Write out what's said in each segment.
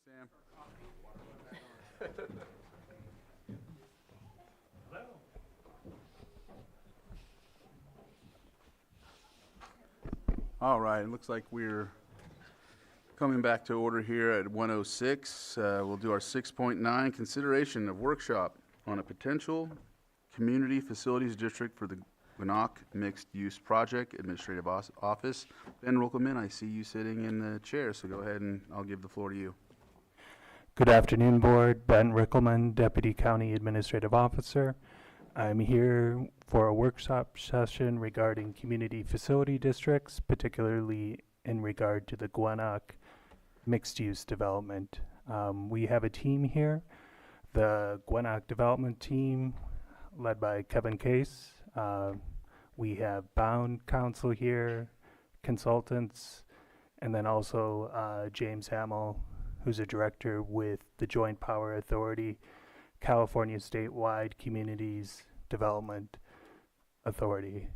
Sam. All right, it looks like we're coming back to order here at 1:06. We'll do our 6.9, consideration of workshop on a potential community facilities district for the Gwinnett Mixed Use Project Administrative Office. Ben Ruckelman, I see you sitting in the chair, so go ahead and I'll give the floor to you. Good afternoon, Board. Ben Rickelman, Deputy County Administrative Officer. I'm here for a workshop session regarding community facility districts, particularly in regard to the Gwinnett mixed-use development. We have a team here, the Gwinnett Development Team, led by Kevin Case. We have Bound Counsel here, consultants, and then also James Hamill, who's a director with the Joint Power Authority, California Statewide Communities Development Authority.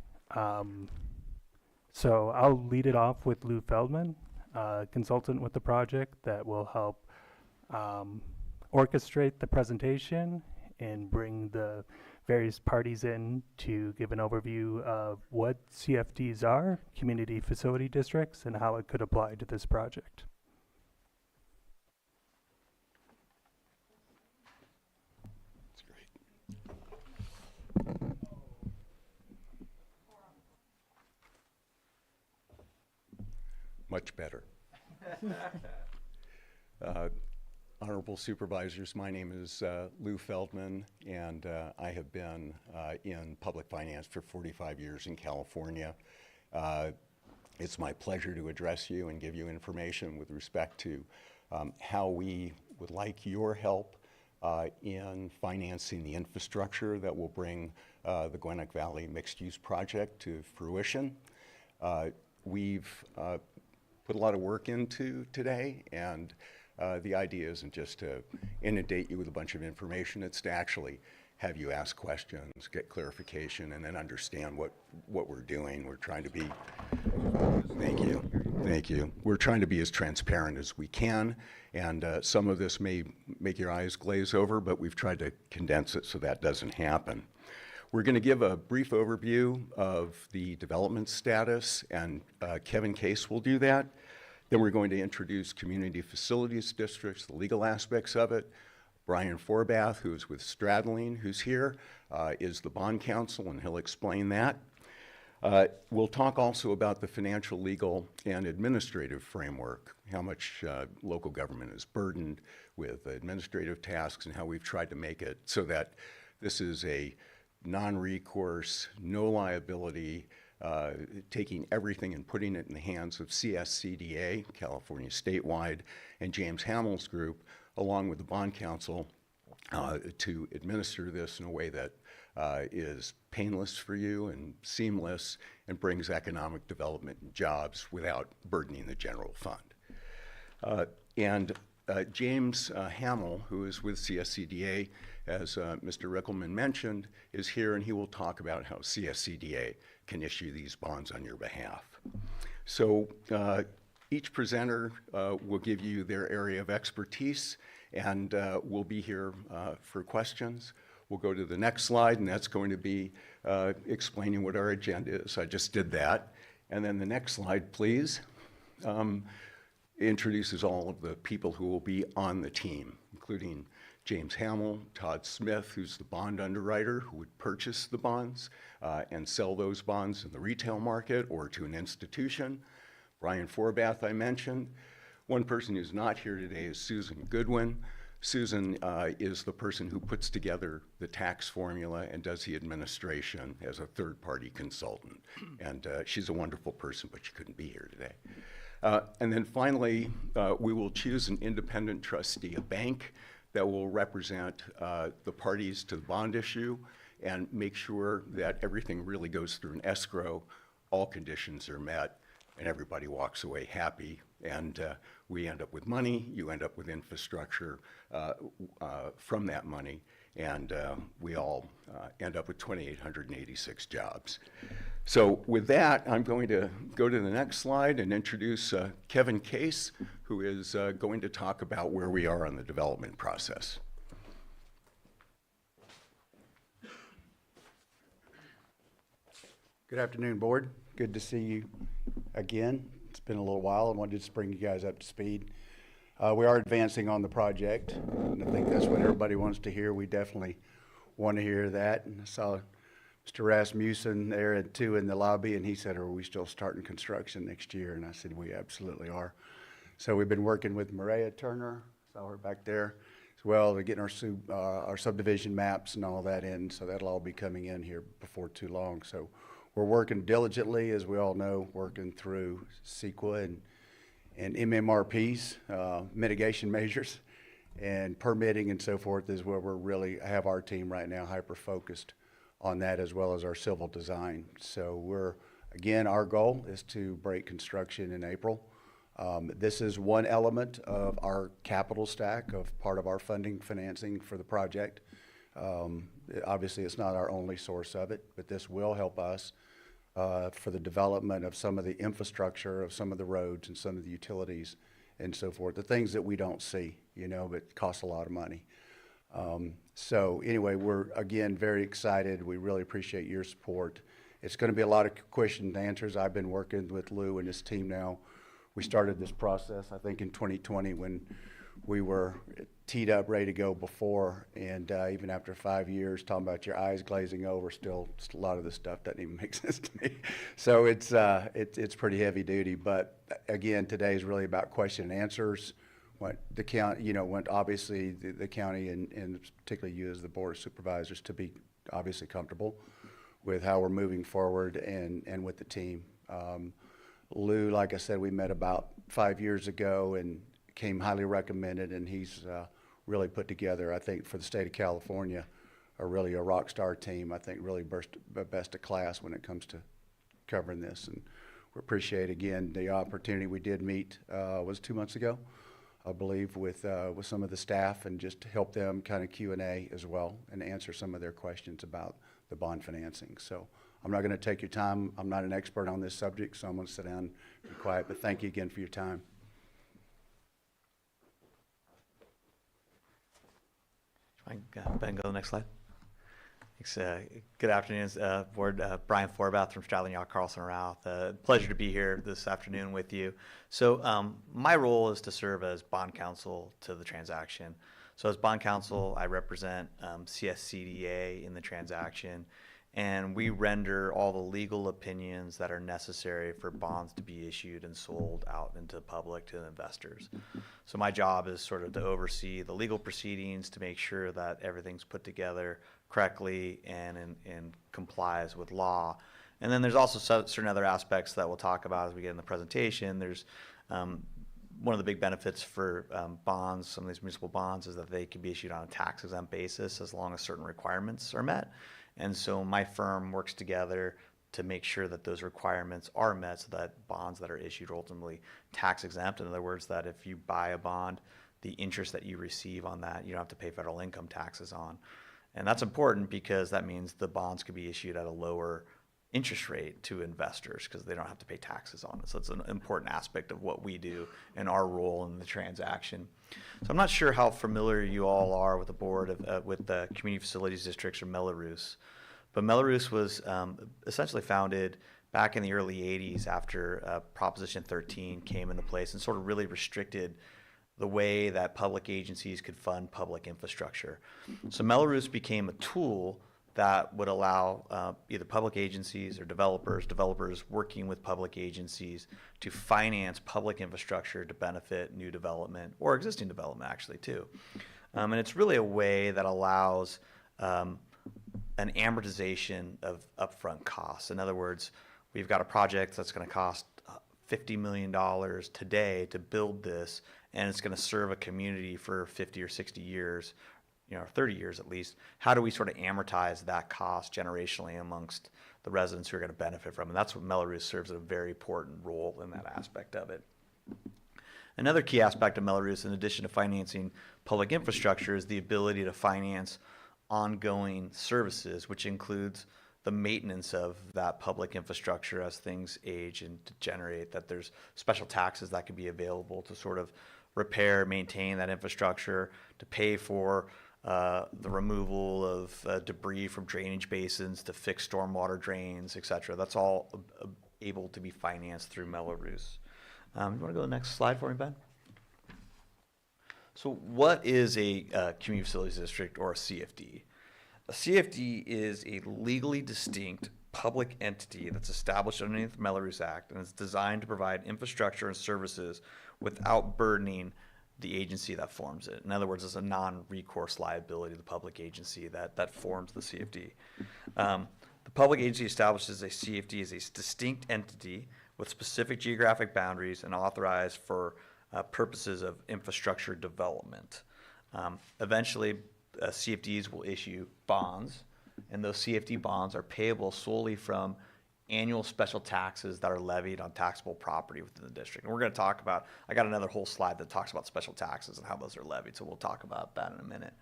So I'll lead it off with Lou Feldman, consultant with the project that will help orchestrate the presentation and bring the various parties in to give an overview of what CFDs are, community facility districts, and how it could apply to this project. Much better. Honorable Supervisors, my name is Lou Feldman, and I have been in public finance for 45 years in California. It's my pleasure to address you and give you information with respect to how we would like your help in financing the infrastructure that will bring the Gwinnett Valley Mixed Use Project to fruition. We've put a lot of work into today, and the idea isn't just to inundate you with a bunch of information, it's to actually have you ask questions, get clarification, and then understand what we're doing. We're trying to be, thank you. We're trying to be as transparent as we can, and some of this may make your eyes glaze over, but we've tried to condense it so that doesn't happen. We're going to give a brief overview of the development status, and Kevin Case will do that. Then we're going to introduce community facilities districts, the legal aspects of it. Brian Forbath, who's with Stradling, who's here, is the bond counsel, and he'll explain that. We'll talk also about the financial, legal, and administrative framework, how much local government is burdened with administrative tasks, and how we've tried to make it so that this is a non-recourse, no liability, taking everything and putting it in the hands of CSCDA, California Statewide, and James Hamill's group, along with the bond counsel, to administer this in a way that is painless for you and seamless and brings economic development and jobs without burdening the general fund. James Hamill, who is with CSCDA, as Mr. Rickelman mentioned, is here, and he will talk about how CSCDA can issue these bonds on your behalf. So each presenter will give you their area of expertise, and we'll be here for questions. We'll go to the next slide, and that's going to be explaining what our agenda is. I just did that. And then the next slide, please. Introduces all of the people who will be on the team, including James Hamill, Todd Smith, who's the bond underwriter who would purchase the bonds and sell those bonds in the retail market or to an institution. Brian Forbath, I mentioned. One person who's not here today is Susan Goodwin. Susan is the person who puts together the tax formula and does the administration as a third-party consultant. And she's a wonderful person, but she couldn't be here today. And then finally, we will choose an independent trustee, a bank that will represent the parties to the bond issue and make sure that everything really goes through an escrow, all conditions are met, and everybody walks away happy. And we end up with money, you end up with infrastructure from that money, and we all end up with 2,886 jobs. So with that, I'm going to go to the next slide and introduce Kevin Case, who is going to talk about where we are on the development process. Good afternoon, Board. Good to see you again. It's been a little while. I wanted to just bring you guys up to speed. We are advancing on the project, and I think that's what everybody wants to hear. We definitely want to hear that. And I saw Mr. Rasmussen there too in the lobby, and he said, "Are we still starting construction next year?" And I said, "We absolutely are." So we've been working with Maria Turner, saw her back there, as well, to getting our subdivision maps and all that in. So that'll all be coming in here before too long. So we're working diligently, as we all know, working through CEQA and MMRPs, mitigation measures, and permitting and so forth is where we're really have our team right now hyper-focused on that, as well as our civil design. So again, our goal is to break construction in April. This is one element of our capital stack of part of our financing for the project. Obviously, it's not our only source of it, but this will help us for the development of some of the infrastructure, of some of the roads and some of the utilities and so forth, the things that we don't see, but cost a lot of money. So anyway, we're, again, very excited. We really appreciate your support. It's going to be a lot of questions and answers. I've been working with Lou and his team now. We started this process, I think, in 2020 when we were teed up, ready to go before, and even after 5 years, talking about your eyes glazing over, still a lot of this stuff doesn't even make sense to me. So it's pretty heavy duty, but again, today is really about question and answers. What the county, want obviously the county and particularly you as the Board of Supervisors to be obviously comfortable with how we're moving forward and with the team. Lou, like I said, we met about 5 years ago and came highly recommended, and he's really put together, I think, for the state of California, really a rock star team. I think really best of class when it comes to covering this, and we appreciate again the opportunity. We did meet was 2 months ago, I believe, with some of the staff, and just to help them kind of Q&A as well and answer some of their questions about the bond financing. So I'm not going to take your time. I'm not an expert on this subject, so I'm going to sit down and be quiet, but thank you again for your time. Ben, go to the next slide. Thanks. Good afternoon, Board. Brian Forbath from Stradlin Yacht Carlson Routh. Pleasure to be here this afternoon with you. So my role is to serve as bond counsel to the transaction. So as bond counsel, I represent CSCDA in the transaction, and we render all the legal opinions that are necessary for bonds to be issued and sold out into the public to investors. So my job is sort of to oversee the legal proceedings to make sure that everything's put together correctly and complies with law. And then there's also certain other aspects that we'll talk about as we get in the presentation. There's one of the big benefits for bonds, some of these municipal bonds, is that they can be issued on a tax-exempt basis as long as certain requirements are met. And so my firm works together to make sure that those requirements are met so that bonds that are issued are ultimately tax exempt. In other words, that if you buy a bond, the interest that you receive on that, you don't have to pay federal income taxes on. And that's important because that means the bonds could be issued at a lower interest rate to investors because they don't have to pay taxes on it. So it's an important aspect of what we do and our role in the transaction. So I'm not sure how familiar you all are with the board of with the Community Facilities Districts, or Mello-Roos, but Mello-Roos was essentially founded back in the early 80s after Proposition 13 came into place and sort of really restricted the way that public agencies could fund public infrastructure. So Mello-Roos became a tool that would allow either public agencies or developers working with public agencies to finance public infrastructure to benefit new development or existing development, actually, too. And it's really a way that allows an amortization of upfront costs. In other words, we've got a project that's going to cost $50 million today to build this, and it's going to serve a community for 50 or 60 years, 30 years at least. How do we sort of amortize that cost generationally amongst the residents who are going to benefit from it? And that's what Mello-Roos serves a very important role in that aspect of it. Another key aspect of Mello-Roos, in addition to financing public infrastructure, is the ability to finance ongoing services, which includes the maintenance of that public infrastructure as things age and degenerate, that there's special taxes that could be available to sort of repair, maintain that infrastructure, to pay for the removal of debris from drainage basins, to fix stormwater drains, et cetera. That's all able to be financed through Mello-Roos. You want to go to the next slide for me, Ben? So what is a community facilities district, or a CFD? A CFD is a legally distinct public entity that's established underneath the Mello-Roos Act, and it's designed to provide infrastructure and services without burdening the agency that forms it. In other words, it's a non-recourse liability of the public agency that forms the CFD. The public agency establishes a CFD as a distinct entity with specific geographic boundaries and authorized for purposes of infrastructure development. Eventually, CFDs will issue bonds, and those CFD bonds are payable solely from annual special taxes that are levied on taxable property within the district. And we're going to talk about, I got another whole slide that talks about special taxes and how those are levied, so we'll talk about that in a minute.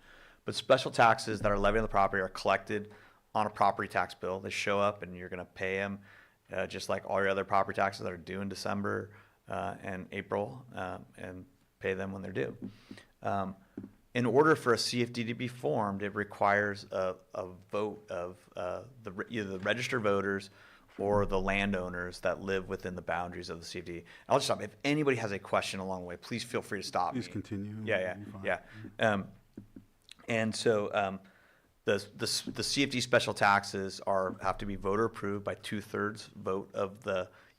But special taxes that are levied on the property are collected on a property tax bill. They show up, and you're going to pay them just like all your other property taxes that are due in December and April, and pay them when they're due. In order for a CFD to be formed, it requires a vote of either the registered voters or the landowners that live within the boundaries of the CFD. I'll just stop. If anybody has a question along the way, please feel free to stop Please me. continue. Yeah. And so the CFD special taxes have to be voter approved by 2/3 vote of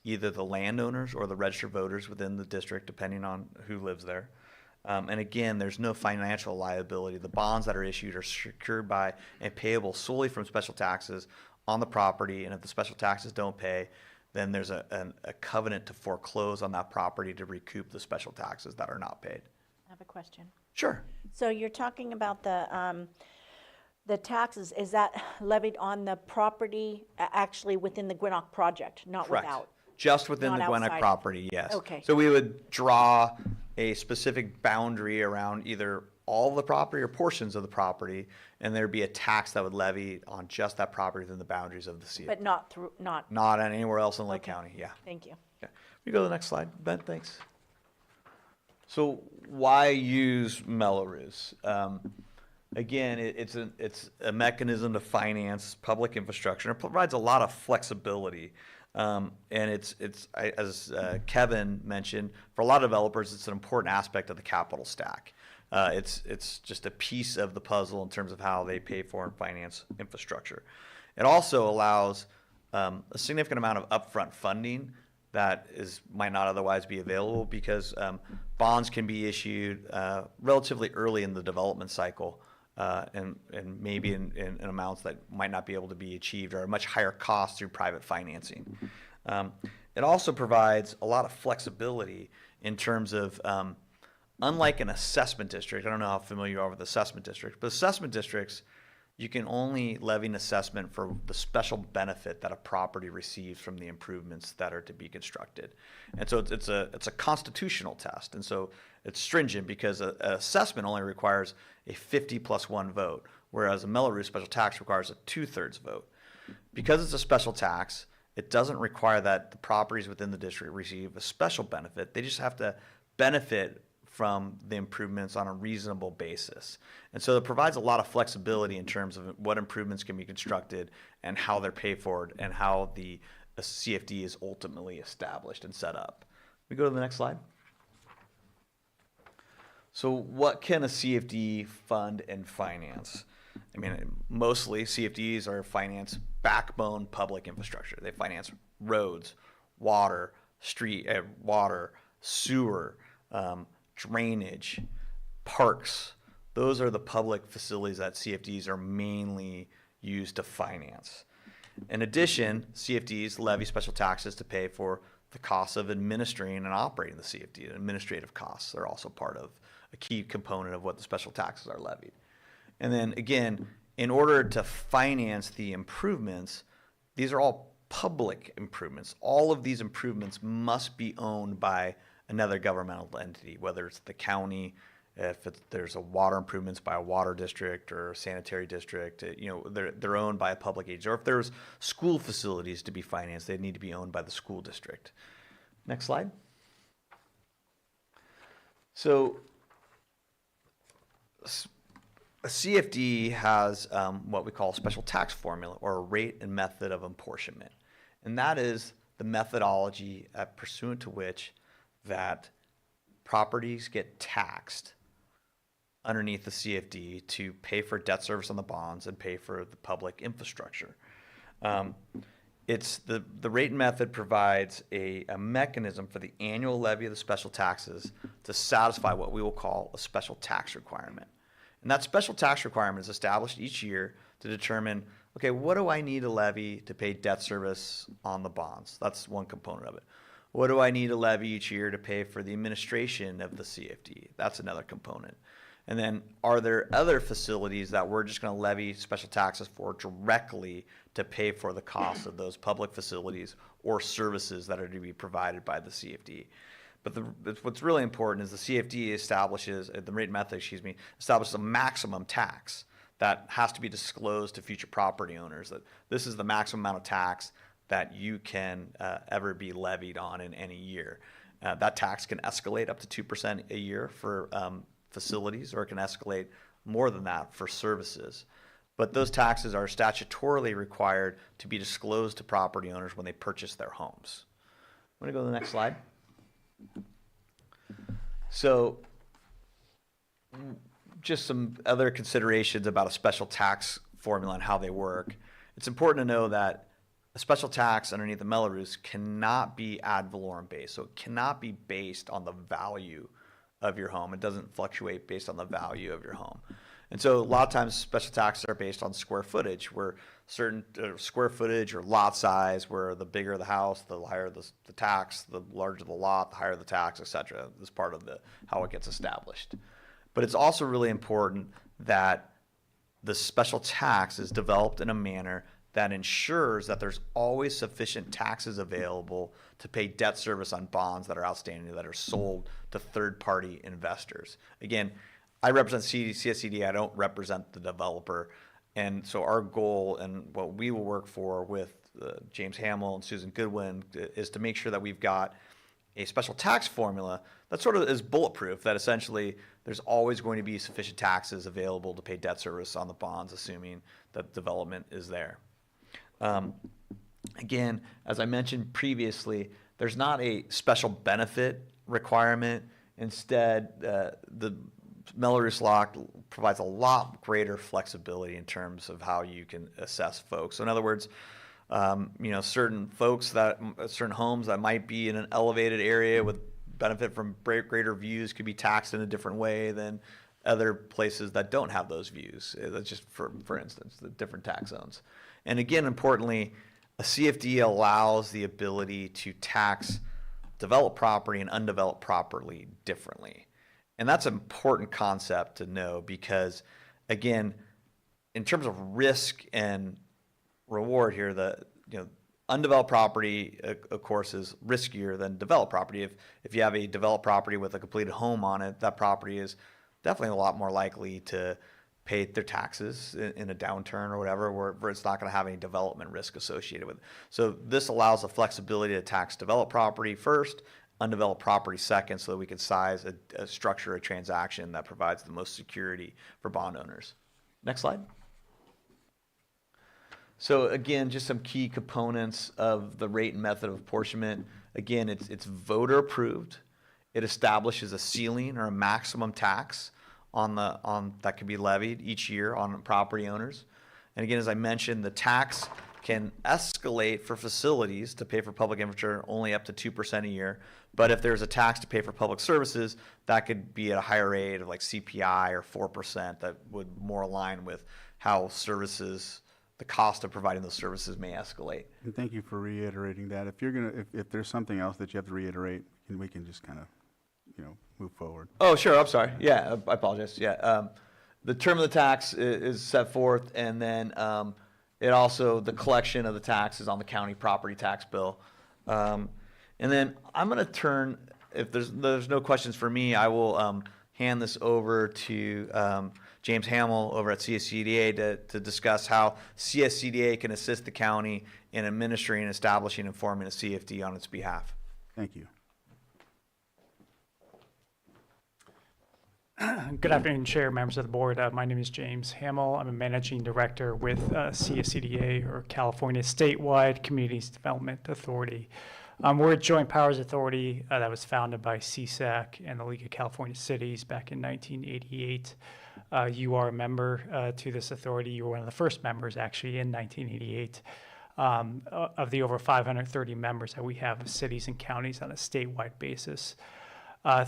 either the landowners or the registered voters within the district, depending on who lives there. And again, there's no financial liability. The bonds that are issued are secured by and payable solely from special taxes on the property. And if the special taxes don't pay, then there's a covenant to foreclose on that property to recoup the special taxes that are not paid. I have a question. Sure. So you're talking about the taxes, is that levied on the property actually within the Gwinoc project, not Correct. without? Just within Not the Gwinnett outside. property, yes. Okay. So we would draw a specific boundary around either all of the property or portions of the property, and there'd be a tax that would levy on just that property within the boundaries of the CFD. But not through, not, Not on anywhere else in Lake Okay. County, yeah. thank you. Okay. We go to the next slide, Ben, thanks. So why use Mello-Roos? Again, it's a mechanism to finance public infrastructure, and it provides a lot of flexibility. And as Kevin mentioned, for a lot of developers, it's an important aspect of the capital stack. It's just a piece of the puzzle in terms of how they pay for and finance infrastructure. It also allows a significant amount of upfront funding that might not otherwise be available, because bonds can be issued relatively early in the development cycle, and maybe in amounts that might not be able to be achieved, or a much higher cost through private financing. It also provides a lot of flexibility in terms of, unlike an assessment district, I don't know how familiar you are with assessment districts, but assessment districts, you can only levy an assessment for the special benefit that a property receives from the improvements that are to be constructed. And so it's a constitutional test. And so it's stringent, because an assessment only requires a 50+1 vote, whereas a Mello-Roos special tax requires a 2/3 vote. Because it's a special tax, it doesn't require that the properties within the district receive a special benefit. They just have to benefit from the improvements on a reasonable basis. And so it provides a lot of flexibility in terms of what improvements can be constructed and how they're paid for, and how the CFD is ultimately established and set up. We go to the next slide. So what can a CFD fund and finance? I mean, mostly CFDs are finance backbone public infrastructure. They finance roads, water, sewer, drainage, parks. Those are the public facilities that CFDs are mainly used to finance. In addition, CFDs levy special taxes to pay for the costs of administering and operating the CFD. Administrative costs are also part of a key component of what the special taxes are levied. And then again, in order to finance the improvements, these are all public improvements. All of these improvements must be owned by another governmental entity, whether it's the county, if there's a water improvements by a water district or a sanitary district, they're owned by a public agency. Or if there's school facilities to be financed, they need to be owned by the school district. Next slide. So a CFD has what we call a special tax formula, or a rate and method of apportionment. And that is the methodology pursuant to which that properties get taxed underneath the CFD to pay for debt service on the bonds and pay for the public infrastructure. It's the rate and method provides a mechanism for the annual levy of the special taxes to satisfy what we will call a special tax requirement. And that special tax requirement is established each year to determine, okay, what do I need to levy to pay debt service on the bonds? That's one component of it. What do I need to levy each year to pay for the administration of the CFD? That's another component. And then are there other facilities that we're just going to levy special taxes for directly to pay for the cost of those public facilities or services that are to be provided by the CFD? But what's really important is the CFD establishes, the rate method, establishes a maximum tax that has to be disclosed to future property owners, that this is the maximum amount of tax that you can ever be levied on in any year. That tax can escalate up to 2% a year for facilities, or it can escalate more than that for services. But those taxes are statutorily required to be disclosed to property owners when they purchase their homes. I'm going to go to the next slide. So just some other considerations about a special tax formula and how they work. It's important to know that a special tax underneath the Mello-Roos cannot be ad valorem based. So it cannot be based on the value of your home. It doesn't fluctuate based on the value of your home. And so a lot of times special taxes are based on square footage, where certain square footage or lot size, where the bigger the house, the higher the tax, the larger the lot, the higher the tax, etc. This is part of how it gets established. But it's also really important that the special tax is developed in a manner that ensures that there's always sufficient taxes available to pay debt service on bonds that are outstanding, that are sold to third-party investors. Again, I represent CSCD, I don't represent the developer. And so our goal and what we will work for with James Hamill and Susan Goodwin is to make sure that we've got a special tax formula that sort of is bulletproof, that essentially there's always going to be sufficient taxes available to pay debt service on the bonds, assuming that development is there. Again, as I mentioned previously, there's not a special benefit requirement. Instead, the Mello-Roos law provides a lot greater flexibility in terms of how you can assess folks. So in other words, certain homes that might be in an elevated area with benefit from greater views could be taxed in a different way than other places that don't have those views. That's just for instance, the different tax zones. And again, importantly, a CFD allows the ability to tax developed property and undeveloped property differently. And that's an important concept to know because, again, in terms of risk and reward here, undeveloped property, of course, is riskier than developed property. If you have a developed property with a completed home on it, that property is definitely a lot more likely to pay their taxes in a downturn or whatever, where it's not going to have any development risk associated with it. So this allows the flexibility to tax developed property first, undeveloped property second, so that we can size a structure, a transaction that provides the most security for bond owners. Next slide. So again, just some key components of the rate and method of apportionment. Again, it's voter approved. It establishes a ceiling or a maximum tax on that can be levied each year on property owners. And again, as I mentioned, the tax can escalate for facilities to pay for public infrastructure only up to 2% a year. But if there's a tax to pay for public services, that could be at a higher rate of like CPI or 4%, that would more align with how services, the cost of providing those services may escalate. And thank you for reiterating that. If there's something else that you have to reiterate, we can just kind of, move forward. Oh, sure. I'm sorry. Yeah, I apologize. Yeah. The term of the tax is set forth, and then it also, the collection of the tax is on the county property tax bill. And then I'm going to turn, if there's no questions for me, I will hand this over to James Hamill over at CSCDA to discuss how CSCDA can assist the county in administering, establishing, and forming a CFD on its behalf. Thank you. Good afternoon, Chair, members of the board. My name is James Hamill. I'm a managing director with CSCDA, or California Statewide Communities Development Authority. We're a joint powers authority that was founded by CSAC and the League of California Cities back in 1988. You are a member to this authority. You were one of the first members, actually, in 1988. Of the over 530 members that we have of cities and counties on a statewide basis.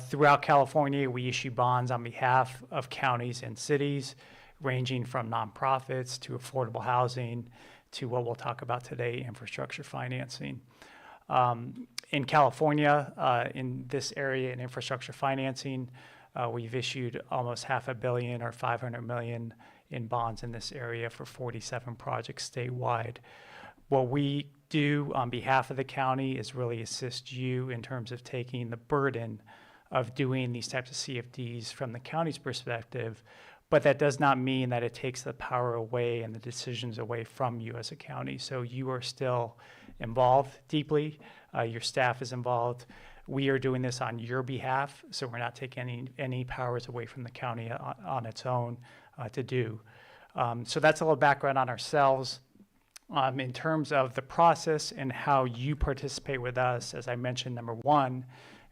Throughout California, we issue bonds on behalf of counties and cities, ranging from nonprofits to affordable housing to what we'll talk about today, infrastructure financing. In California, in this area in infrastructure financing, we've issued almost $500 million or $500 million in bonds in this area for 47 projects statewide. What we do on behalf of the county is really assist you in terms of taking the burden of doing these types of CFDs from the county's perspective, but that does not mean that it takes the power away and the decisions away from you as a county. So you are still involved deeply, your staff is involved. We are doing this on your behalf, so we're not taking any powers away from the county on its own to do. So that's a little background on ourselves. In terms of the process and how you participate with us, as I mentioned, number one,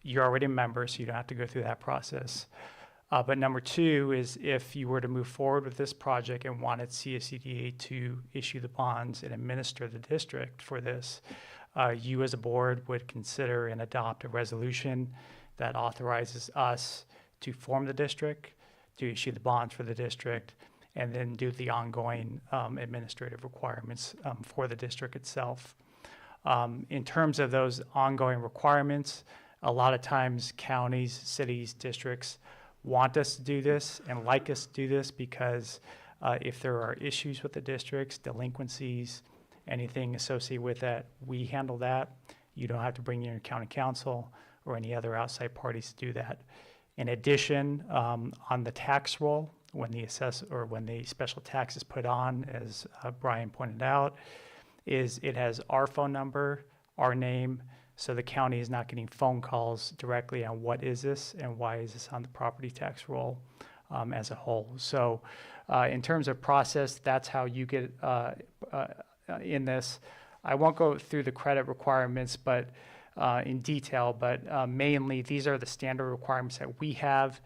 you're already a member, so you don't have to go through that process. But number two is if you were to move forward with this project and wanted CSCDA to issue the bonds and administer the district for this, you as a board would consider and adopt a resolution that authorizes us to form the district, to issue the bonds for the district, and then do the ongoing administrative requirements for the district itself. In terms of those ongoing requirements, a lot of times counties, cities, districts want us to do this and like us to do this because if there are issues with the districts, delinquencies, anything associated with that, we handle that. You don't have to bring in your county council or any other outside parties to do that. In addition, on the tax roll, when the special tax is put on, as Brian pointed out, is it has our phone number, our name, so the county is not getting phone calls directly on what is this and why is this on the property tax roll as a whole. So in terms of process, that's how you get in this. I won't go through the credit requirements but in detail, but mainly these are the standard requirements that we have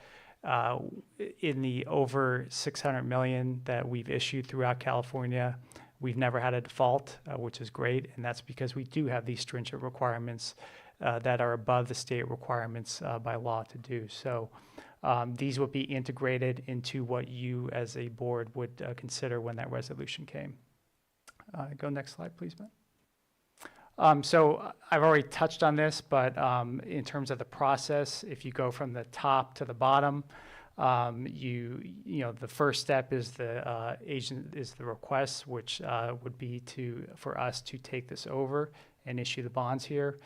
in the over 600 million that we've issued throughout California. We've never had a default, which is great, and that's because we do have these stringent requirements that are above the state requirements by law to do. So these will be integrated into what you as a board would consider when that resolution came. Go next slide, please, Matt. So I've already touched on this, but in terms of the process, if you go from the top to the bottom, you know the first step is the request, which would be for us to take this over and issue the bonds here.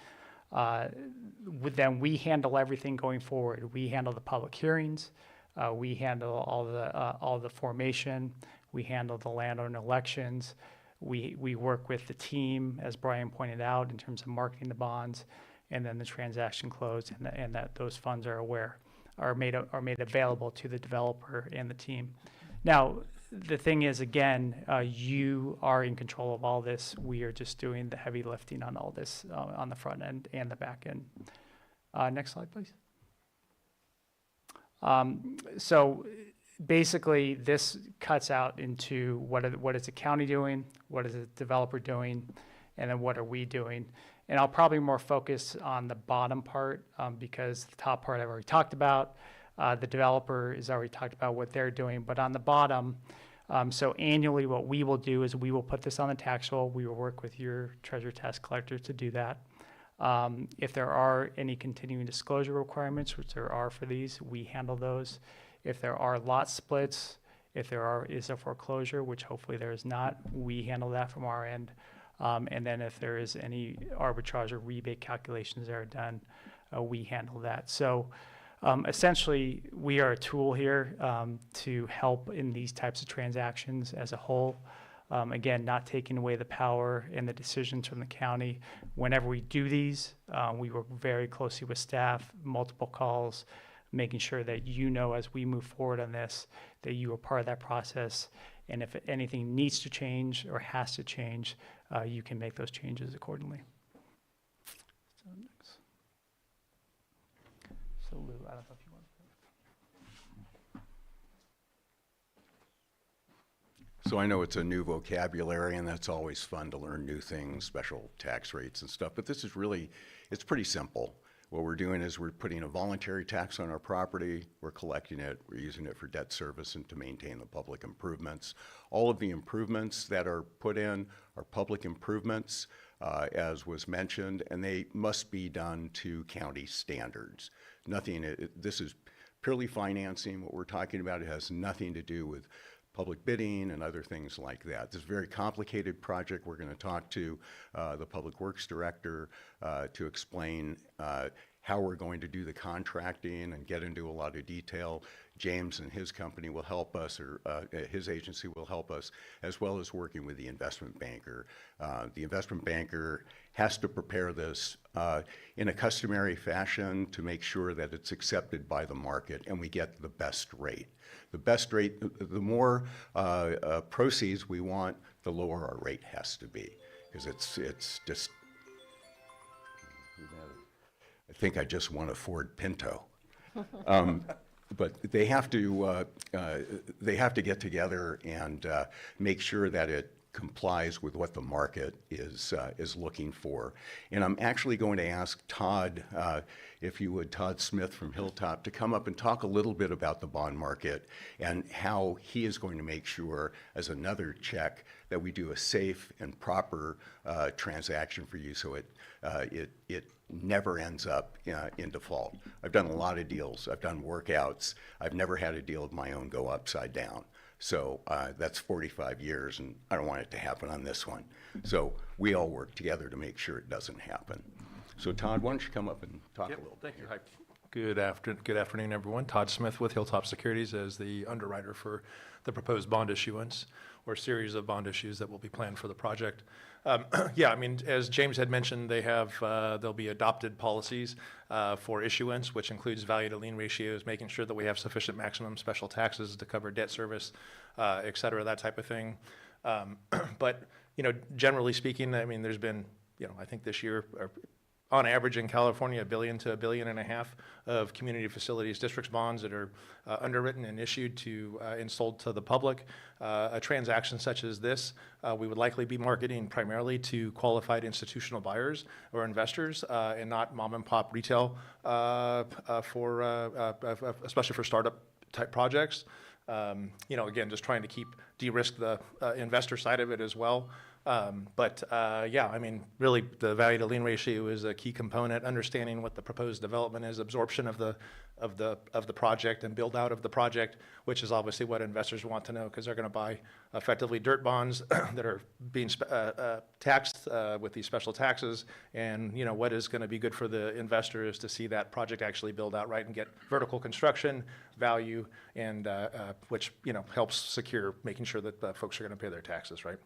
Then we handle everything going forward. We handle the public hearings, we handle all the formation, we handle the landowner elections. We work with the team, as Brian pointed out, in terms of marketing the bonds, and then the transaction close, and that those funds are made available to the developer and the team. Now, the thing is, again, you are in control of all this. We are just doing the heavy lifting on all this on the front end and the back end. Next slide, please. So basically, this cuts out into what is the county doing, what is the developer doing, and then what are we doing. And I'll probably more focus on the bottom part because the top part I've already talked about. The developer has already talked about what they're doing. But on the bottom, so annually what we will do is we will put this on the tax roll. We will work with your treasurer tax collector to do that. If there are any continuing disclosure requirements, which there are for these, we handle those. If there are lot splits, if there is a foreclosure, which hopefully there is not, we handle that from our end. And then if there is any arbitrage or rebate calculations that are done, we handle that. So Essentially, we are a tool here to help in these types of transactions as a whole. Again, not taking away the power and the decisions from the county. Whenever we do these, we work very closely with staff, multiple calls, making sure that you know as we move forward on this, that you are part of that process. And if anything needs to change or has to change, you can make those changes accordingly. So next. So Lou, I don't know if you want to. So I know it's a new vocabulary, and that's always fun to learn new things, special tax rates and stuff, but this is really, it's pretty simple. What we're doing is we're putting a voluntary tax on our property, we're collecting it, we're using it for debt service and to maintain the public improvements. All of the improvements that are put in are public improvements, as was mentioned, and they must be done to county standards. This is purely financing. What we're talking about, it has nothing to do with public bidding and other things like that. This is a very complicated project. We're going to talk to the Public Works Director to explain how we're going to do the contracting and get into a lot of detail. James and his company will help us, or his agency will help us, as well as working with the investment banker. The investment banker has to prepare this in a customary fashion to make sure that it's accepted by the market and we get the best rate. The best rate, the more proceeds we want, the lower our rate has to be, because it's just, I think I just won a Ford Pinto. But they have to get together and make sure that it complies with what the market is looking for. And I'm actually going to ask Todd, if you would, Todd Smith from Hilltop, to come up and talk a little bit about the bond market and how he is going to make sure, as another check, that we do a safe and proper transaction for you, so it never ends up in default. I've done a lot of deals. I've done workouts. I've never had a deal of my own go upside down. So that's 45 years, and I don't want it to happen on this one. So we all work together to make sure it doesn't happen. So Todd, why don't you come up and talk a little bit? Thank you. Hi. Good afternoon, everyone. Todd Smith with Hilltop Securities as the underwriter for the proposed bond issuance, or series of bond issues that will be planned for the project. Yeah, I mean, as James had mentioned, there'll be adopted policies for issuance, which includes value to lien ratios, making sure that we have sufficient maximum special taxes to cover debt service, et cetera, that type of thing. But, generally speaking, I mean, there's been, I think this year, on average in California, $1 billion to $1.5 billion of community facilities districts bonds that are underwritten and issued to and sold to the public. A transaction such as this, we would likely be marketing primarily to qualified institutional buyers or investors, and not mom and pop retail, especially for startup type projects. Again, just trying to de-risk the investor side of it as well. Yeah, I mean, really, the value to lien ratio is a key component. Understanding what the proposed development is, absorption of the project and build out of the project, which is obviously what investors want to know, because they're going to buy effectively dirt bonds that are being taxed with these special taxes. And what is going to be good for the investor is to see that project actually build out right and get vertical construction value, and which helps secure making sure that folks are going to pay their taxes, right?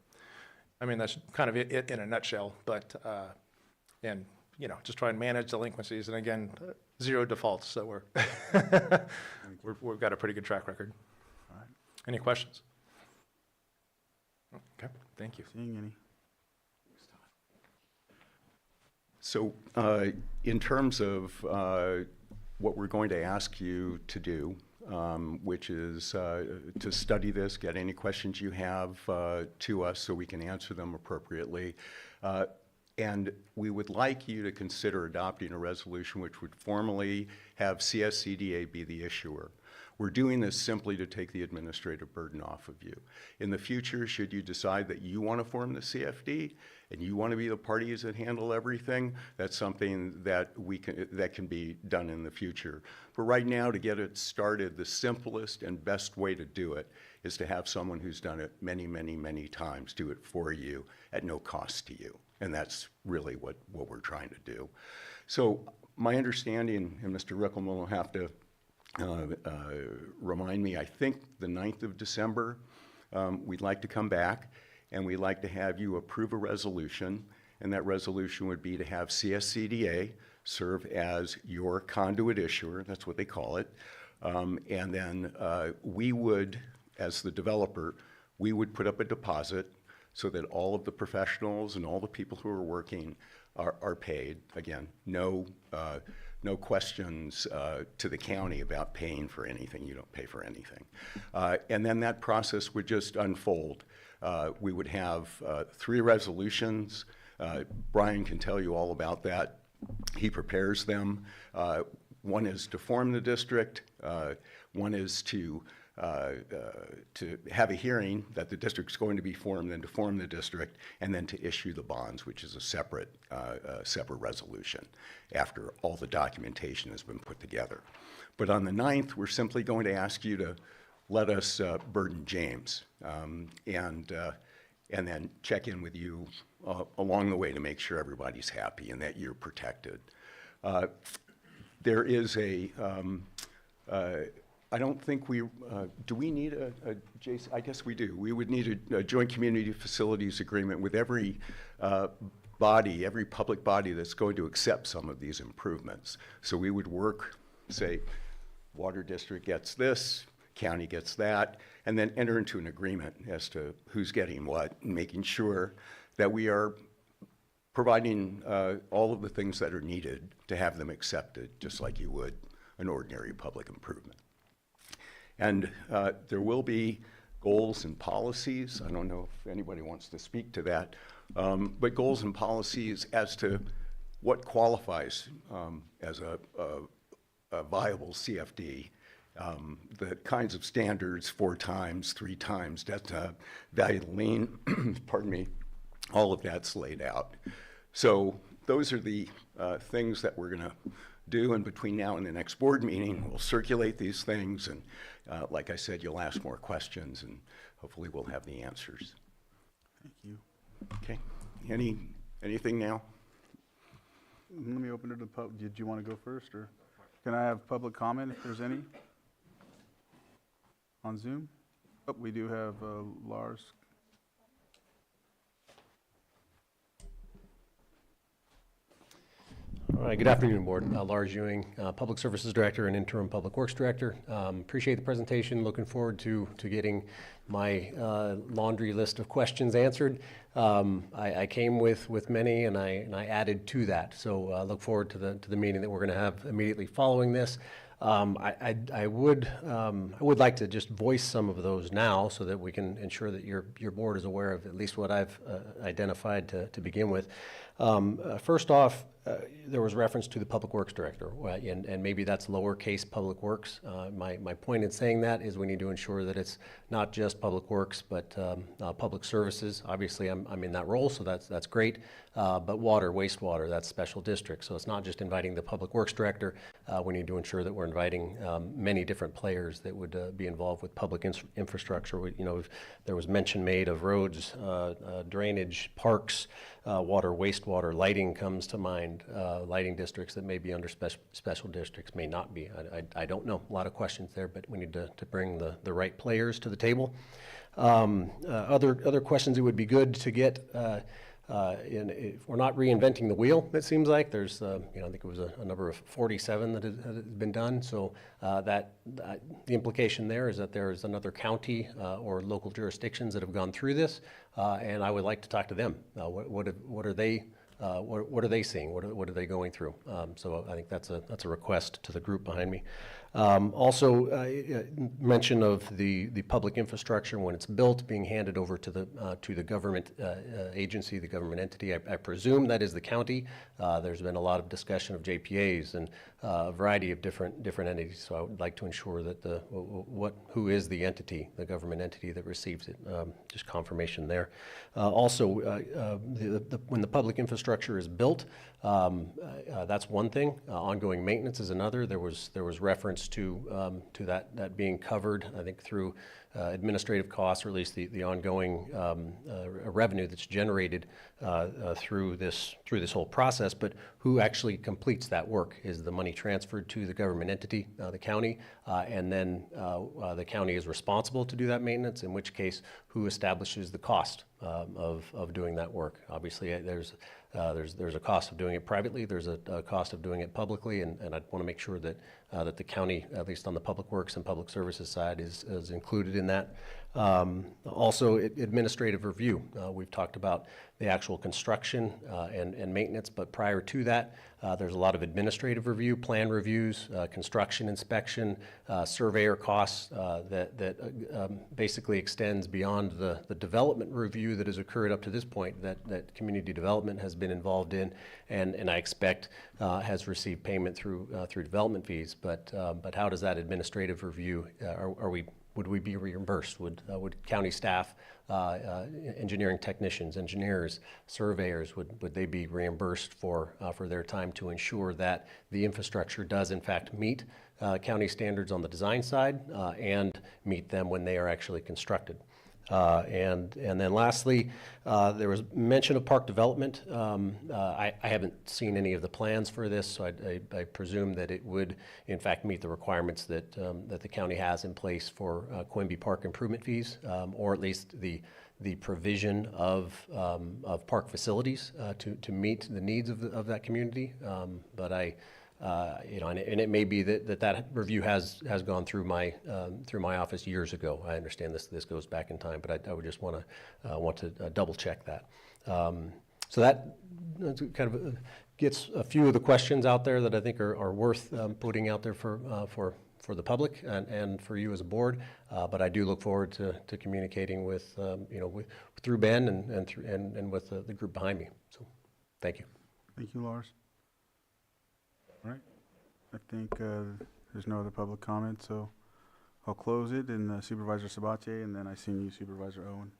I mean, that's kind of it in a nutshell, but, just try and manage delinquencies, and again, 0 defaults, so we've got a pretty good track record. All right. Any questions? Okay, thank you. Seeing any? So in terms of what we're going to ask you to do, which is to study this, get any questions you have to us so we can answer them appropriately. And we would like you to consider adopting a resolution which would formally have CSCDA be the issuer. We're doing this simply to take the administrative burden off of you. In the future, should you decide that you want to form the CFD and you want to be the parties that handle everything, that's something that that can be done in the future. But right now, to get it started, the simplest and best way to do it is to have someone who's done it many, many, many times do it for you at no cost to you. And that's really what we're trying to do. So my understanding, and Mr. Rickelman will have to remind me, I think the 9th of December, we'd like to come back and we'd like to have you approve a resolution. And that resolution would be to have CSCDA serve as your conduit issuer, that's what they call it. And then we would, as the developer, we would put up a deposit so that all of the professionals and all the people who are working are paid. Again, no questions to the county about paying for anything. You don't pay for anything. And then that process would just unfold. We would have 3 resolutions. Brian can tell you all about that. He prepares them. One is to form the district. One is to have a hearing that the district's going to be formed, then to form the district, and then to issue the bonds, which is a separate resolution after all the documentation has been put together. But on the 9th, we're simply going to ask you to let us burden James and then check in with you along the way to make sure everybody's happy and that you're protected. There is a, I don't think we, do we need a Jason? I guess we do. We would need a joint community facilities agreement with every body, every public body that's going to accept some of these improvements. So we would work, say, water district gets this, county gets that, and then enter into an agreement as to who's getting what, and making sure that we are providing all of the things that are needed to have them accepted, just like you would an ordinary public improvement. And there will be goals and policies. I don't know if anybody wants to speak to that, but goals and policies as to what qualifies as a viable CFD. The kinds of standards, 4 times, 3 times, debt value to lien, pardon me, all of that's laid out. So those are the things that we're gonna do, and between now and the next board meeting, we'll circulate these things, and like I said, you'll ask more questions, and hopefully we'll have the answers. Thank you. Okay, anything now? Let me open it to the pub. Did you want to go first, or can I have public comment if there's any? On Zoom? Oh, we do have Lars. All right, good afternoon, Board. Lars Ewing, Public Services Director and Interim Public Works Director. Appreciate the presentation. Looking forward to getting my laundry list of questions answered. I came with many, and I added to that. So look forward to the meeting that we're going to have immediately following this. I would like to just voice some of those now so that we can ensure that your board is aware of at least what I've identified to begin with. First off, there was reference to the Public Works Director, and maybe that's lowercase Public Works. My point in saying that is we need to ensure that it's not just Public Works, but Public Services. Obviously, I'm in that role, so that's great. But water, wastewater, that's special district. So it's not just inviting the Public Works Director. We need to ensure that we're inviting many different players that would be involved with public infrastructure. There was mention made of roads, drainage, parks, water, wastewater, lighting comes to mind. Lighting districts that may be under special districts may not be. I don't know. A lot of questions there, but we need to bring the right players to the table. Other questions it would be good to get. If we're not reinventing the wheel, it seems like there's, I think it was a number of 47 that has been done. So the implication there is that there is another county or local jurisdictions that have gone through this, and I would like to talk to them. What are they? What are they seeing? What are they going through? So I think that's a request to the group behind me. Also, mention of the public infrastructure when it's built being handed over to the government agency, the government entity. I presume that is the county. There's been a lot of discussion of JPAs and a variety of different entities. So I would like to ensure that who is the entity, the government entity that receives it. Just confirmation there. Also, when the public infrastructure is built, that's one thing. Ongoing maintenance is another. There was reference to that being covered, I think, through administrative costs, or at least the ongoing revenue that's generated through this whole process. But who actually completes that work? Is the money transferred to the government entity, the county, and then the county is responsible to do that maintenance, in which case, who establishes the cost of doing that work? Obviously, there's a cost of doing it privately, there's a cost of doing it publicly, and I want to make sure that that the county, at least on the public works and public services side, is included in that. Also, administrative review. We've talked about the actual construction and maintenance, but prior to that, there's a lot of administrative review, plan reviews, construction inspection, surveyor costs that basically extends beyond the development review that has occurred up to this point that community development has been involved in, and I expect has received payment through development fees. But how does that administrative review, would we be reimbursed? Would county staff, engineering technicians, engineers, surveyors, would they be reimbursed for their time to ensure that the infrastructure does in fact meet county standards on the design side and meet them when they are actually constructed? And then lastly, there was mention of park development. I haven't seen any of the plans for this, so I presume that it would, in fact, meet the requirements that the county has in place for Quimby Park improvement fees, or at least the provision of park facilities to meet the needs of that community. But and it may be that review has gone through my office years ago. I understand this goes back in time, but I would just want to double check that. So that kind of gets a few of the questions out there that I think are worth putting out there for the public and for you as a board. But I do look forward to communicating with through Ben and with the group behind me. So thank you. Thank you, Lars. All right. I think there's no other public comment, so I'll close it, and Supervisor Sabatier, and then I seen you, Supervisor Owen.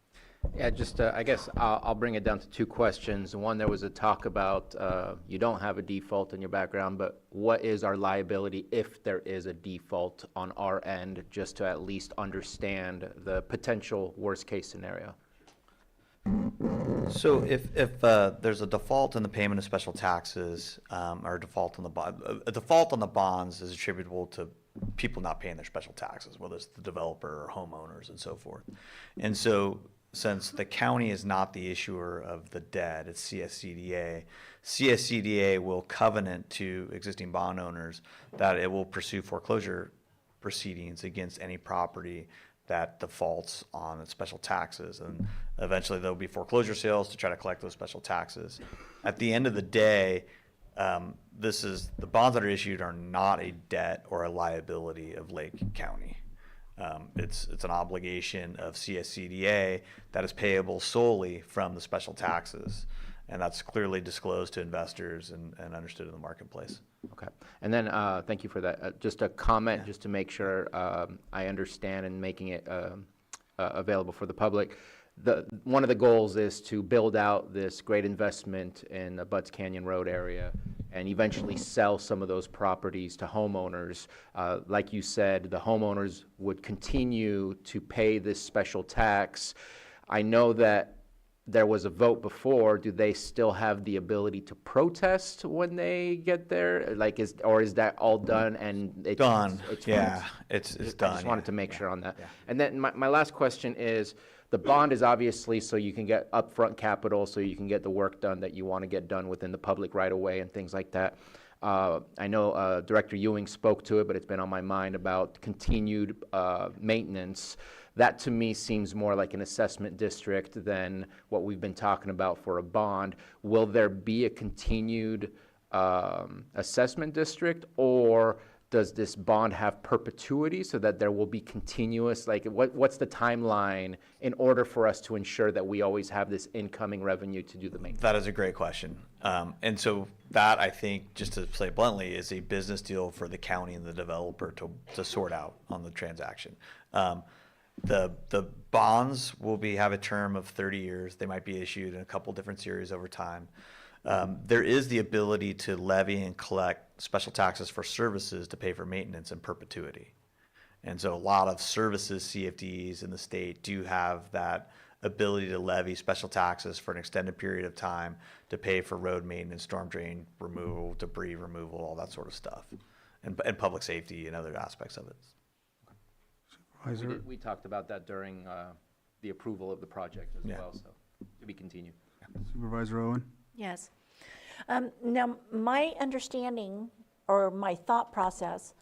Yeah, just I guess I'll bring it down to two questions. One, there was a talk about you don't have a default in your background, but what is our liability if there is a default on our end, just to at least understand the potential worst case scenario? So if there's a default in the payment of special taxes, or a default on the bonds is attributable to people not paying their special taxes, whether it's the developer or homeowners and so forth. And so since the county is not the issuer of the debt, it's CSCDA. CSCDA will covenant to existing bond owners that it will pursue foreclosure proceedings against any property that defaults on its special taxes, and eventually there'll be foreclosure sales to try to collect those special taxes. At the end of the day, the bonds that are issued are not a debt or a liability of Lake County. It's an obligation of CSCDA that is payable solely from the special taxes, and that's clearly disclosed to investors and understood in the marketplace. Okay. And then thank you for that. Just a comment, just to make sure I understand and making it available for the public. One of the goals is to build out this great investment in the Butts Canyon Road area and eventually sell some of those properties to homeowners. Like you said, the homeowners would continue to pay this special tax. I know that there was a vote before. Do they still have the ability to protest when they get there? Like, is that all done and it's Done. It's Yeah, it's done. I just wanted yeah. to make sure on that. Yeah. And then my last question is, the bond is obviously so you can get upfront capital, so you can get the work done that you want to get done within the public right away and things like that. I know Director Ewing spoke to it, but it's been on my mind about continued maintenance. That to me seems more like an assessment district than what we've been talking about for a bond. Will there be a continued assessment district, or does this bond have perpetuity so that there will be continuous, like what's the timeline in order for us to ensure that we always have this incoming revenue to do the maintenance? That is a great question. And so that, I think, just to say bluntly, is a business deal for the county and the developer to sort out on the transaction. The bonds will have a term of 30 years. They might be issued in a couple different series over time. There is the ability to levy and collect special taxes for services to pay for maintenance in perpetuity. And so a lot of services CFDs in the state do have that ability to levy special taxes for an extended period of time to pay for road maintenance, storm drain removal, debris removal, all that sort of stuff, and public safety and other aspects of it. Supervisor, We talked about that during the approval of the project as Yeah. well, so to be continued. Supervisor Owen? Yes. Now, my understanding or my thought process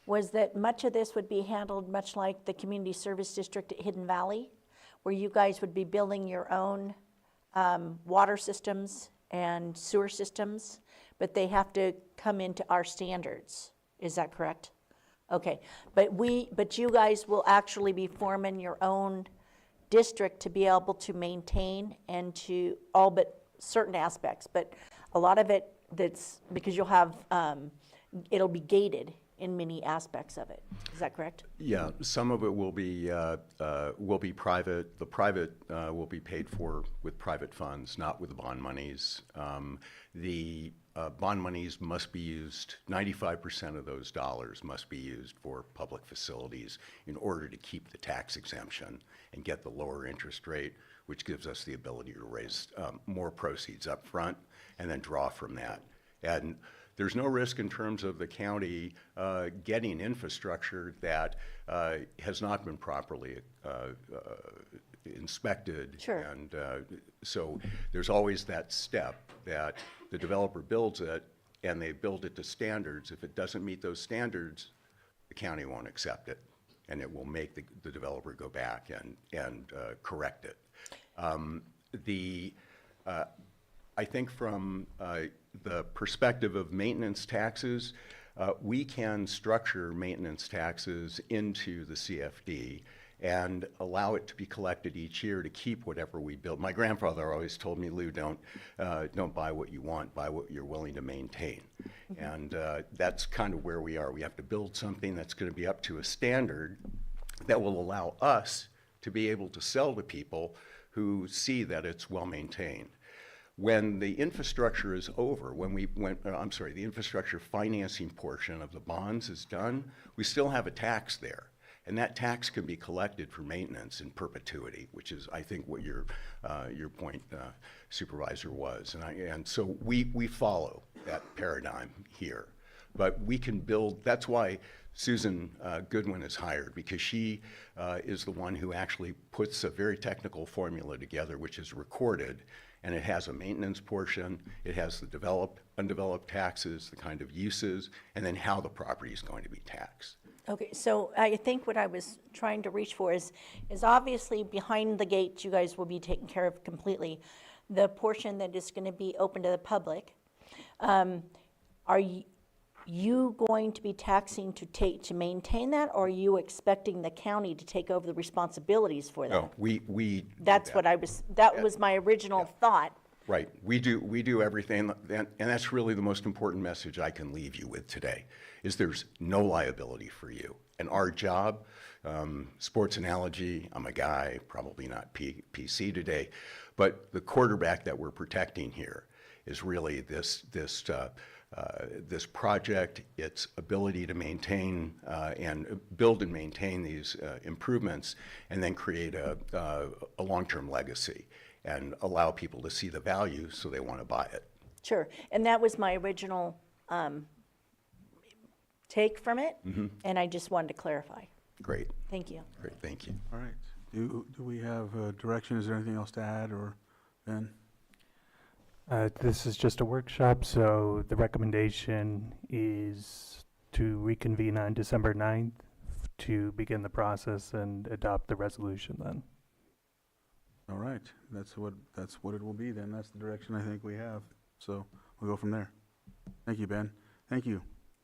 was that much of this would be handled much like the Community Service District at Hidden Valley, where you guys would be building your own water systems and sewer systems, but they have to come into our standards. Is that correct? Okay, but you guys will actually be forming your own district to be able to maintain and to all but certain aspects, but a lot of it that's, because you'll have, it'll be gated in many aspects of it. Is that correct? Yeah, some of it will be private. The private will be paid for with private funds, not with bond monies. The bond monies must be used, 95% of those dollars must be used for public facilities in order to keep the tax exemption and get the lower interest rate, which gives us the ability to raise more proceeds up front and then draw from that. And there's no risk in terms of the county getting infrastructure that has not been properly inspected. Sure. And so there's always that step that the developer builds it and they build it to standards. If it doesn't meet those standards, the county won't accept it, and it will make the developer go back and correct it. I think from the perspective of maintenance taxes, we can structure maintenance taxes into the CFD and allow it to be collected each year to keep whatever we build. My grandfather always told me, Lou, don't buy what you want, buy what you're willing to maintain. And that's kind of where we are. We have to build something that's going to be up to a standard that will allow us to be able to sell to people who see that it's well maintained. When the infrastructure is over, the infrastructure financing portion of the bonds is done, we still have a tax there. And that tax can be collected for maintenance in perpetuity, which is, I think, what your point, Supervisor, was. And so we follow that paradigm here. But we can build, that's why Susan Goodwin is hired, because she is the one who actually puts a very technical formula together, which is recorded, and it has a maintenance portion, it has the developed, undeveloped taxes, the kind of uses, and then how the property is going to be taxed. Okay, so I think what I was trying to reach for is obviously behind the gates, you guys will be taken care of completely. The portion that is going to be open to the public, are you going to be taxing to maintain that, or are you expecting the county to take over the responsibilities for that? No, we. That's what that was my original thought. Right. We do everything, and that's really the most important message I can leave you with today, is there's no liability for you. And our job, sports analogy, I'm a guy, probably not PC today, but the quarterback that we're protecting here is really this project, its ability to maintain and build and maintain these improvements, and then create a long-term legacy and allow people to see the value so they want to buy it. Sure, and that was my original take from it, and I just wanted to clarify. Great, Thank you. great, thank you. All right. Do we have direction? Is there anything else to add, or Ben? This is just a workshop, so the recommendation is to reconvene on December 9th to begin the process and adopt the resolution then. All right, that's what it will be then. That's the direction I think we have. So we'll go from there. Thank you, Ben. Thank you.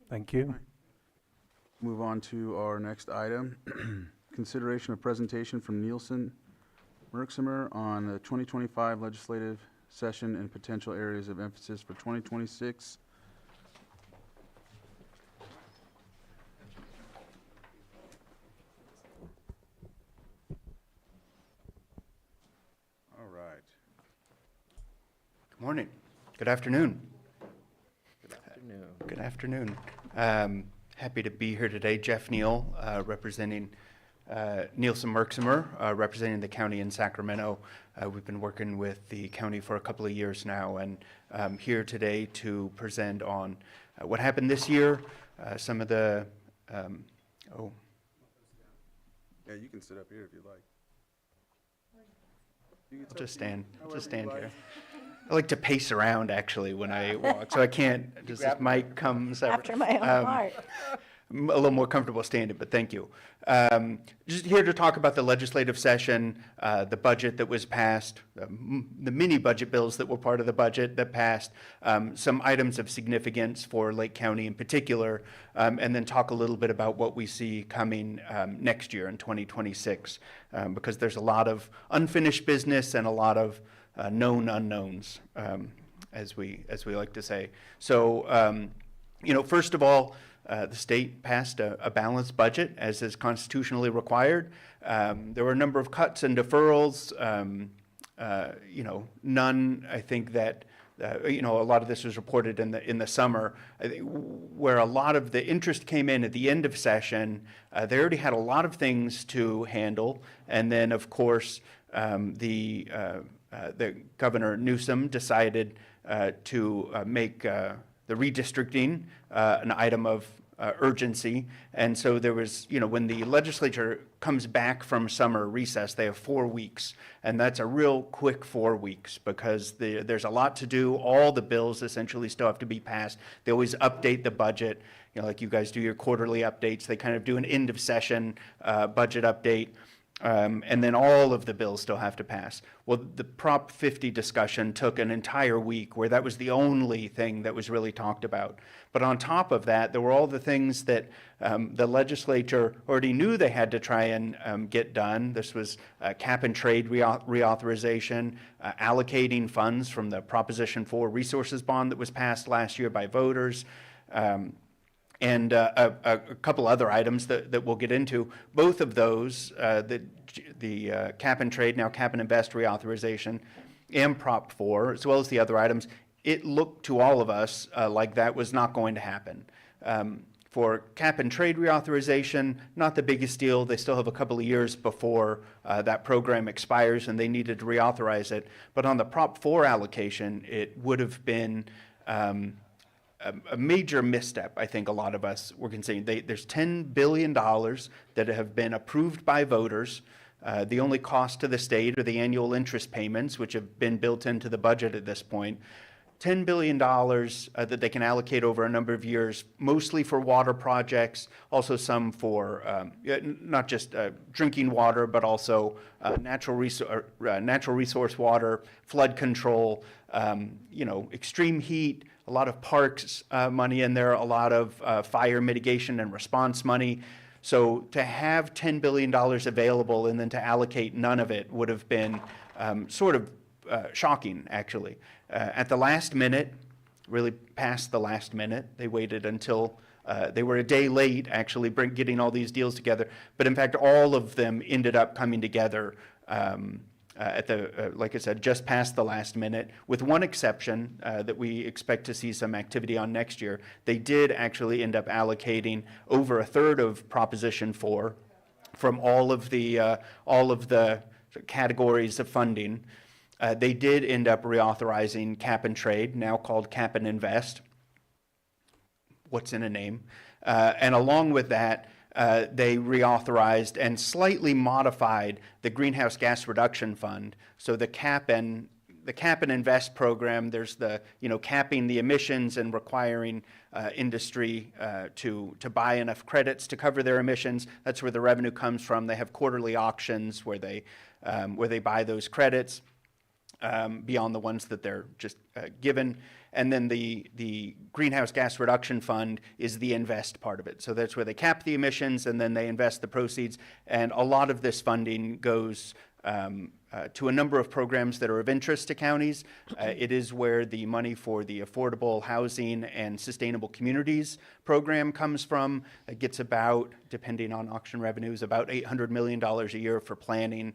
Thank you. Move on to our next item. Consideration of presentation from Nielsen Merksimer on the 2025 legislative session and potential areas of emphasis for 2026. All right. Good morning. Good afternoon. Good afternoon. Good afternoon. Happy to be here today. Jeff Neal, representing Nielsen Merksimer, representing the county in Sacramento. We've been working with the county for a couple of years now, and I'm here today to present on what happened this year, some of the, Yeah, you can sit up here if you like. You can I'll sit just up here, stand, however just you stand like. here. I like to pace around actually when I walk, so I can't, just this mic comes. After my own Um, heart. I'm a little more comfortable standing, but thank you. Just here to talk about the legislative session, the budget that was passed, the mini budget bills that were part of the budget that passed, some items of significance for Lake County in particular, and then talk a little bit about what we see coming next year in 2026, because there's a lot of unfinished business and a lot of known unknowns, as we like to say. So, first of all, the state passed a balanced budget, as is constitutionally required. There were a number of cuts and deferrals. None, I think that, a lot of this was reported in the summer. I think where a lot of the interest came in at the end of session, they already had a lot of things to handle. And then, of course, the Governor Newsom decided to make the redistricting an item of urgency. And so there was, when the legislature comes back from summer recess, they have 4 weeks. And that's a real quick 4 weeks because there's a lot to do. All the bills essentially still have to be passed. They always update the budget, like you guys do your quarterly updates. They kind of do an end of session budget update. And then all of the bills still have to pass. Well, the Prop 50 discussion took an entire week where that was the only thing that was really talked about. But on top of that, there were all the things that the legislature already knew they had to try and get done. This was cap and trade reauthorization, allocating funds from the Proposition 4 resources bond that was passed last year by voters, and a couple other items that we'll get into. Both of those, the cap and trade, now cap and invest reauthorization, and Prop 4, as well as the other items, it looked to all of us like that was not going to happen. For cap and trade reauthorization, not the biggest deal. They still have a couple of years before that program expires and they needed to reauthorize it. But on the Prop 4 allocation, it would have been a major misstep. I think a lot of us were considering. There's $10 billion that have been approved by voters. The only cost to the state are the annual interest payments, which have been built into the budget at this point. $10 billion that they can allocate over a number of years, mostly for water projects, also some for not just drinking water, but also natural resource water, flood control, extreme heat, a lot of parks money in there, a lot of fire mitigation and response money. So to have $10 billion available and then to allocate none of it would have been sort of shocking, actually. At the last minute, really past the last minute, they waited until they were a day late, actually, getting all these deals together. But in fact, all of them ended up coming together at like I said, just past the last minute, with one exception that we expect to see some activity on next year. They did actually end up allocating over a third of Proposition 4 from all of the categories of funding. They did end up reauthorizing cap and trade, now called cap and invest. What's in a name? And along with that, they reauthorized and slightly modified the Greenhouse Gas Reduction Fund. So the cap and invest program, there's the, capping the emissions and requiring industry to buy enough credits to cover their emissions. That's where the revenue comes from. They have quarterly auctions where they buy those credits. Beyond the ones that they're just given. And then the Greenhouse Gas Reduction Fund is the invest part of it. So that's where they cap the emissions and then they invest the proceeds. And a lot of this funding goes to a number of programs that are of interest to counties. It is where the money for the Affordable Housing and Sustainable Communities program comes from. It gets about, depending on auction revenues, about $800 million a year for planning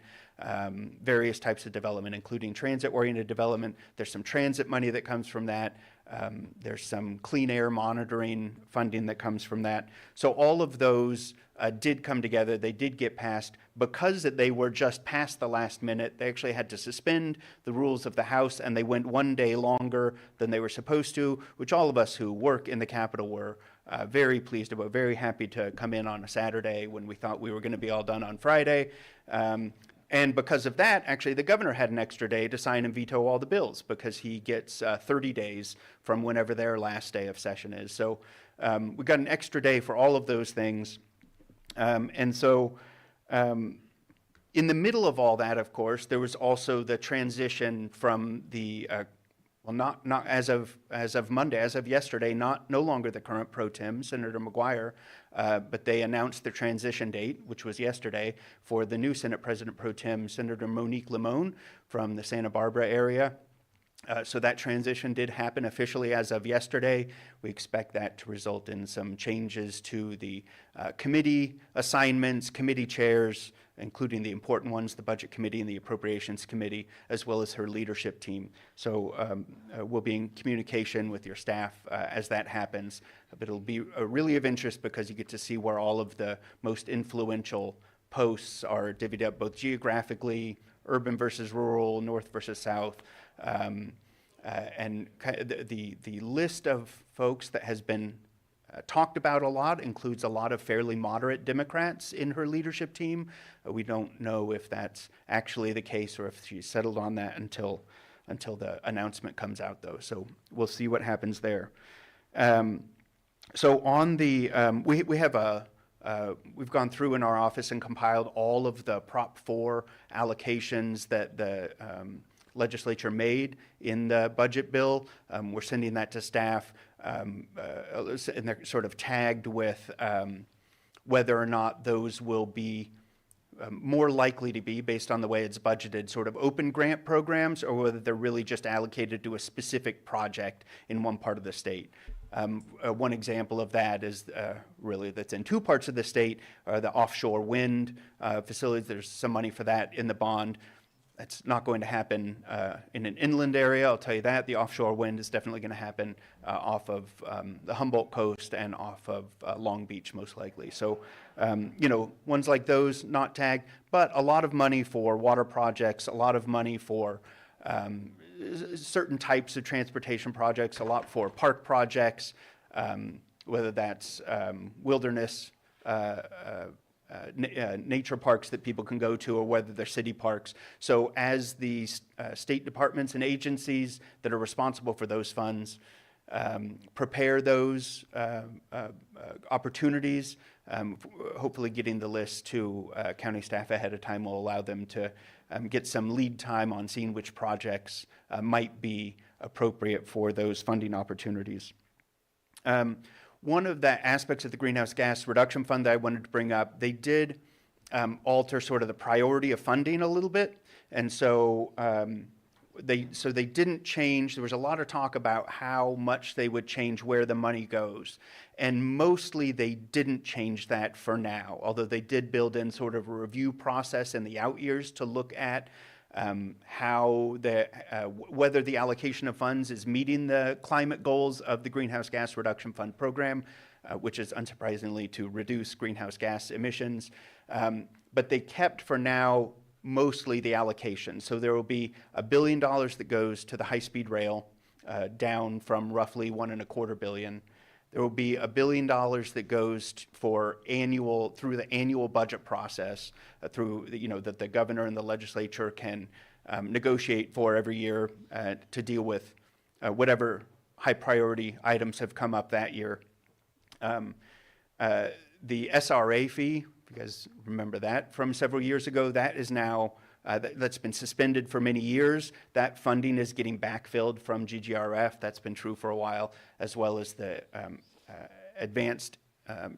various types of development, including transit-oriented development. There's some transit money that comes from that. There's some clean air monitoring funding that comes from that. So all of those did come together. They did get passed. Because they were just past the last minute, they actually had to suspend the rules of the House, and they went one day longer than they were supposed to, which all of us who work in the Capitol were very pleased about, very happy to come in on a Saturday when we thought we were going to be all done on Friday. And because of that, actually, the governor had an extra day to sign and veto all the bills because he gets 30 days from whenever their last day of session is. So we got an extra day for all of those things. And so in the middle of all that, of course, there was also the transition from the not as of Monday, as of yesterday, no longer the current pro tem, Senator McGuire, but they announced the transition date, which was yesterday, for the new Senate President pro tem, Senator Monique Limon from the Santa Barbara area. So that transition did happen officially as of yesterday. We expect that to result in some changes to the committee assignments, committee chairs, including the important ones, the Budget Committee and the Appropriations Committee, as well as her leadership team. So we'll be in communication with your staff as that happens. But it'll be really of interest because you get to see where all of the most influential posts are divvied up, both geographically, urban versus rural, north versus south. And the list of folks that has been talked about a lot includes a lot of fairly moderate Democrats in her leadership team. We don't know if that's actually the case or if she's settled on that until the announcement comes out, though. So we'll see what happens there. So on the we've gone through in our office and compiled all of the Prop 4 allocations that the legislature made in the budget bill. We're sending that to staff, and they're sort of tagged with whether or not those will be more likely to be, based on the way it's budgeted, sort of open grant programs, or whether they're really just allocated to a specific project in one part of the state. One example of that is really that's in two parts of the state, the offshore wind facilities. There's some money for that in the bond. That's not going to happen in an inland area, I'll tell you that. The offshore wind is definitely going to happen off of the Humboldt coast and off of Long Beach, most likely. So, ones like those, not tagged, but a lot of money for water projects, a lot of money for certain types of transportation projects, a lot for park projects, whether that's wilderness nature parks that people can go to, or whether they're city parks. So as the state departments and agencies that are responsible for those funds prepare those opportunities, hopefully getting the list to county staff ahead of time will allow them to get some lead time on seeing which projects might be appropriate for those funding opportunities. One of the aspects of the Greenhouse Gas Reduction Fund that I wanted to bring up, they did alter sort of the priority of funding a little bit. And so they didn't change. There was a lot of talk about how much they would change where the money goes. And mostly they didn't change that for now, although they did build in sort of a review process in the out years to look at how whether the allocation of funds is meeting the climate goals of the Greenhouse Gas Reduction Fund program, which is unsurprisingly to reduce greenhouse gas emissions. But they kept for now mostly the allocation. So there will be $1 billion that goes to the high-speed rail, down from roughly $1.25 billion. There will be $1 billion that goes through the annual budget process, that the governor and the legislature can negotiate for every year to deal with whatever high priority items have come up that year. The SRA fee, if you guys remember that from several years ago, that is now that's been suspended for many years. That funding is getting backfilled from GGRF. That's been true for a while, as well as the advanced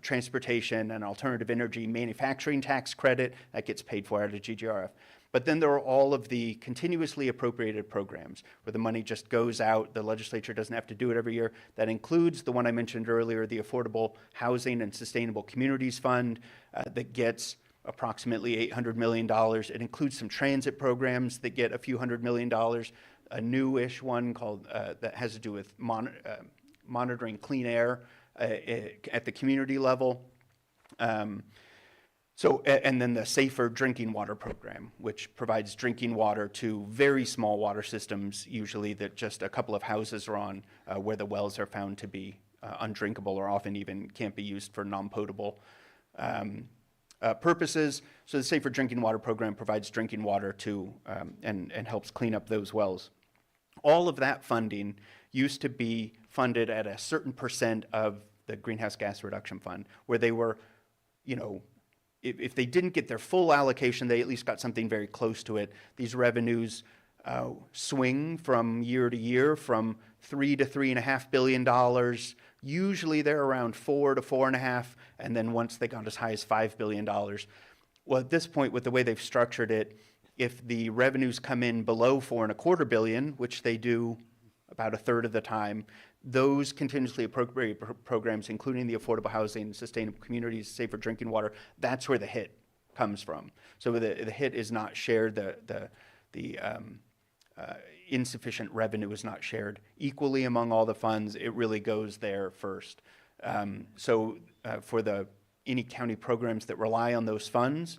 transportation and alternative energy manufacturing tax credit that gets paid for out of GGRF. But then there are all of the continuously appropriated programs where the money just goes out. The legislature doesn't have to do it every year. That includes the one I mentioned earlier, the Affordable Housing and Sustainable Communities Fund, that gets approximately $800 million. It includes some transit programs that get a few $100 million, a newish one called that has to do with monitoring clean air at the community level. And then the Safer Drinking Water Program, which provides drinking water to very small water systems, usually that just a couple of houses are on, where the wells are found to be undrinkable or often even can't be used for non-potable purposes. So the Safer Drinking Water Program provides drinking water to and helps clean up those wells. All of that funding used to be funded at a certain percent of the Greenhouse Gas Reduction Fund, where they were, you know, if they didn't get their full allocation, they at least got something very close to it. These revenues swing from year to year from $3 to $3.5 billion. Usually they're around 4 to 4.5, and then once they got as high as $5 billion. Well, at this point, with the way they've structured it, if the revenues come in below $4.25 billion, which they do about a third of the time, those continuously appropriate programs, including the affordable housing, sustainable communities, safer drinking water, that's where the hit comes from. So the hit is not shared, the insufficient revenue is not shared equally among all the funds. It really goes there first. For any county programs that rely on those funds,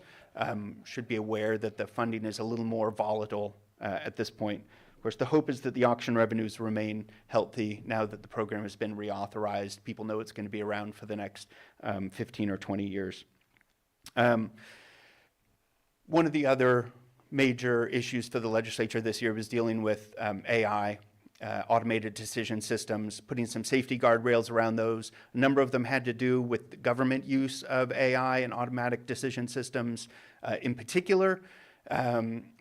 should be aware that the funding is a little more volatile at this point. Of course, the hope is that the auction revenues remain healthy now that the program has been reauthorized. People know it's going to be around for the next 15 or 20 years. One of the other major issues for the legislature this year was dealing with AI, automated decision systems, putting some safety guardrails around those. A number of them had to do with the government use of AI and automatic decision systems in particular.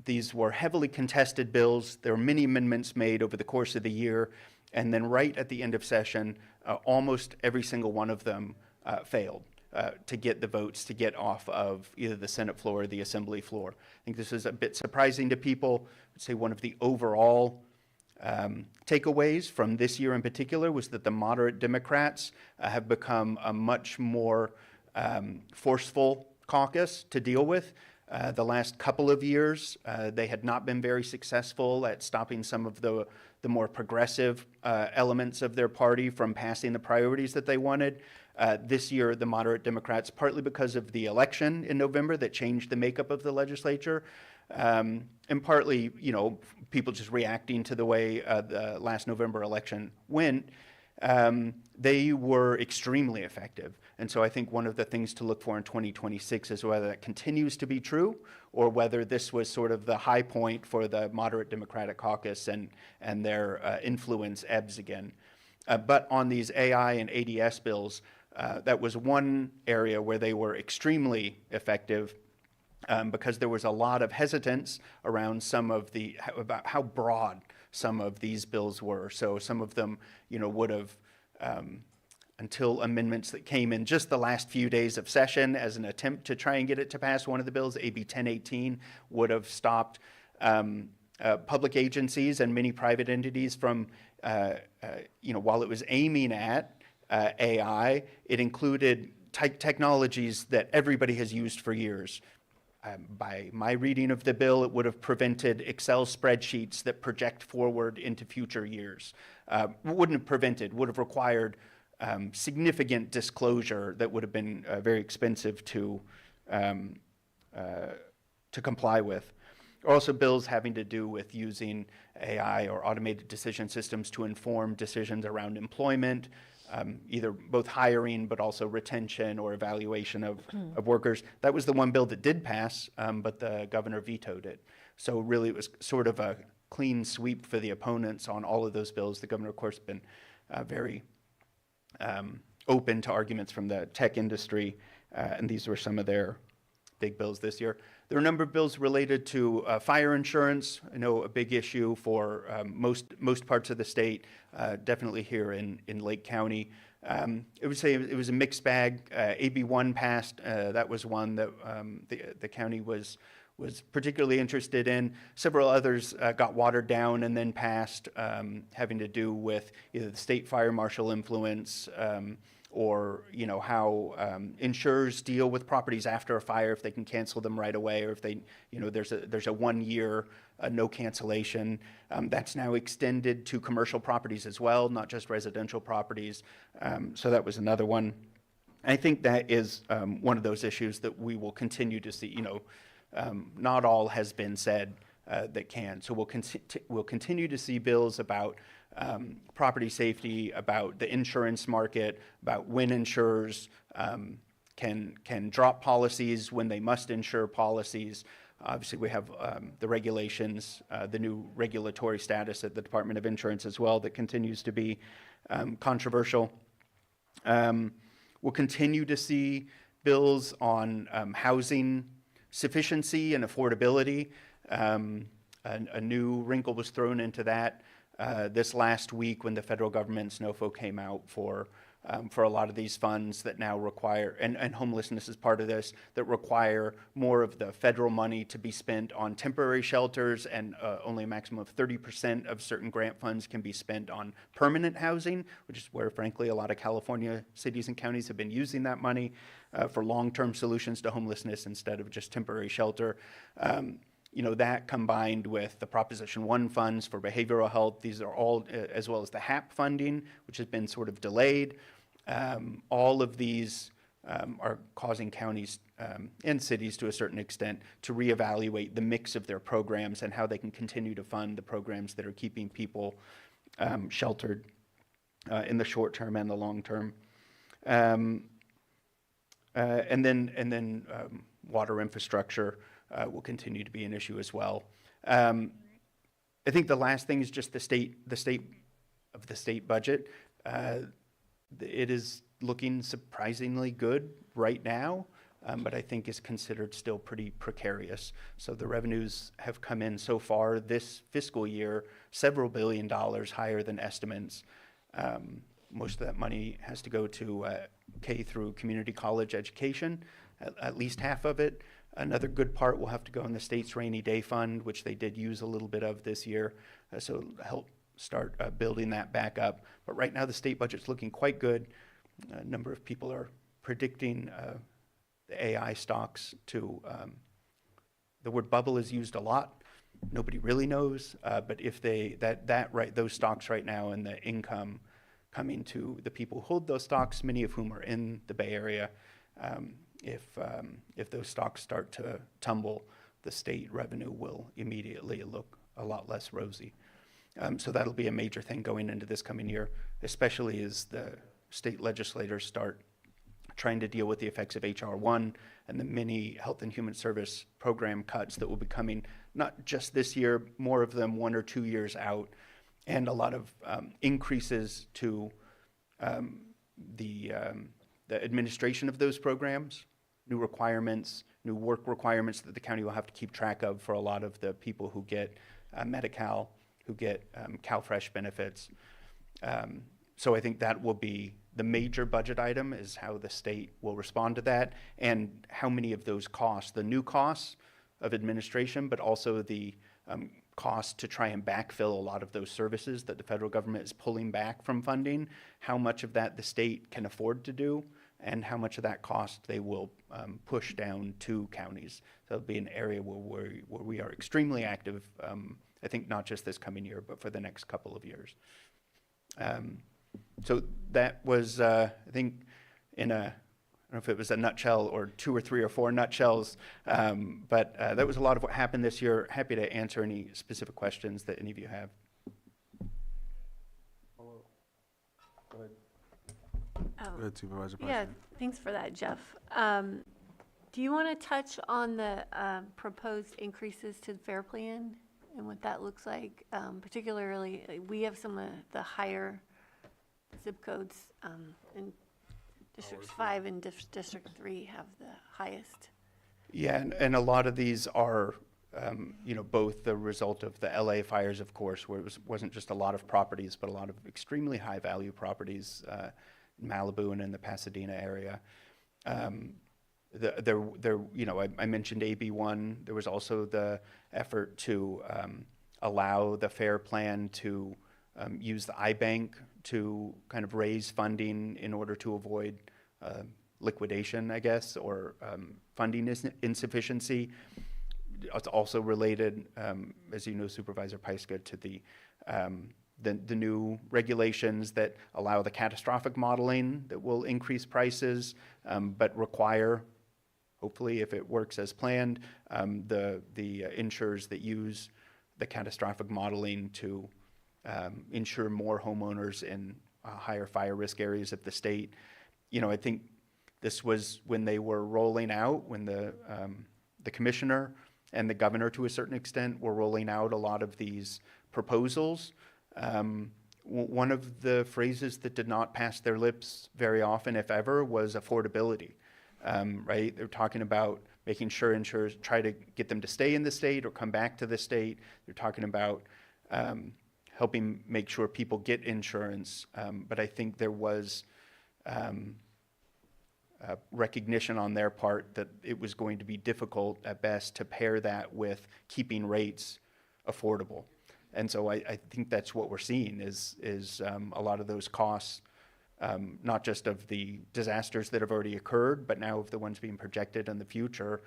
These were heavily contested bills. There were many amendments made over the course of the year. And then right at the end of session, almost every single one of them failed to get the votes to get off of either the Senate floor or the Assembly floor. I think this is a bit surprising to people. I'd say one of the overall takeaways from this year in particular was that the moderate Democrats have become a much more forceful caucus to deal with. The last couple of years, they had not been very successful at stopping some of the more progressive elements of their party from passing the priorities that they wanted. This year, the moderate Democrats, partly because of the election in November that changed the makeup of the legislature, and partly, you know, people just reacting to the way the last November election went, they were extremely effective. And so I think one of the things to look for in 2026 is whether that continues to be true or whether this was sort of the high point for the moderate Democratic caucus and their influence ebbs again. But on these AI and ADS bills, that was one area where they were extremely effective because there was a lot of hesitance around about how broad some of these bills were. So some of them, you know, would have, until amendments that came in just the last few days of session as an attempt to try and get it to pass. One of the bills, AB 1018, would have stopped public agencies and many private entities from, you know, while it was aiming at AI, it included technologies that everybody has used for years. By my reading of the bill, it would have prevented Excel spreadsheets that project forward into future years. Wouldn't have prevented, would have required significant disclosure that would have been very expensive to comply with. Also, bills having to do with using AI or automated decision systems to inform decisions around employment, either both hiring but also retention or evaluation of workers. That was the one bill that did pass, but the governor vetoed it. So really it was sort of a clean sweep for the opponents on all of those bills. The governor, of course, been very open to arguments from the tech industry, and these were some of their big bills this year. There are a number of bills related to fire insurance. I know a big issue for most parts of the state, definitely here in Lake County. I would say it was a mixed bag. AB 1 passed. That was one that the county was particularly interested in. Several others got watered down and then passed, having to do with either the state fire marshal influence, or you know how insurers deal with properties after a fire, if they can cancel them right away, or if they, you know, there's a 1 year no cancellation. That's now extended to commercial properties as well, not just residential properties. So that was another one. I think that is one of those issues that we will continue to see. You know, not all has been said that can. So we'll continue to see bills about property safety, about the insurance market, about when insurers can drop policies, when they must insure policies. Obviously, we have the regulations, the new regulatory status at the Department of Insurance as well that continues to be controversial. We'll continue to see bills on housing sufficiency and affordability. A new wrinkle was thrown into that this last week when the federal government, SNOFO, came out for a lot of these funds that now require, and homelessness is part of this, that require more of the federal money to be spent on temporary shelters, and only a maximum of 30% of certain grant funds can be spent on permanent housing, which is where, frankly, a lot of California cities and counties have been using that money for long-term solutions to homelessness instead of just temporary shelter. You know, that combined with the Proposition 1 funds for behavioral health, these are all, as well as the HAP funding, which has been sort of delayed. All of these are causing counties and cities to a certain extent to reevaluate the mix of their programs and how they can continue to fund the programs that are keeping people sheltered in the short term and the long term. And then water infrastructure will continue to be an issue as well. I think the last thing is just the state budget. It is looking surprisingly good right now, but I think is considered still pretty precarious. So the revenues have come in so far this fiscal year several $1 billion higher than estimates. Most of that money has to go to K through community college education, at least half of it. Another good part will have to go in the state's rainy day fund, which they did use a little bit of this year, so it'll help start building that back up. But right now the state budget's looking quite good. A number of people are predicting the AI stocks to, the word bubble is used a lot. Nobody really knows, but if those stocks right now and the income coming to the people who hold those stocks, many of whom are in the Bay Area, if those stocks start to tumble, the state revenue will immediately look a lot less rosy. So that'll be a major thing going into this coming year, especially as the state legislators start trying to deal with the effects of H.R. 1 and the many health and human service program cuts that will be coming, not just this year, more of them 1 or 2 years out, and a lot of increases to the administration of those programs, new requirements, new work requirements that the county will have to keep track of for a lot of the people who get Medi-Cal, who get CalFresh benefits. So I think that will be the major budget item, is how the state will respond to that, and how many of those costs, the new costs of administration, but also the cost to try and backfill a lot of those services that the federal government is pulling back from funding, how much of that the state can afford to do, and how much of that cost they will push down to counties. So it'll be an area where we are extremely active, I think not just this coming year, but for the next couple of years. So that was, I think, in a, I don't know if it was a nutshell or 2 or 3 or 4 nutshells, but that was a lot of what happened this year. Happy to answer any specific questions that any of you have. Go ahead, Supervisor Yeah, President. thanks for that, Jeff. Do you want to touch on the proposed increases to the FAIR Plan and what that looks like? Particularly, we have some of the higher zip codes in District 5 and District 3 have the highest. Yeah, and a lot of these are, both the result of the LA fires, of course, where it wasn't just a lot of properties, but a lot of extremely high value properties, in Malibu and in the Pasadena area. I mentioned AB1. There was also the effort to allow the FAIR Plan to use the iBank to kind of raise funding in order to avoid liquidation, I guess, or funding insufficiency. It's also related, as you know, Supervisor Pyska, to the new regulations that allow the catastrophic modeling that will increase prices, but require, hopefully, if it works as planned, the insurers that use the catastrophic modeling to insure more homeowners in higher fire risk areas of the state. You know, I think this was when they were rolling out, when the commissioner and the governor, to a certain extent, were rolling out a lot of these proposals. One of the phrases that did not pass their lips very often, if ever, was affordability, right? They're talking about making sure insurers try to get them to stay in the state or come back to the state. They're talking about helping make sure people get insurance. But I think there was recognition on their part that it was going to be difficult at best to pair that with keeping rates affordable. And so I think that's what we're seeing is a lot of those costs, not just of the disasters that have already occurred, but now of the ones being projected in the future,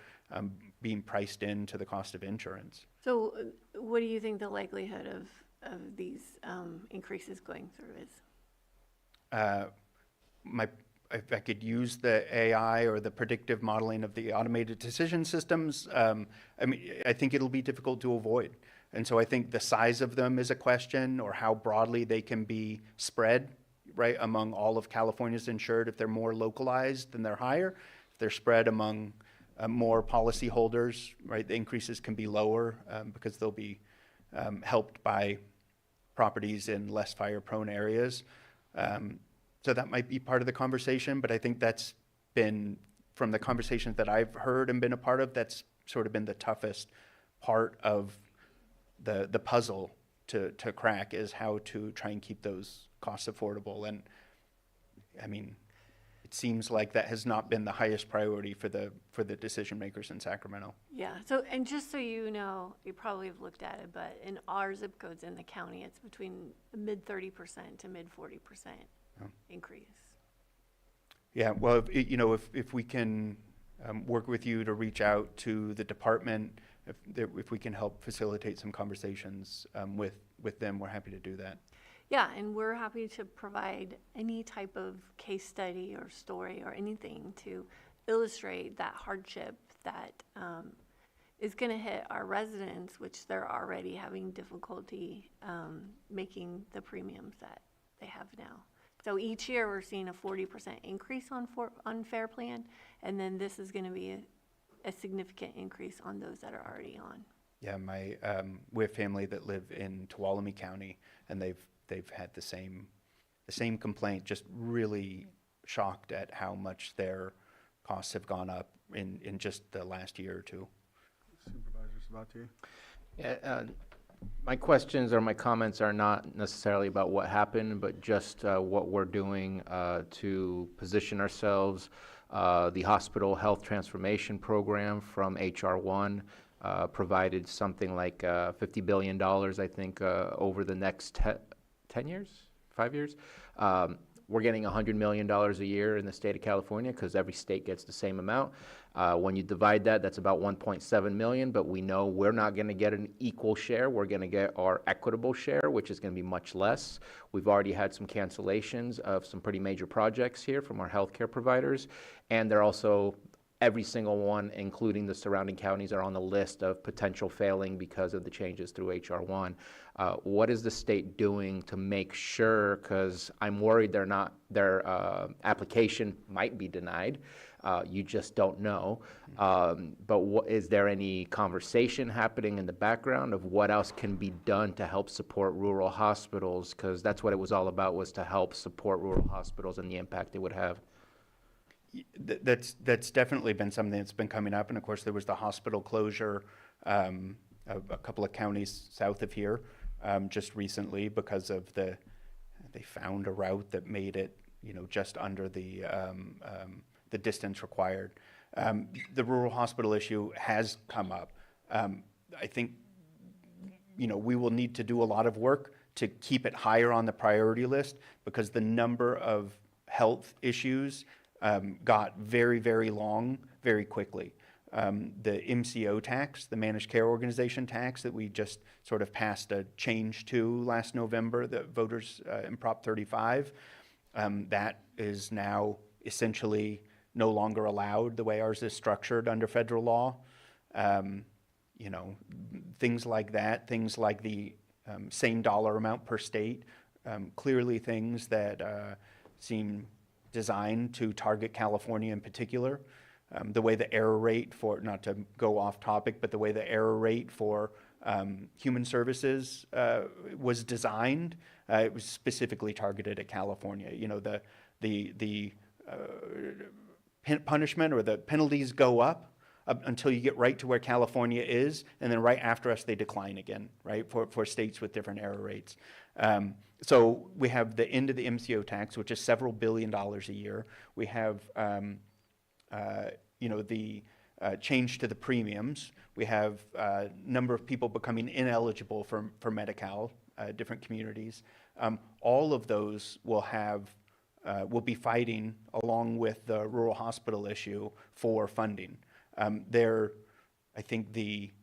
being priced into the cost of insurance. So what do you think the likelihood of these increases going through is? If I could use the AI or the predictive modeling of the automated decision systems, I mean, I think it'll be difficult to avoid. And so I think the size of them is a question, or how broadly they can be spread, right, among all of California's insured. If they're more localized, then they're higher. If they're spread among more policyholders, right, the increases can be lower because they'll be helped by properties in less fire-prone areas. So that might be part of the conversation, but I think that's been, from the conversations that I've heard and been a part of, that's sort of been the toughest part of the puzzle to crack, is how to try and keep those costs affordable. And I mean, it seems like that has not been the highest priority for the decision makers in Sacramento. Yeah, so, and just so you know, you probably have looked at it, but in our zip codes in the county, it's between mid 30% to mid 40% increase. Yeah, well, if we can work with you to reach out to the department, if we can help facilitate some conversations with them, we're happy to do that. Yeah, and we're happy to provide any type of case study or story or anything to illustrate that hardship that is going to hit our residents, which they're already having difficulty making the premiums that they have now. So each year we're seeing a 40% increase on Fair Plan, and then this is going to be a significant increase on those that are already on. Yeah, we have family that live in Tuolumne County, and they've had the same complaint. Just really shocked at how much their costs have gone up in just the last year or two. Supervisor Sabatier? Yeah, my questions or my comments are not necessarily about what happened, but just what we're doing to position ourselves. The Hospital Health Transformation Program from HR 1 provided something like $50 billion, I think, over the next 10 years, 5 years. We're getting $100 million a year in the state of California because every state gets the same amount. When you divide that, that's about 1.7 million, but we know we're not going to get an equal share. We're going to get our equitable share, which is going to be much less. We've already had some cancellations of some pretty major projects here from our healthcare providers, and they're also, every single one, including the surrounding counties, are on the list of potential failing because of the changes through HR 1. What is the state doing to make sure, because I'm worried their application might be denied, you just don't know, but is there any conversation happening in the background of what else can be done to help support rural hospitals? Because that's what it was all about, was to help support rural hospitals and the impact it would have. That's definitely been something that's been coming up, and of course there was the hospital closure of a couple of counties south of here just recently because of they found a route that made it just under the distance required. The rural hospital issue has come up. I think we will need to do a lot of work to keep it higher on the priority list because the number of health issues got very, very long very quickly. The MCO tax, the Managed Care Organization tax that we just sort of passed a change to last November, the voters in Prop 35, that is now essentially no longer allowed the way ours is structured under federal law. Things like that, things like the same dollar amount per state. Clearly things that seem designed to target California in particular. The way the error rate for, not to go off topic, but the way the error rate for human services was designed, it was specifically targeted at California. You know, the punishment or the penalties go up until you get right to where California is, and then right after us, they decline again, right, for states with different error rates. So we have the end of the MCO tax, which is several $billion a year. We have, you know, the change to the premiums. We have a number of people becoming ineligible for Medi-Cal, different communities. All of those will have, will be fighting along with the rural hospital issue for funding. I think the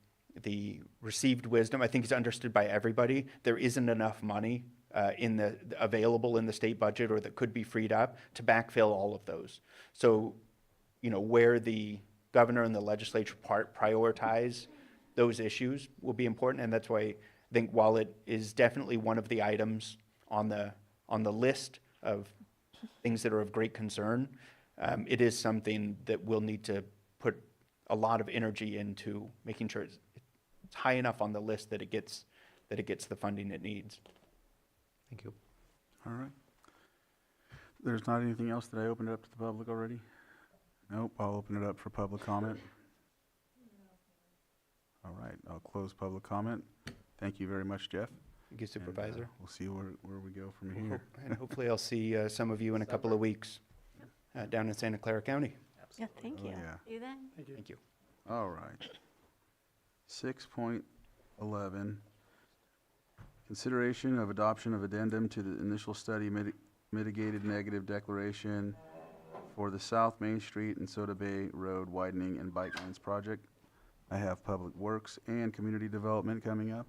received wisdom, I think is understood by everybody. There isn't enough money available in the state budget or that could be freed up to backfill all of those. So, you know, where the governor and the legislature prioritize those issues will be important, and that's why I think while it is definitely one of the items on the list of things that are of great concern, it is something that we'll need to put a lot of energy into making sure it's high enough on the list that it gets the funding it needs. Thank you. All right. There's not anything else that I opened up to the public already? Nope, I'll open it up for public comment. All right, I'll close public comment. Thank you very much, Jeff. Thank you, Supervisor. We'll see where we go from We'll here. hope- And hopefully I'll see some of you in a couple of weeks down in Santa Clara County. Yeah, thank Oh, you. yeah. See you then. Thank you. All right. 6.11, consideration of adoption of addendum to the initial study mitigated negative declaration for the South Main Street and Soda Bay Road widening and bike lanes project. I have Public Works and Community Development coming up.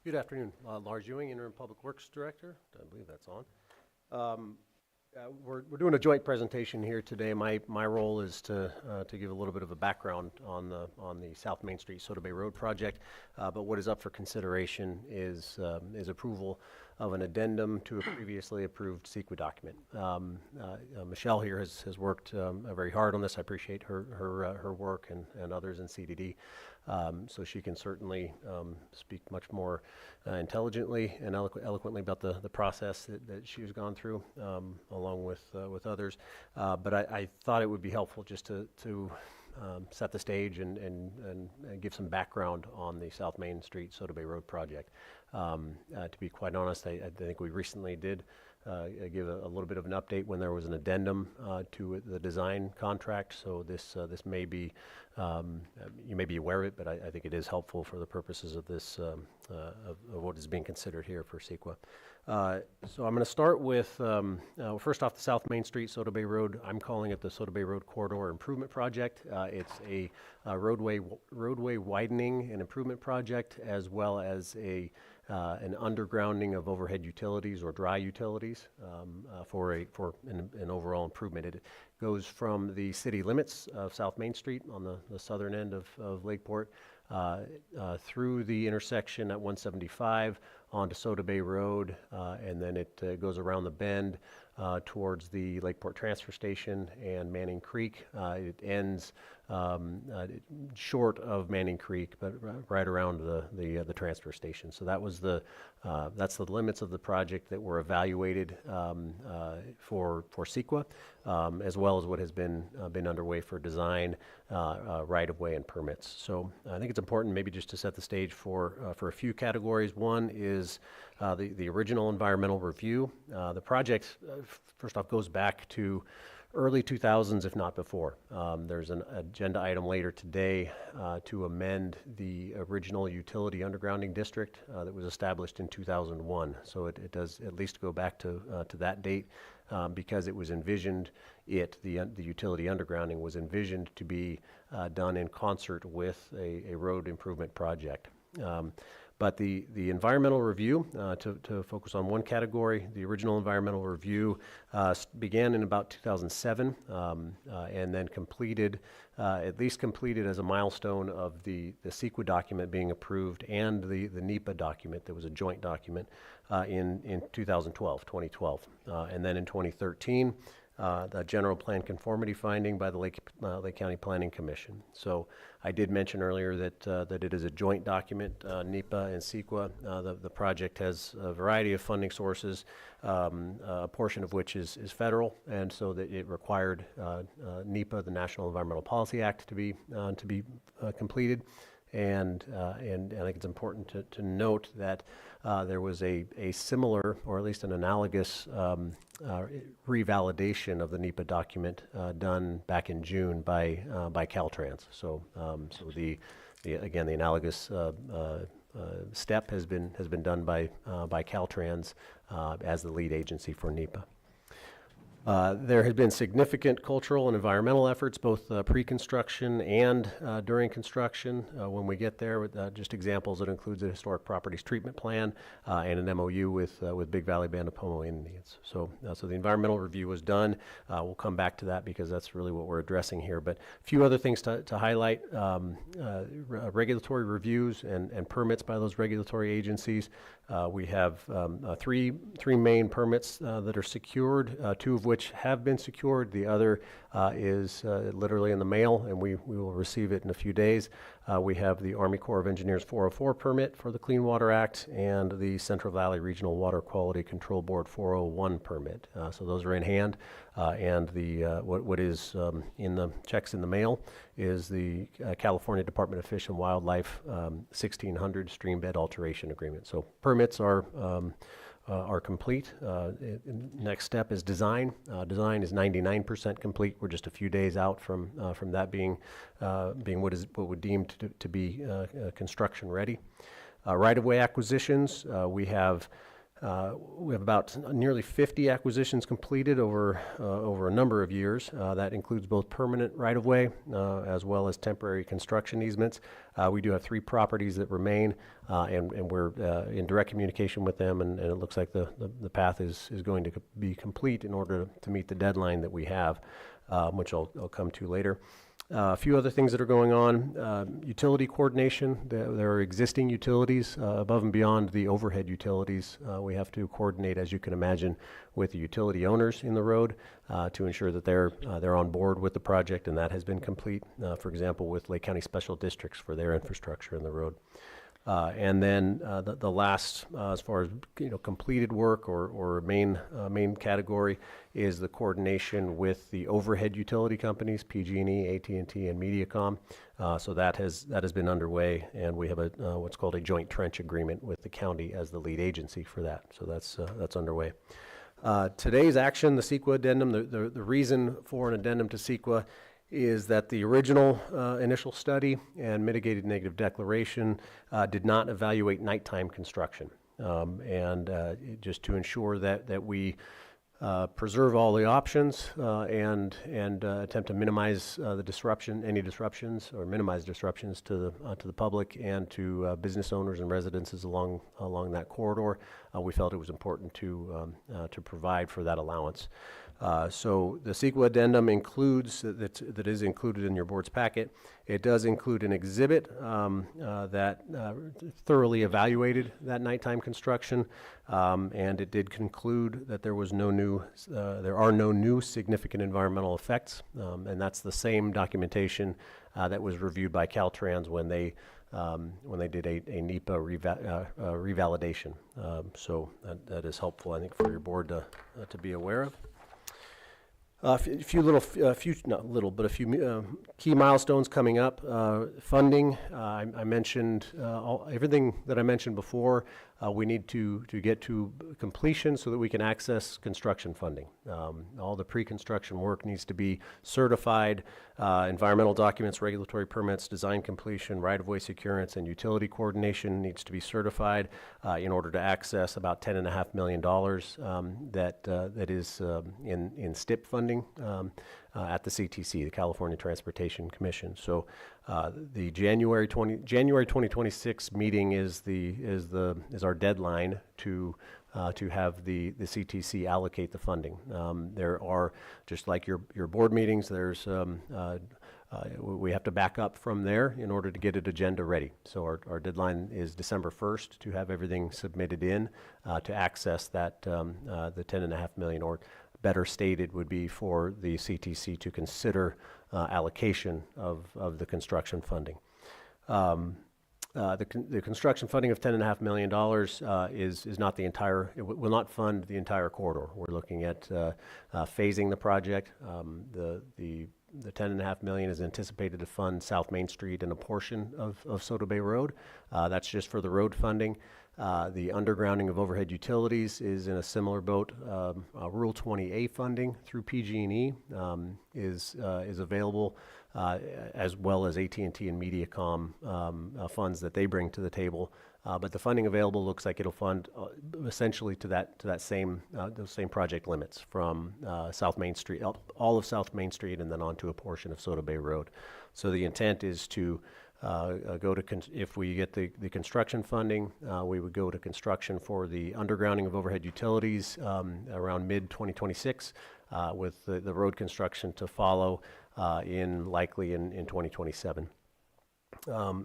Good afternoon. Lars Ewing, Interim Public Works Director. I believe that's on. We're doing a joint presentation here today. My role is to give a little bit of a background on the South Main Street Soda Bay Road project. But what is up for consideration is approval of an addendum to a previously approved CEQA document. Michelle here has worked very hard on this. I appreciate her work and others in CDD. So she can certainly speak much more intelligently and eloquently about the process that she has gone through, along with others. But I thought it would be helpful just to set the stage and give some background on the South Main Street Soda Bay Road project. To be quite honest, I think we recently did give a little bit of an update when there was an addendum to the design contract. So this may be, you may be aware of it, but I think it is helpful for the purposes of this, of what is being considered here for CEQA. So I'm going to start with, first off, the South Main Street Soda Bay Road. I'm calling it the Soda Bay Road Corridor Improvement Project. It's a roadway widening and improvement project, as well as an undergrounding of overhead utilities or dry utilities for an overall improvement. It goes from the city limits of South Main Street on the southern end of Lakeport through the intersection at 175 onto Soda Bay Road, and then it goes around the bend towards the Lakeport Transfer Station and Manning Creek. It ends short of Manning Creek, but right around the transfer station. So that's the limits of the project that were evaluated for CEQA, as well as what has been underway for design, right-of-way, and permits. So I think it's important maybe just to set the stage for a few categories. One is the original environmental review. The project, first off, goes back to early 2000s, if not before. There's an agenda item later today to amend the original utility undergrounding district that was established in 2001. So it does at least go back to that date because it was envisioned, the utility undergrounding was envisioned to be done in concert with a road improvement project. But the environmental review, to focus on one category, the original environmental review began in about 2007 and then completed, at least completed as a milestone of the CEQA document being approved and the NEPA document that was a joint document in 2012. And then in 2013, the general plan conformity finding by the Lake County Planning Commission. So I did mention earlier that it is a joint document, NEPA and CEQA. The project has a variety of funding sources, a portion of which is federal, and so that it required NEPA, the National Environmental Policy Act, to be completed. And I think it's important to note that there was a similar, or at least an analogous, revalidation of the NEPA document done back in June by Caltrans. So the analogous step has been done by Caltrans as the lead agency for NEPA. There has been significant cultural and environmental efforts, both pre-construction and during construction. When we get there, with just examples, it includes a historic properties treatment plan and an MOU with Big Valley Band of Pomo Indians. So the environmental review was done. We'll come back to that because that's really what we're addressing here. But a few other things to highlight: regulatory reviews and permits by those regulatory agencies. We have three main permits that are secured, two of which have been secured. The other is literally in the mail, and we will receive it in a few days. We have the Army Corps of Engineers 404 permit for the Clean Water Act and the Central Valley Regional Water Quality Control Board 401 permit. So those are in hand. And the what is in the checks in the mail is the California Department of Fish and Wildlife 1600 stream bed alteration agreement. So permits are complete. Next step is design. Design is 99% complete. We're just a few days out from that being what would deem to be construction ready. Right-of-way acquisitions. We have about nearly 50 acquisitions completed over a number of years. That includes both permanent right-of-way as well as temporary construction easements. We do have 3 properties that remain, and we're in direct communication with them, and it looks like the path is going to be complete in order to meet the deadline that we have, which I'll come to later. A few other things that are going on. Utility coordination. There are existing utilities above and beyond the overhead utilities. We have to coordinate, as you can imagine, with the utility owners in the road to ensure that they're on board with the project, and that has been complete. For example, with Lake County Special Districts for their infrastructure in the road. And then the last, as far as completed work or main category, is the coordination with the overhead utility companies, PG&E, AT&T, and Mediacom. So that has been underway, and we have what's called a joint trench agreement with the county as the lead agency for that. So that's underway. Today's action, the CEQA addendum, the reason for an addendum to CEQA is that the original initial study and mitigated negative declaration did not evaluate nighttime construction. Just to ensure that we preserve all the options and attempt to minimize any disruptions, or minimize disruptions to the public and to business owners and residences along that corridor, we felt it was important to provide for that allowance. So the CEQA addendum includes, that is included in your board's packet. It does include an exhibit that thoroughly evaluated that nighttime construction, and it did conclude that there are no new significant environmental effects, and that's the same documentation that was reviewed by Caltrans when they did a NEPA revalidation. So that is helpful, I think, for your board to be aware of. A few key milestones coming up. Funding, I mentioned everything that I mentioned before. We need to get to completion so that we can access construction funding. All the pre-construction work needs to be certified. Environmental documents, regulatory permits, design completion, right-of-way securance, and utility coordination needs to be certified in order to access about $10.5 million that is in STIP funding. funding at the CTC, the California Transportation Commission. So the January 2026 meeting is our deadline to have the CTC allocate the funding. There are, just like your board meetings, there's we have to back up from there in order to get it agenda ready. So our deadline is December 1st to have everything submitted in to access that the 10.5 million, or better stated would be for the CTC to consider allocation of the construction funding. The construction funding of $10.5 million is not the entire, it will not fund the entire corridor. We're looking at phasing the project. The $10.5 million is anticipated to fund South Main Street and a portion of Soto Bay Road. That's just for the road funding. The undergrounding of overhead utilities is in a similar boat. Rural 20A funding through PG&E is available, as well as AT&T and Mediacom funds that they bring to the table. But the funding available looks like it'll fund essentially to that same those same project limits from South Main Street, all of South Main Street, and then onto a portion of Soto Bay Road. So the intent is to go to, if we get the construction funding, we would go to construction for the undergrounding of overhead utilities around mid-2026, with the road construction to follow likely in 2027.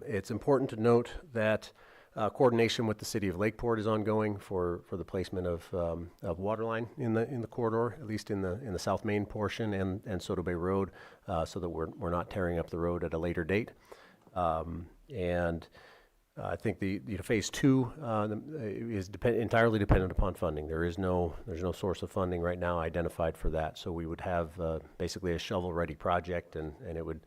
It's important to note that coordination with the city of Lakeport is ongoing for the placement of water line in the corridor, at least in the South Main portion and Soto Bay Road, so that we're not tearing up the road at a later date. I think the phase 2 is entirely dependent upon funding. There's no source of funding right now identified for that. So we would have basically a shovel-ready project, and it would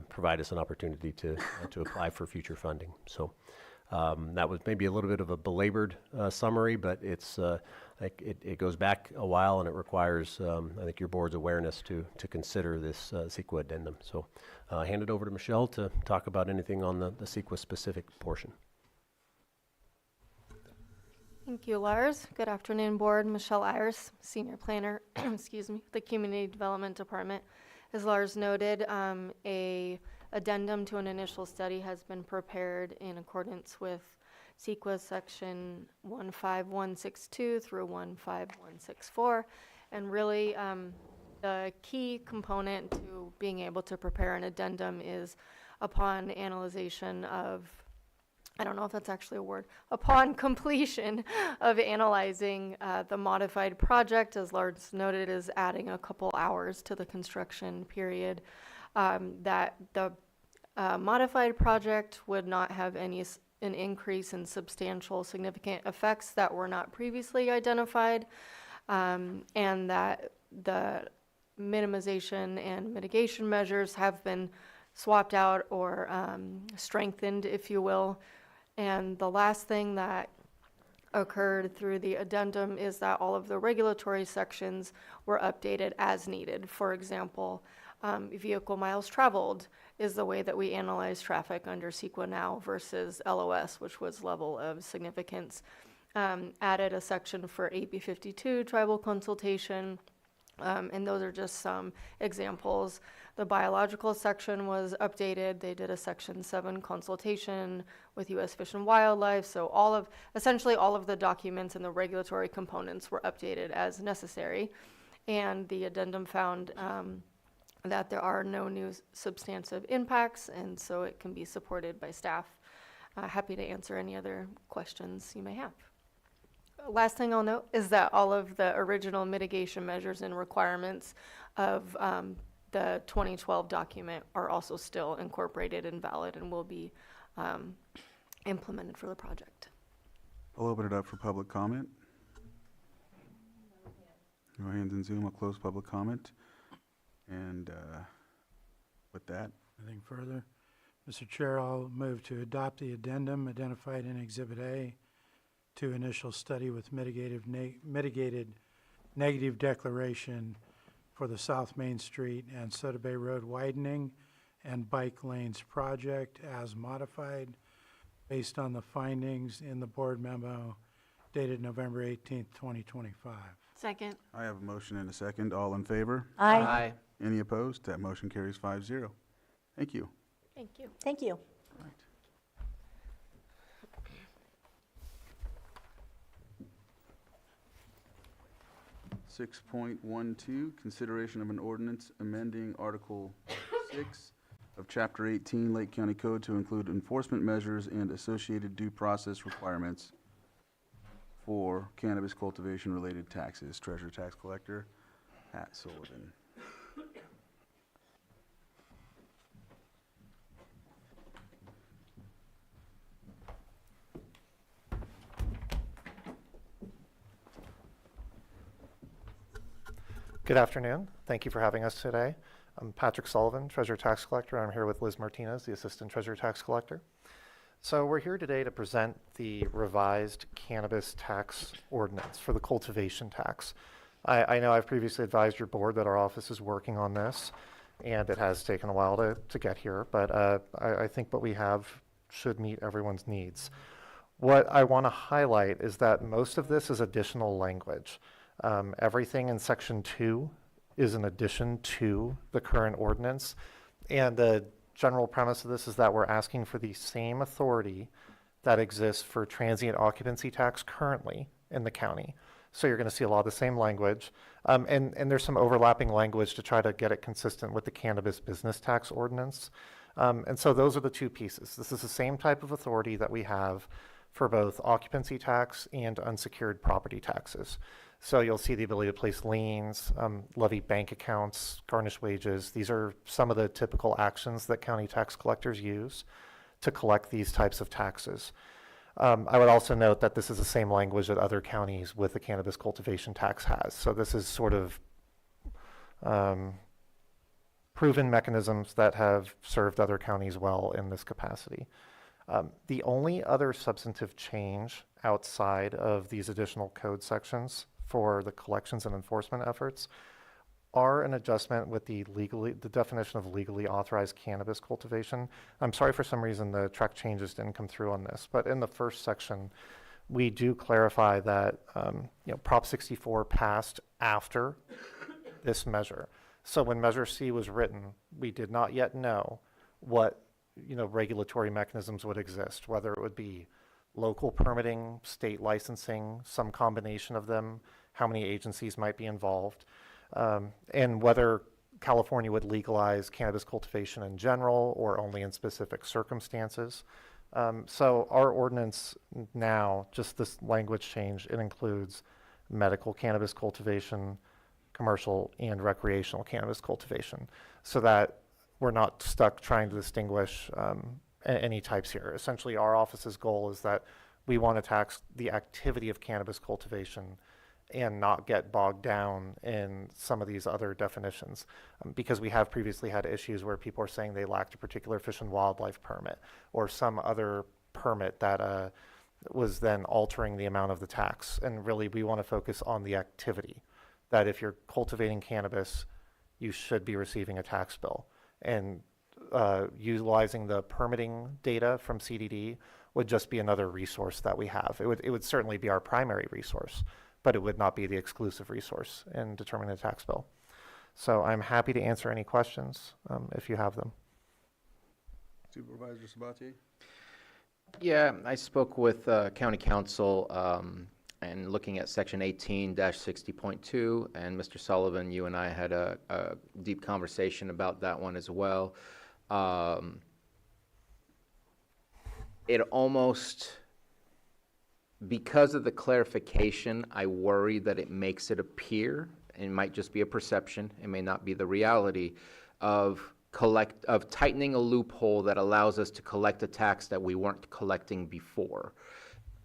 provide us an opportunity to apply for future funding. So that was maybe a little bit of a belabored summary, but it goes back a while, and it requires I think your board's awareness to consider this CEQA addendum. So hand it over to Michelle to talk about anything on the CEQA specific portion. Thank you, Lars. Good afternoon, board. Michelle Ayers, Senior Planner, excuse me, the Community Development Department. As Lars noted, a addendum to an initial study has been prepared in accordance with CEQA section 15162 through 15164. And really, the key component to being able to prepare an addendum is upon analyzation of, I don't know if that's actually a word, upon completion of analyzing the modified project, as Lars noted, is adding a couple hours to the construction period, that the modified project would not have an increase in substantial significant effects that were not previously identified, and that the minimization and mitigation measures have been swapped out or strengthened, if you will. And the last thing that occurred through the addendum is that all of the regulatory sections were updated as needed. For example, vehicle miles traveled is the way that we analyze traffic under CEQA now versus LOS, which was level of significance. Added a section for AB 52 tribal consultation, and those are just some examples. The biological section was updated. They did a section 7 consultation with U.S. Fish and Wildlife. So essentially all of the documents and the regulatory components were updated as necessary. And the addendum found that there are no new substantive impacts, and so it can be supported by staff. Happy to answer any other questions you may have. Last thing I'll note is that all of the original mitigation measures and requirements of the 2012 document are also still incorporated and valid and will be implemented for the project. I'll open it up for public comment. No hands in Zoom. I'll close public comment. And with that, Anything further? Mr. Chair, I'll move to adopt the addendum identified in Exhibit A to initial study with mitigated negative declaration for the South Main Street and Soto Bay Road widening and bike lanes project as modified based on the findings in the board memo dated November 18th, 2025. Second. I have a motion and a second. All in favor? Aye. Any opposed? That motion carries 5-0. Thank you. Thank you. Thank you. Right. Six point 1.2, consideration of an ordinance amending Article 6 of Chapter 18 Lake County Code to include enforcement measures and associated due process requirements for cannabis cultivation-related taxes. Treasurer Tax Collector Pat Sullivan. Good afternoon. Thank you for having us today. I'm Patrick Sullivan, Treasurer Tax Collector. I'm here with Liz Martinez, the Assistant Treasurer Tax Collector. So we're here today to present the revised cannabis tax ordinance for the cultivation tax. I know I've previously advised your board that our office is working on this, and it has taken a while to get here, but I think what we have should meet everyone's needs. What I want to highlight is that most of this is additional language. Everything in Section 2 is an addition to the current ordinance. And the general premise of this is that we're asking for the same authority that exists for transient occupancy tax currently in the county. So you're going to see a lot of the same language. And there's some overlapping language to try to get it consistent with the cannabis business tax ordinance. And so those are the two pieces. This is the same type of authority that we have for both occupancy tax and unsecured property taxes. So you'll see the ability to place liens, levy bank accounts, garnish wages. These are some of the typical actions that county tax collectors use to collect these types of taxes. I would also note that this is the same language that other counties with the cannabis cultivation tax has. So this is sort of proven mechanisms that have served other counties well in this capacity. The only other substantive change outside of these additional code sections for the collections and enforcement efforts are an adjustment with the definition of legally authorized cannabis cultivation. I'm sorry, for some reason the track changes didn't come through on this, but in the first section, we do clarify that Prop 64 passed after this measure. So when Measure C was written, we did not yet know what regulatory mechanisms would exist, whether it would be local permitting, state licensing, some combination of them, how many agencies might be involved, and whether California would legalize cannabis cultivation in general or only in specific circumstances. So our ordinance now, just this language change, it includes medical cannabis cultivation, commercial and recreational cannabis cultivation, so that we're not stuck trying to distinguish any types here. Essentially, our office's goal is that we want to tax the activity of cannabis cultivation and not get bogged down in some of these other definitions, because we have previously had issues where people are saying they lacked a particular fish and wildlife permit or some other permit that was then altering the amount of the tax. And really, we want to focus on the activity, that if you're cultivating cannabis, you should be receiving a tax bill. And utilizing the permitting data from CDD would just be another resource that we have. It would certainly be our primary resource, but it would not be the exclusive resource in determining the tax bill. So I'm happy to answer any questions if you have them. Supervisor Sabatier? Yeah, I spoke with County Council and looking at Section 18-60.2, and Mr. Sullivan, you and I had a deep conversation about that one as well. It almost, because of the clarification, I worry that it makes it appear, and it might just be a perception, it may not be the reality, of tightening a loophole that allows us to collect a tax that we weren't collecting before,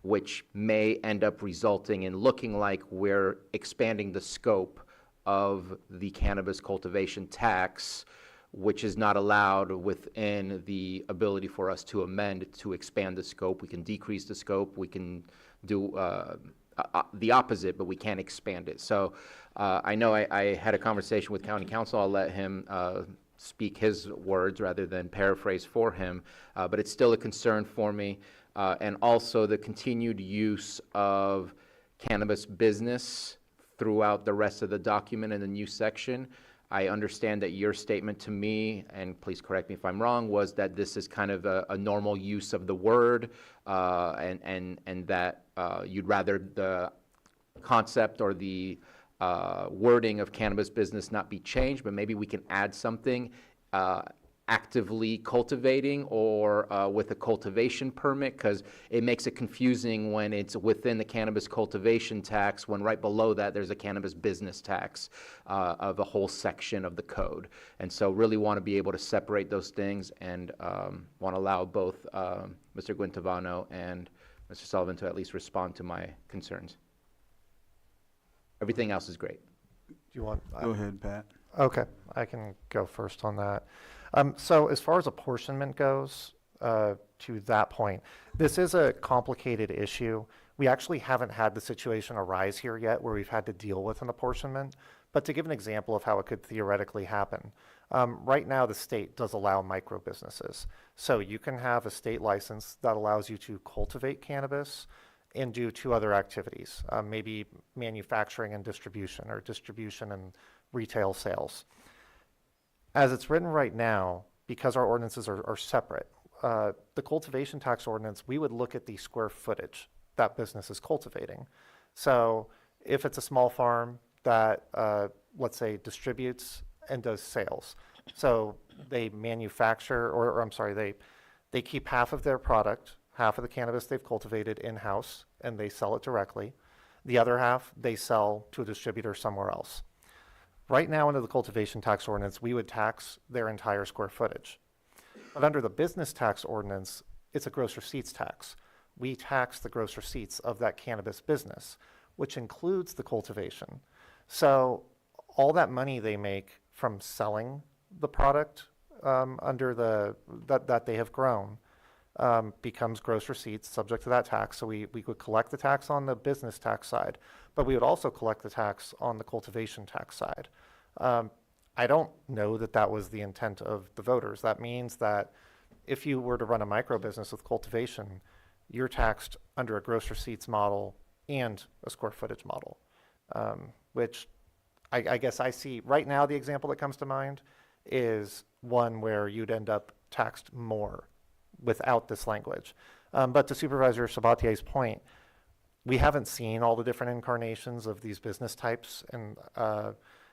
which may end up resulting in looking like we're expanding the scope of the cannabis cultivation tax, which is not allowed within the ability for us to amend to expand the scope. We can decrease the scope, we can do the opposite, but we can't expand it. So I know I had a conversation with County Council. I'll let him speak his words rather than paraphrase for him, but it's still a concern for me. And also the continued use of cannabis business throughout the rest of the document in the new section. I understand that your statement to me, and please correct me if I'm wrong, was that this is kind of a normal use of the word, and that you'd rather the concept or the wording of cannabis business not be changed, but maybe we can add something, actively cultivating or with a cultivation permit, because it makes it confusing when it's within the cannabis cultivation tax, when right below that there's a cannabis business tax of a whole section of the code. And so really want to be able to separate those things, and want to allow both Mr. Guintavano and Mr. Sullivan to at least respond to my concerns. Everything else is great. Do you want? Go ahead, Pat. Okay, I can go first on that. So as far as apportionment goes, to that point, this is a complicated issue. We actually haven't had the situation arise here yet where we've had to deal with an apportionment. But to give an example of how it could theoretically happen, right now the state does allow micro businesses. So you can have a state license that allows you to cultivate cannabis and do two other activities, maybe manufacturing and distribution, or distribution and retail sales. As it's written right now, because our ordinances are separate, the cultivation tax ordinance, we would look at the square footage that business is cultivating. So if it's a small farm that, let's say, distributes and does sales, so they manufacture, or I'm sorry, they keep half of their product, half of the cannabis they've cultivated in-house, and they sell it directly. The other half, they sell to a distributor somewhere else. Right now, under the cultivation tax ordinance, we would tax their entire square footage. But under the business tax ordinance, it's a gross receipts tax. We tax the gross receipts of that cannabis business, which includes the cultivation. So all that money they make from selling the product that they have grown becomes gross receipts subject to that tax. So we could collect the tax on the business tax side, but we would also collect the tax on the cultivation tax side. I don't know that that was the intent of the voters. That means that if you were to run a micro business with cultivation, you're taxed under a gross receipts model and a square footage model, which I guess I see right now. The example that comes to mind is one where you'd end up taxed more without this language. But to Supervisor Sabatier's point, we haven't seen all the different incarnations of these business types and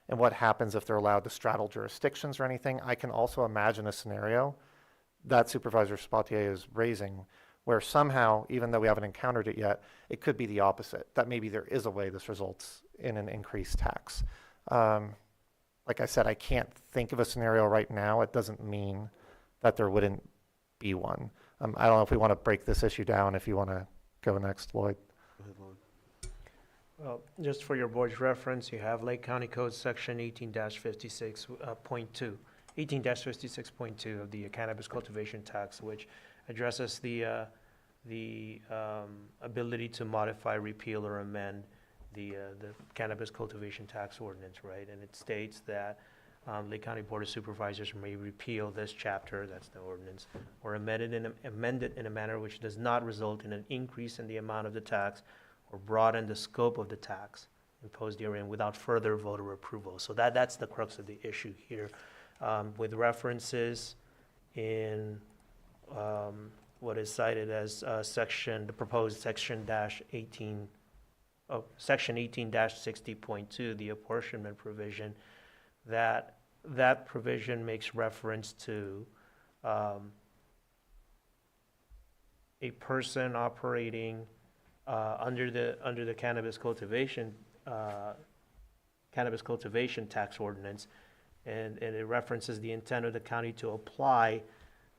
what happens if they're allowed to straddle jurisdictions or anything. I can also imagine a scenario that Supervisor Sabatier is raising where somehow, even though we haven't encountered it yet, it could be the opposite, that maybe there is a way this results in an increased tax. Like I said, I can't think of a scenario right now. It doesn't mean that there wouldn't be one. I don't know if we want to break this issue down, if you want to go next, Lloyd. Go ahead, Lloyd. Well, just for your board's reference, you have Lake County Code Section 18-56.2, 18-56.2 of the cannabis cultivation tax, which addresses the ability to modify, repeal, or amend the cannabis cultivation tax ordinance, right? And it states that Lake County Board of Supervisors may repeal this chapter, that's the ordinance, or amend it in a manner which does not result in an increase in the amount of the tax or broaden the scope of the tax imposed herein without further voter approval. So that's the crux of the issue here, with references in what is cited as the proposed section 18-60.2, the apportionment provision. That provision makes reference to a person operating under the cannabis cultivation tax ordinance, and it references the intent of the county to apply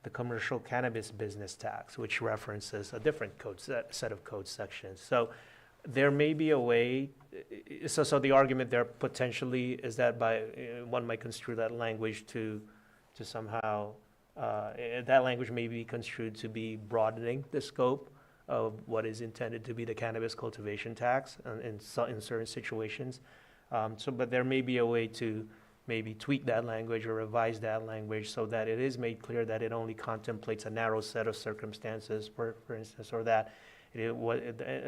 the commercial cannabis business tax, which references a different set of code sections. So there may be a way, so the argument there potentially is that one might construe that language to somehow, that language may be construed to be broadening the scope of what is intended to be the cannabis cultivation tax in certain situations. But there may be a way to maybe tweak that language or revise that language so that it is made clear that it only contemplates a narrow set of circumstances, for instance, or that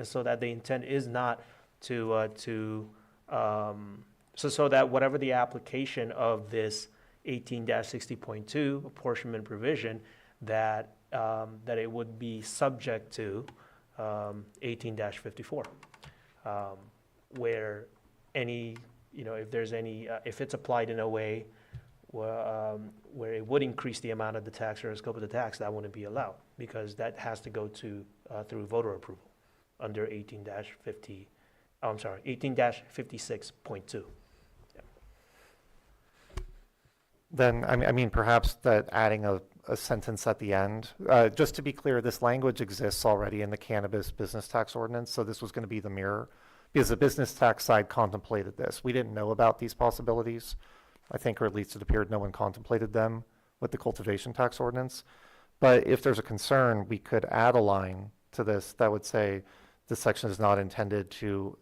so that the intent is not to So that whatever the application of this 18-60.2 apportionment provision, that it would be subject to 18-54, where any, if there's any, if it's applied in a way where it would increase the amount of the tax or the scope of the tax, that wouldn't be allowed, because that has to go to through voter approval under 18-56.2. Then, I mean, perhaps that adding a sentence at the end, just to be clear, this language exists already in the cannabis business tax ordinance, so this was going to be the mirror, because the business tax side contemplated this. We didn't know about these possibilities, I think, or at least it appeared no one contemplated them with the cultivation tax ordinance. But if there's a concern, we could add a line to this that would say this section is not intended to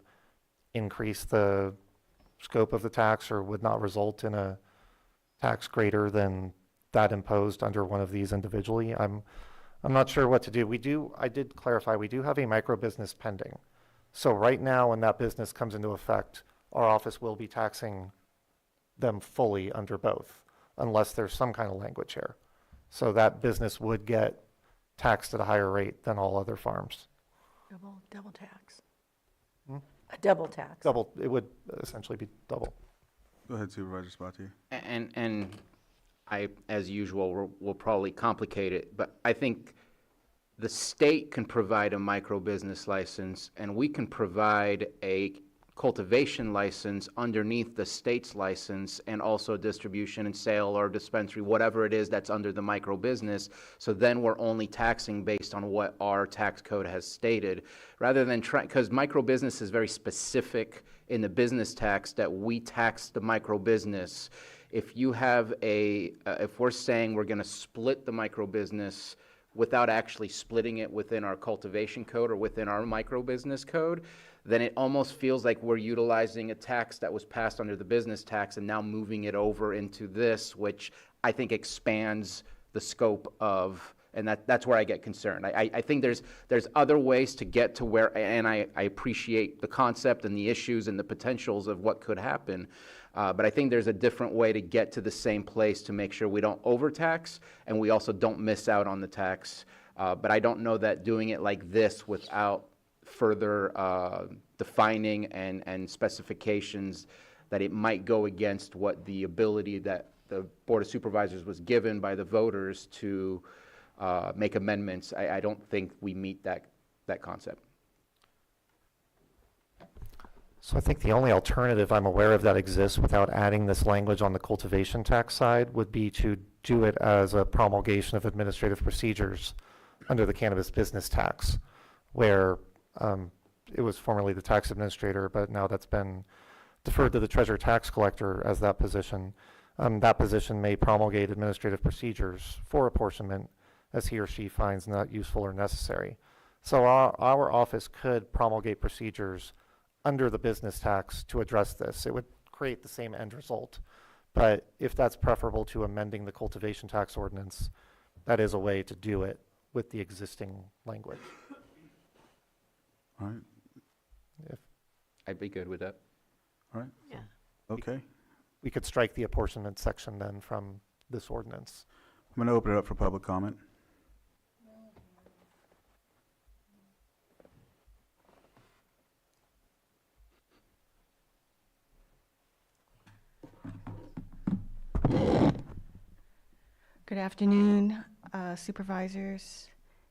increase the scope of the tax or would not result in a tax greater than that imposed under one of these individually. I'm not sure what to do. I did clarify, we do have a micro business pending. So right now, when that business comes into effect, our office will be taxing them fully under both, unless there's some kind of language here. So that business would get taxed at a higher rate than all other farms. Double tax. Hmm? A double tax. It would essentially be double. Go ahead, Supervisor Spati. And I, as usual, will probably complicate it, but I think the state can provide a micro business license, and we can provide a cultivation license underneath the state's license, and also distribution and sale or dispensary, whatever it is that's under the micro business. So then we're only taxing based on what our tax code has stated, rather than because micro business is very specific in the business tax that we tax the micro business. If you have if we're saying we're going to split the micro business without actually splitting it within our cultivation code or within our micro business code, then it almost feels like we're utilizing a tax that was passed under the business tax and now moving it over into this, which I think expands the scope of, and that's where I get concerned. I think there's other ways to get to where, and I appreciate the concept and the issues and the potentials of what could happen, but I think there's a different way to get to the same place to make sure we don't overtax and we also don't miss out on the tax. But I don't know that doing it like this without further defining and specifications, that it might go against what the ability that the Board of Supervisors was given by the voters to make amendments. I don't think we meet that concept. So I think the only alternative I'm aware of that exists without adding this language on the cultivation tax side would be to do it as a promulgation of administrative procedures under the cannabis business tax, where it was formerly the tax administrator, but now that's been deferred to the treasurer tax collector as that position. That position may promulgate administrative procedures for apportionment as he or she finds not useful or necessary. So our office could promulgate procedures under the business tax to address this. It would create the same end result. But if that's preferable to amending the cultivation tax ordinance, that is a way to do it with the existing language. All right, I'd be good with that. all right. Yeah. Okay. We could strike the apportionment section then from this ordinance. I'm going to open it up for public comment. Good afternoon, supervisors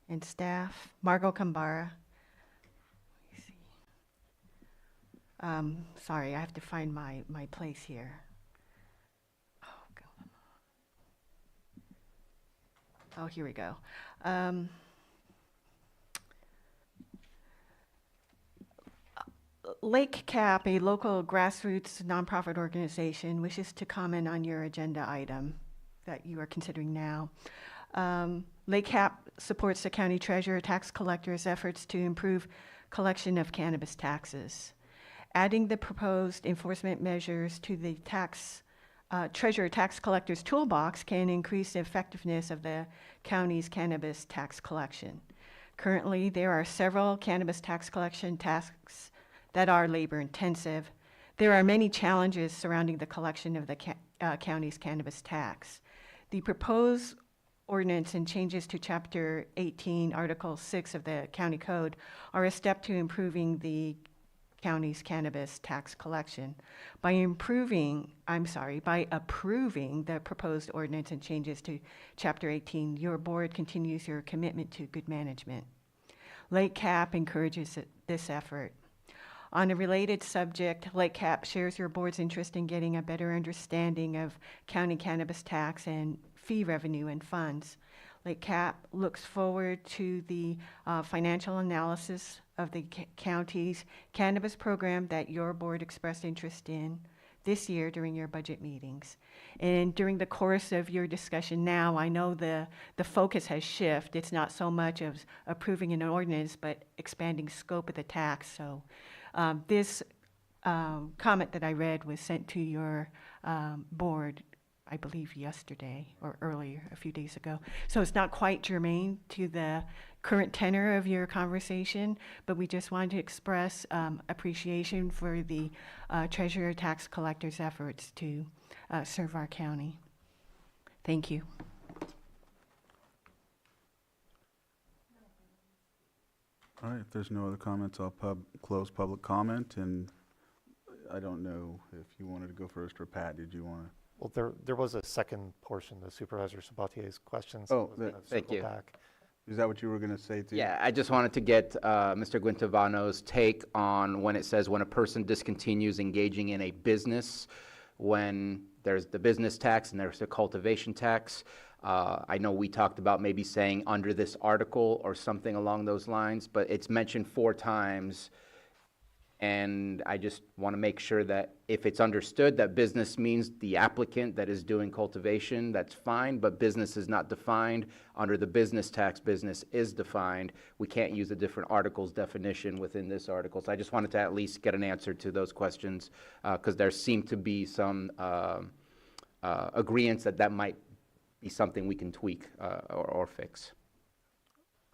and staff. Margot Kambara. Let me see. Sorry, I have to find my place here. Oh, here we go. Lake Cap, a local grassroots nonprofit organization, wishes to comment on your agenda item that you are considering now. Lake Cap supports the county treasurer tax collector's efforts to improve collection of cannabis taxes. Adding the proposed enforcement measures to the treasurer tax collector's toolbox can increase the effectiveness of the county's cannabis tax collection. Currently, there are several cannabis tax collection tasks that are labor intensive. There are many challenges surrounding the collection of the county's cannabis tax. The proposed ordinance and changes to Chapter 18, Article 6 of the County Code are a step to improving the county's cannabis tax collection. By approving the proposed ordinance and changes to Chapter 18, your board continues your commitment to good management. Lake Cap encourages this effort. On a related subject, Lake Cap shares your board's interest in getting a better understanding of county cannabis tax and fee revenue and funds. Lake Cap looks forward to the financial analysis of the county's cannabis program that your board expressed interest in this year during your budget meetings. And during the course of your discussion now, I know the focus has shifted. It's not so much of approving an ordinance, but expanding scope of the tax. So this comment that I read was sent to your board, I believe yesterday or earlier, a few days ago. So it's not quite germane to the current tenor of your conversation, but we just wanted to express appreciation for the treasurer tax collector's efforts to serve our county. Thank you. All right, if there's no other comments, I'll close public comment, and I don't know if you wanted to go first, or Pat, did you want to? Well, there was a second portion, the Supervisor Sabatier's questions. Oh, thank you. Is that what you were going to say too? Yeah, I just wanted to get Mr. Guintavano's take on when it says when a person discontinues engaging in a business, when there's the business tax and there's the cultivation tax. I know we talked about maybe saying under this article or something along those lines, but it's mentioned 4 times. And I just want to make sure that if it's understood that business means the applicant that is doing cultivation, that's fine, but business is not defined. Under the business tax, business is defined. We can't use a different article's definition within this article. So I just wanted to at least get an answer to those questions, because there seemed to be some agreements that might be something we can tweak or fix.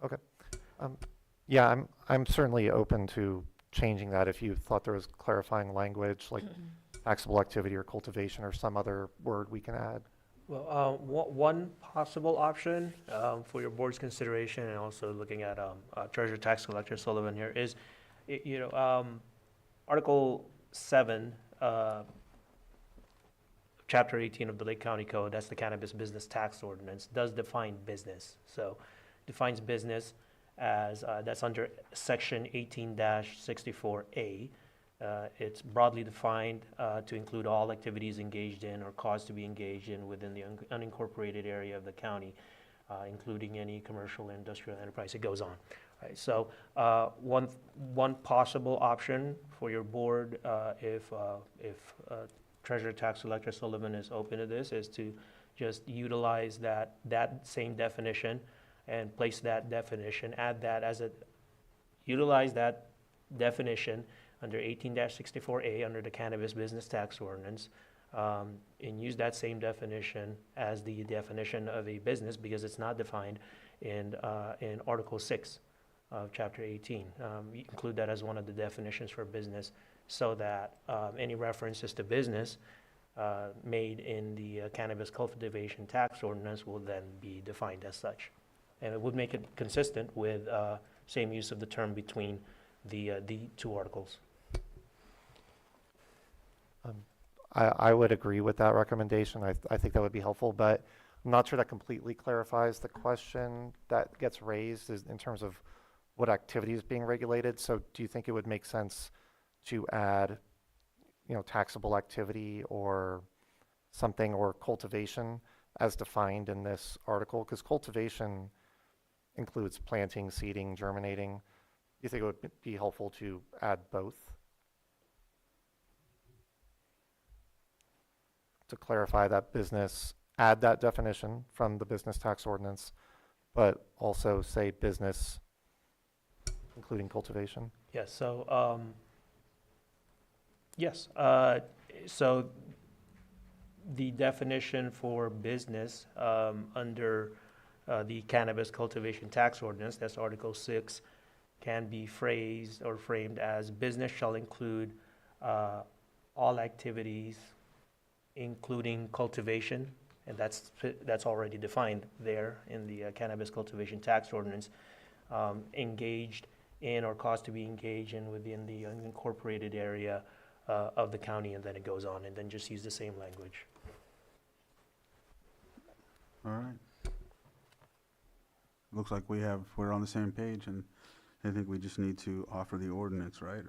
Okay. Yeah, I'm certainly open to changing that if you thought there was clarifying language like taxable activity or cultivation or some other word we can add. Well, one possible option for your board's consideration, and also looking at Treasurer Tax Collector Sullivan here, is, Article 7, Chapter 18 of the Lake County Code, that's the Cannabis Business Tax Ordinance, does define business. So defines business as, that's under Section 18-64A. It's broadly defined to include all activities engaged in or caused to be engaged in within the unincorporated area of the county, including any commercial and industrial enterprise. It goes on. Right, so one possible option for your board, if Treasurer Tax Collector Sullivan is open to this, is to just utilize that same definition and place that definition, utilize that definition under 18-64A under the Cannabis Business Tax Ordinance, and use that same definition as the definition of a business, because it's not defined in Article 6 of Chapter 18. Include that as one of the definitions for business, so that any references to business made in the Cannabis Cultivation Tax Ordinance will then be defined as such. And it would make it consistent with same use of the term between the 2 articles. I would agree with that recommendation. I think that would be helpful, but I'm not sure that completely clarifies the question that gets raised is in terms of what activity is being regulated. So do you think it would make sense to add, taxable activity or something, or cultivation as defined in this article? Because cultivation includes planting, seeding, germinating. Do you think it would be helpful to add both? To clarify that business, add that definition from the business tax ordinance, but also say business, including cultivation? Yes, so, so the definition for business under the Cannabis Cultivation Tax Ordinance, that's Article 6, can be phrased or framed as business shall include all activities, including cultivation, and that's already defined there in the cannabis cultivation tax ordinance, engaged in or caused to be engaged in within the unincorporated area of the county, and then it goes on, and then just use the same language. All right. Looks like we're on the same page, and I think we just need to offer the ordinance, right?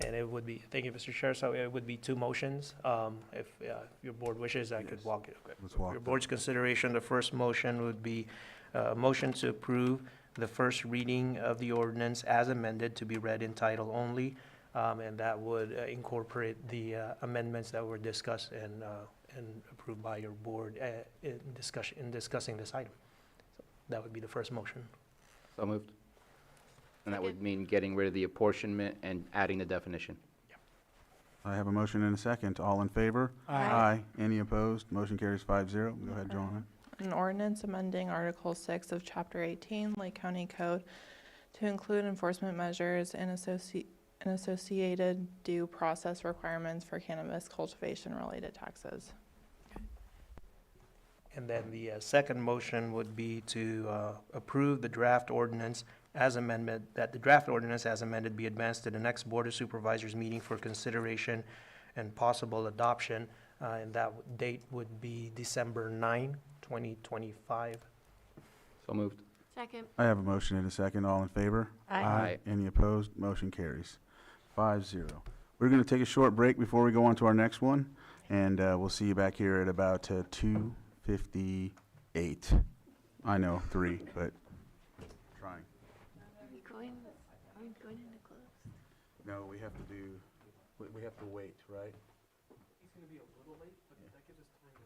And it would be, thank you, Mr. Chair, so it would be two motions. If your board wishes, I could walk it. Okay. Let's walk Your that. board's consideration, the first motion would be a motion to approve the first reading of the ordinance as amended to be read in title only, and that would incorporate the amendments that were discussed and approved by your board in discussing this item. So that would be the first motion. So moved. And that would mean getting rid of the apportionment and adding the definition. I have a motion and a second. All in favor? Aye. Any opposed? Motion carries 5-0. Go ahead, Joanna. An ordinance amending Article 6 of Chapter 18, Lake County Code, to include enforcement measures and associated due process requirements for cannabis cultivation-related taxes. And then the second motion would be to approve the draft ordinance as amendment, that the draft ordinance as amended be advanced to the next Board of Supervisors meeting for consideration and possible adoption, and that date would be December 9, 2025. So moved. Second. I have a motion and a second. All in favor? Aye. Any opposed? Motion carries 5-0. We're going to take a short break before we go on to our next one, and we'll see you back here at about 2:58. I know, 3, but trying. Are we going into close? No, we have to wait, right? He's going to be a little late, but that gives us time to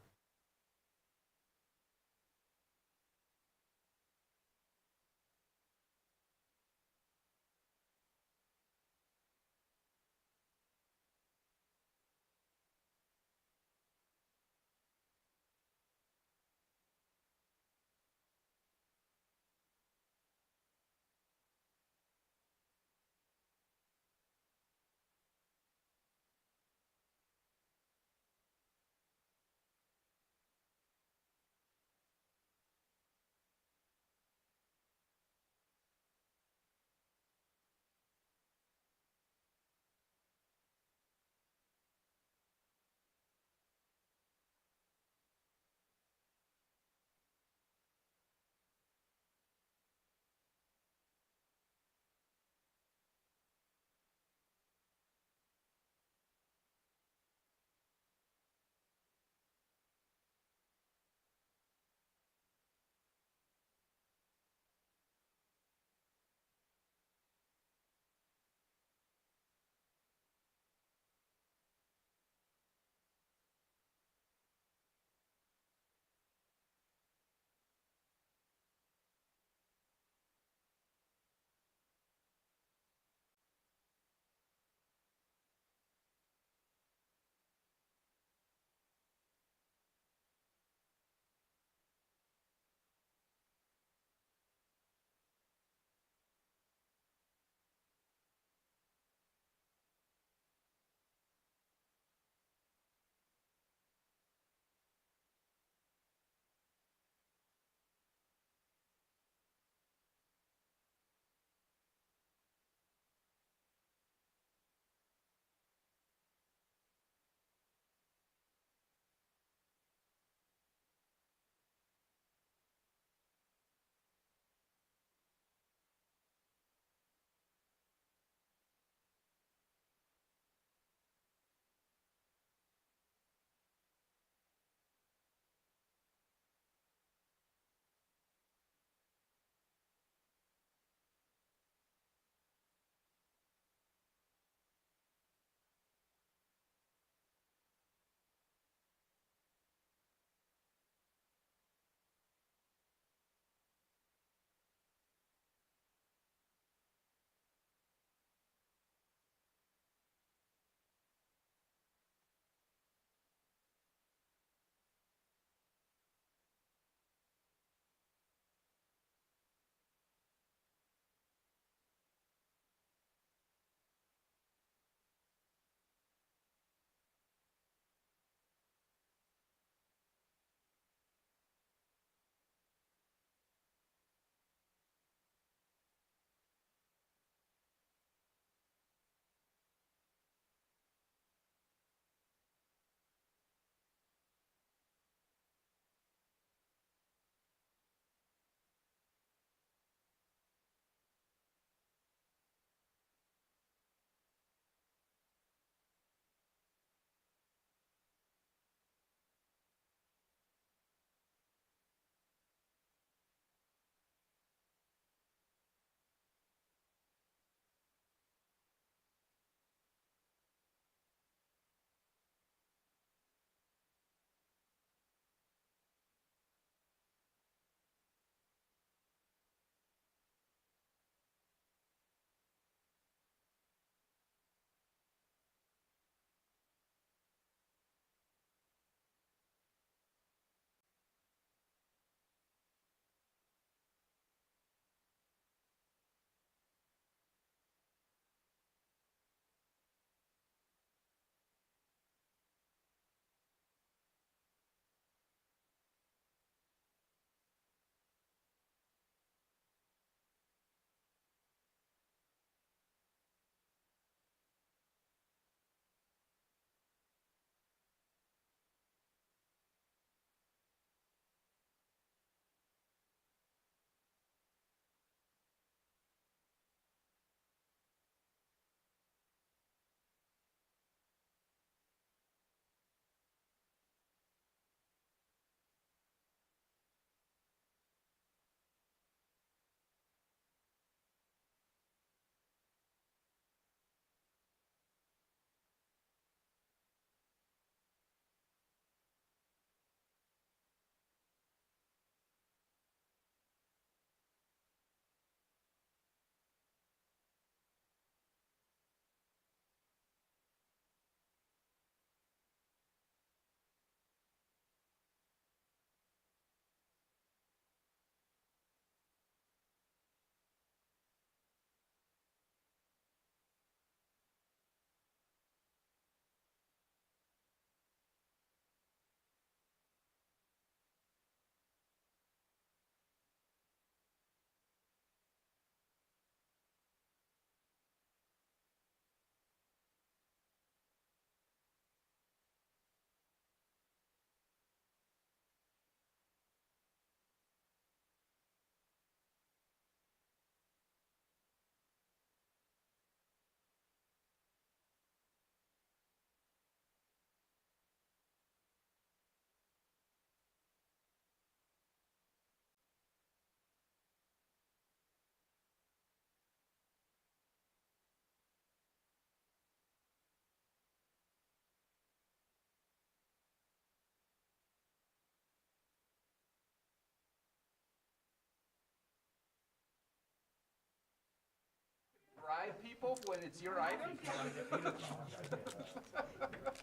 people when it's your item?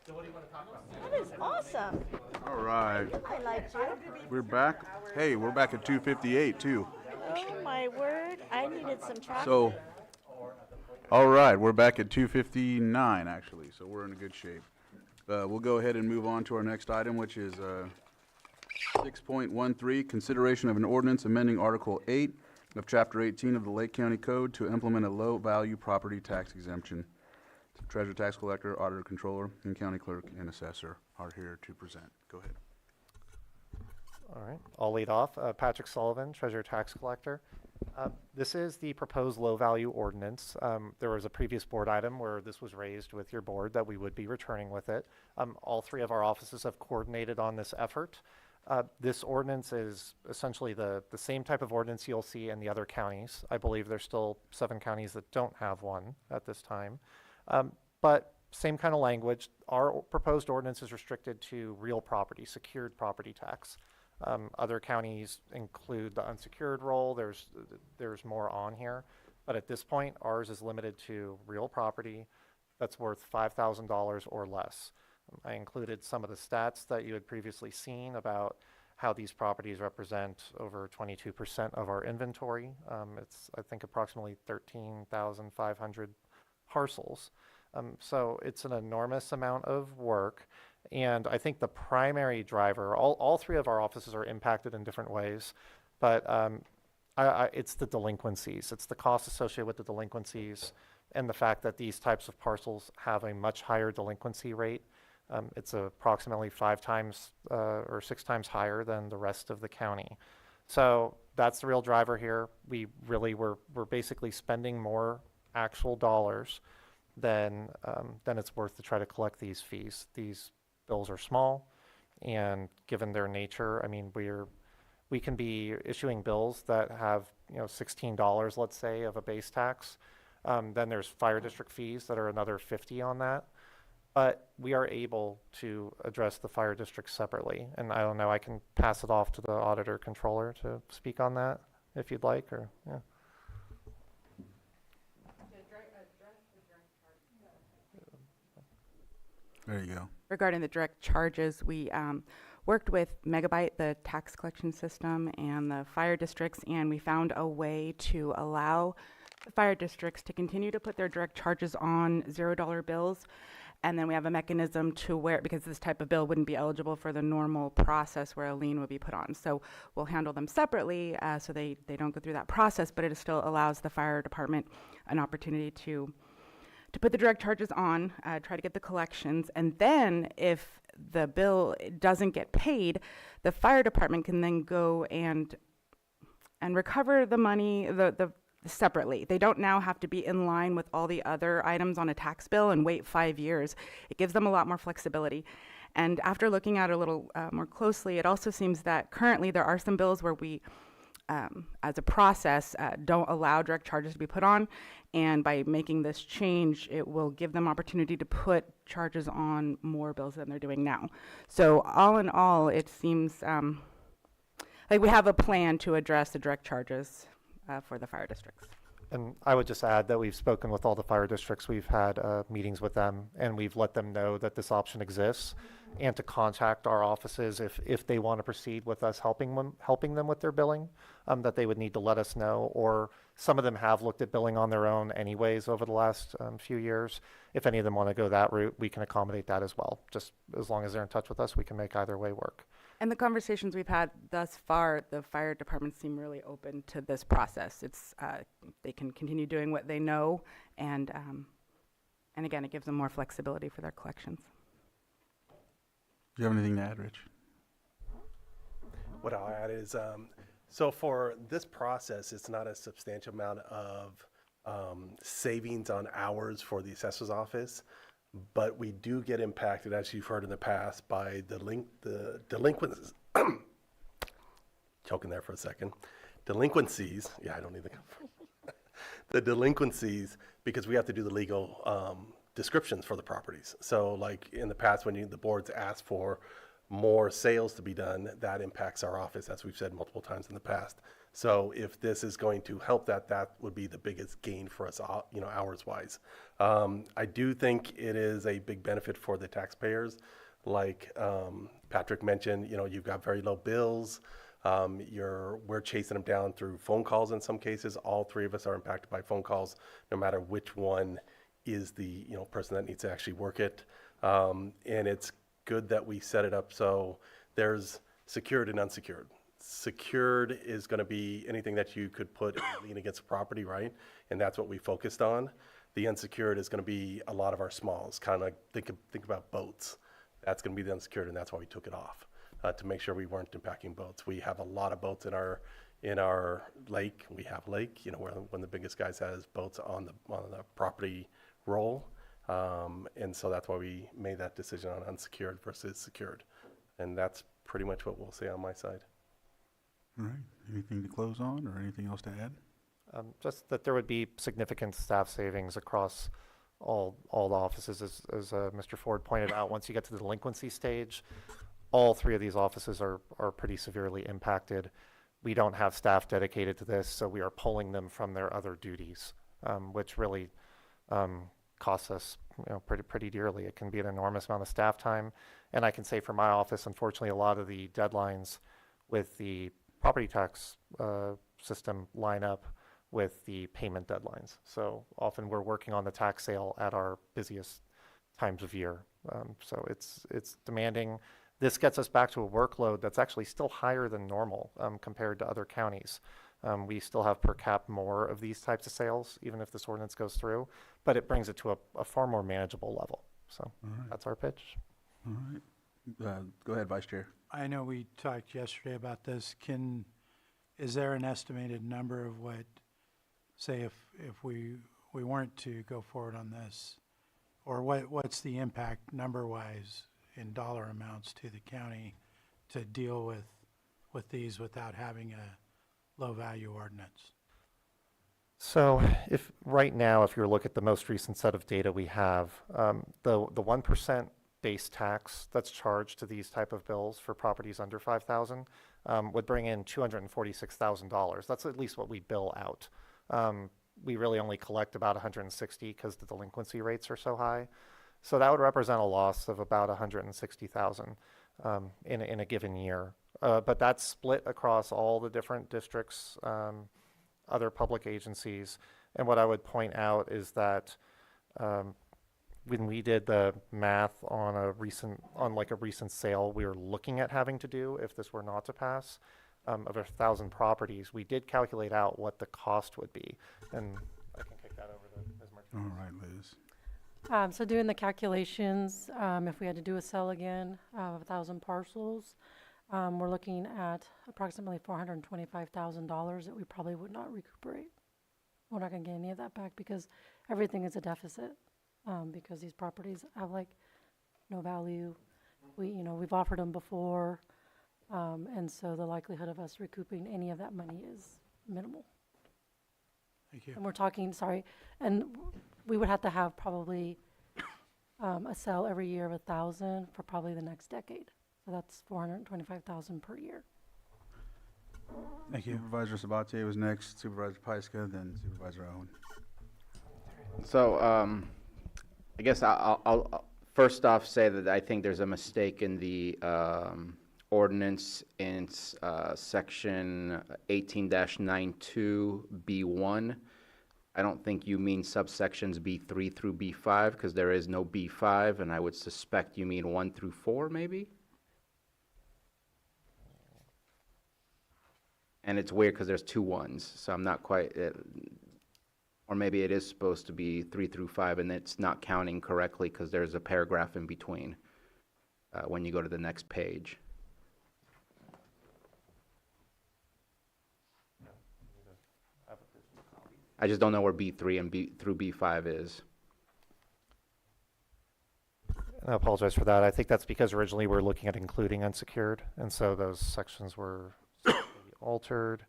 That is awesome. All right, I liked you. we're back. Hey, we're back at 2:58 too. Oh, my word. I needed some chocolate. So, all right, we're back at 2:59 actually, so we're in good shape. We'll go ahead and move on to our next item, which is 6.13, consideration of an ordinance amending Article 8 of Chapter 18 of the Lake County Code to implement a low-value property tax exemption. Treasurer, tax collector, auditor, controller, and county clerk and assessor are here to present. Go ahead. All right, I'll lead off. Patrick Sullivan, Treasurer Tax Collector. This is the proposed low-value ordinance. There was a previous board item where this was raised with your board that we would be returning with it. All three of our offices have coordinated on this effort. This ordinance is essentially the same type of ordinance you'll see in the other counties. I believe there's still 7 counties that don't have one at this time. But same kind of language. Our proposed ordinance is restricted to real property, secured property tax. Other counties include the unsecured role. There's more on here. But at this point, ours is limited to real property that's worth $5,000 or less. I included some of the stats that you had previously seen about how these properties represent over 22% of our inventory. It's, I think, approximately 13,500 parcels. So it's an enormous amount of work. And I think the primary driver, all three of our offices are impacted in different ways, but it's the delinquencies. It's the cost associated with the delinquencies and the fact that these types of parcels have a much higher delinquency rate. It's approximately 5 times or 6 times higher than the rest of the county. So that's the real driver here. We're basically spending more actual dollars than it's worth to try to collect these fees. These bills are small, and given their nature, I mean, we can be issuing bills that have, $16, let's say, of a base tax. Then there's fire district fees that are another $50 on that. But we are able to address the fire district separately. And I don't know, I can pass it off to the auditor controller to speak on that if you'd like, or, yeah. There you go. Regarding the direct charges, we worked with Megabyte, the tax collection system, and the fire districts, and we found a way to allow the fire districts to continue to put their direct charges on $0 bills. And then we have a mechanism to where, because this type of bill wouldn't be eligible for the normal process where a lien would be put on. So we'll handle them separately so they don't go through that process, but it still allows the fire department an opportunity to put the direct charges on, try to get the collections, and then if the bill doesn't get paid, the fire department can then go and recover the money separately. They don't now have to be in line with all the other items on a tax bill and wait 5 years. It gives them a lot more flexibility. And after looking at it a little more closely, it also seems that currently there are some bills where we, as a process, don't allow direct charges to be put on. And by making this change, it will give them opportunity to put charges on more bills than they're doing now. So all in all, it seems like we have a plan to address the direct charges for the fire districts. And I would just add that we've spoken with all the fire districts. We've had meetings with them, and we've let them know that this option exists, and to contact our offices if they want to proceed with us helping them with their billing, that they would need to let us know. Or some of them have looked at billing on their own anyways over the last few years. If any of them want to go that route, we can accommodate that as well. Just as long as they're in touch with us, we can make either way work. And the conversations we've had thus far, the fire departments seem really open to this process. It's they can continue doing what they know, and again, it gives them more flexibility for their collections. Do you have anything to add, Rich? What I'll add is, so for this process, it's not a substantial amount of savings on hours for the assessor's office. But we do get impacted, as you've heard in the past, by the delinquencies. Choking there for a second. Delinquencies. Yeah, I don't need to. The delinquencies, because we have to do the legal descriptions for the properties. So, like in the past, when the boards ask for more sales to be done, that impacts our office, as we've said multiple times in the past. So if this is going to help that, that would be the biggest gain for us, hours wise. I do think it is a big benefit for the taxpayers. Like Patrick mentioned, you've got very low bills. We're chasing them down through phone calls in some cases. All three of us are impacted by phone calls, no matter which one is the person that needs to actually work it. And it's good that we set it up so there's secured and unsecured. Secured is going to be anything that you could put lien against a property, right? And that's what we focused on. The unsecured is going to be a lot of our smalls, kind of like think about boats. That's going to be the unsecured, and that's why we took it off, to make sure we weren't impacting boats. We have a lot of boats in our lake. We have lake, where one of the biggest guys has boats on the property roll. And so that's why we made that decision on unsecured versus secured. And that's pretty much what we'll say on my side. All right. Anything to close on or anything else to add? Just that there would be significant staff savings across all the offices, as Mr. Ford pointed out. Once you get to the delinquency stage, all three of these offices are pretty severely impacted. We don't have staff dedicated to this, so we are pulling them from their other duties, which really costs us pretty dearly. It can be an enormous amount of staff time. And I can say for my office, unfortunately, a lot of the deadlines with the property tax system line up with the payment deadlines. So often we're working on the tax sale at our busiest times of year. So it's demanding. This gets us back to a workload that's actually still higher than normal compared to other counties. We still have per cap more of these types of sales, even if this ordinance goes through, but it brings it to a far more manageable level. So that's our pitch. All right. Go ahead, Vice Chair. I know we talked yesterday about this. Is there an estimated number of what, say if we weren't to go forward on this, or what's the impact number-wise in dollar amounts to the county to deal with these without having a low-value ordinance? So if right now, if you look at the most recent set of data we have, the 1% base tax that's charged to these type of bills for properties under 5,000 would bring in $246,000. That's at least what we bill out. We really only collect about 160 because the delinquency rates are so high. So that would represent a loss of about 160,000 in a given year. But that's split across all the different districts, other public agencies. And what I would point out is that when we did the math on a recent sale we were looking at having to do if this were not to pass, of 1,000 properties, we did calculate out what the cost would be. And I can kick that over to Ms. Martinez. All right, Liz. So doing the calculations, if we had to do a sale again of 1,000 parcels, we're looking at approximately $425,000 that we probably would not recuperate. We're not going to get any of that back because everything is a deficit, because these properties have no value. We've offered them before, and so the likelihood of us recouping any of that money is minimal. Thank you. And we're talking, and we would have to have probably a sale every year of 1,000 for probably the next decade. So that's $425,000 per year. Thank you. Supervisor Sabatier was next, Supervisor Pyska, then Supervisor Owen. So I guess I'll first off say that I think there's a mistake in the ordinance in section 18-92B1. I don't think you mean subsections B3 through B5 because there is no B5, and I would suspect you mean 1 through 4 maybe? And it's weird because there's 2 1s, so I'm not quite, or maybe it is supposed to be 3 through 5 and it's not counting correctly because there's a paragraph in between when you go to the next page. I just don't know where B3 and B through B5 is. I apologize for that. I think that's because originally we were looking at including unsecured, and so those sections were altered.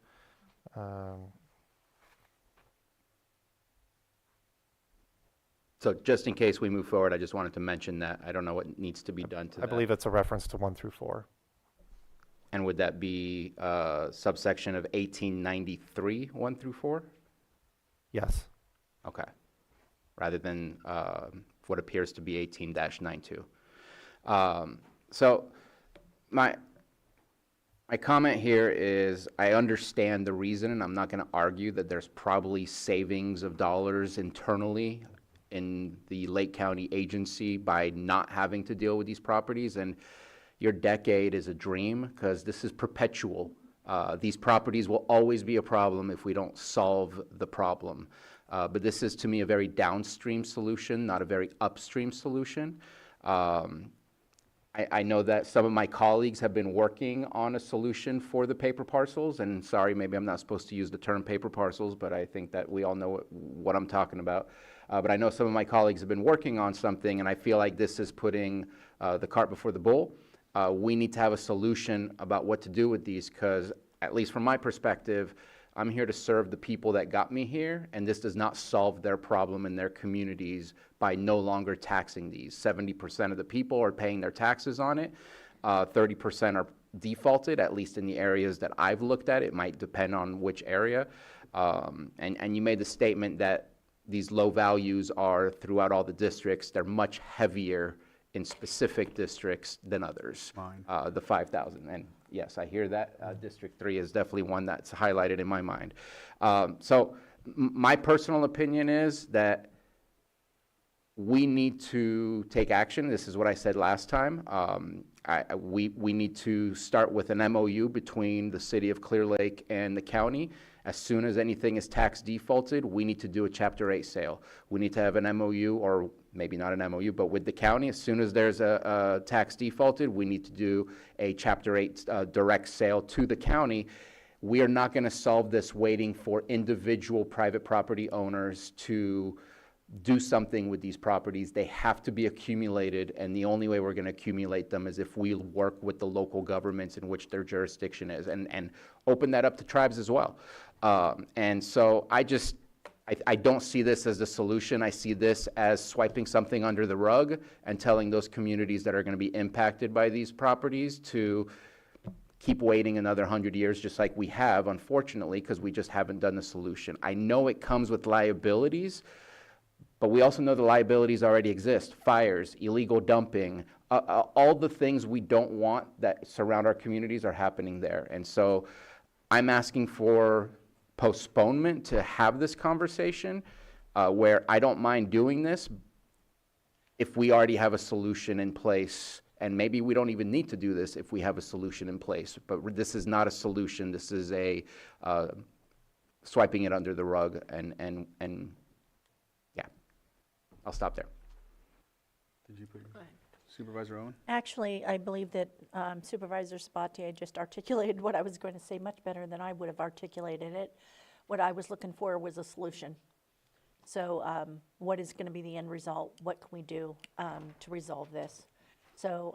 So just in case we move forward, I just wanted to mention that. I don't know what needs to be done to that. I believe it's a reference to 1 through 4. And would that be subsection of 1893, 1 through 4? Yes. Okay. Rather than what appears to be 18-92. So my comment here is I understand the reason, and I'm not going to argue that there's probably savings of dollars internally in the Lake County agency by not having to deal with these properties. And your decade is a dream because this is perpetual. These properties will always be a problem if we don't solve the problem. But this is, to me, a very downstream solution, not a very upstream solution. I know that some of my colleagues have been working on a solution for the paper parcels, and sorry, maybe I'm not supposed to use the term paper parcels, but I think that we all know what I'm talking about. But I know some of my colleagues have been working on something, and I feel like this is putting the cart before the bull. We need to have a solution about what to do with these, because at least from my perspective, I'm here to serve the people that got me here, and this does not solve their problem in their communities by no longer taxing these. 70% of the people are paying their taxes on it. 30% are defaulted, at least in the areas that I've looked at. It might depend on which area. And you made the statement that these low values are throughout all the districts. They're much heavier in specific districts than others. The 5,000. And yes, I hear that. District 3 is definitely one that's highlighted in my mind. So my personal opinion is that we need to take action. This is what I said last time. We need to start with an MOU between the city of Clear Lake and the county. As soon as anything is tax defaulted, we need to do a Chapter 8 sale. We need to have an MOU, or maybe not an MOU, but with the county, as soon as there's a tax defaulted, we need to do a Chapter 8 direct sale to the county. We are not going to solve this waiting for individual private property owners to do something with these properties. They have to be accumulated, and the only way we're going to accumulate them is if we work with the local governments in which their jurisdiction is, and open that up to tribes as well. And so I don't see this as the solution. I see this as swiping something under the rug and telling those communities that are going to be impacted by these properties to keep waiting another 100 years, just like we have, unfortunately, because we just haven't done the solution. I know it comes with liabilities, but we also know the liabilities already exist. Fires, illegal dumping, all the things we don't want that surround our communities are happening there. And so I'm asking for postponement to have this conversation, where I don't mind doing this if we already have a solution in place. And maybe we don't even need to do this if we have a solution in place. But this is not a solution. This is a swiping it under the rug. And yeah, I'll stop there. Did you put Supervisor Owen? Actually, I believe that Supervisor Sabatier just articulated what I was going to say much better than I would have articulated it. What I was looking for was a solution. So what is going to be the end result? What can we do to resolve this? So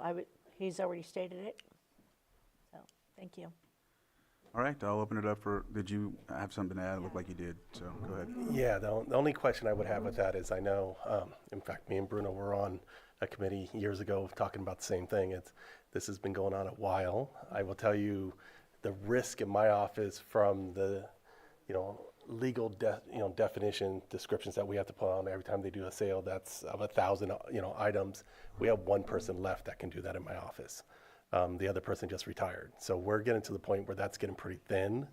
he's already stated it. So thank you. All right, I'll open it up for, did you have something to add? It looked like you did, so go ahead. Yeah, the only question I would have with that is I know, in fact, me and Bruno were on a committee years ago talking about the same thing. This has been going on a while. I will tell you the risk in my office from the, legal definition descriptions that we have to put on every time they do a sale that's of 1,000 items. We have one person left that can do that in my office. The other person just retired. So we're getting to the point where that's getting pretty thin,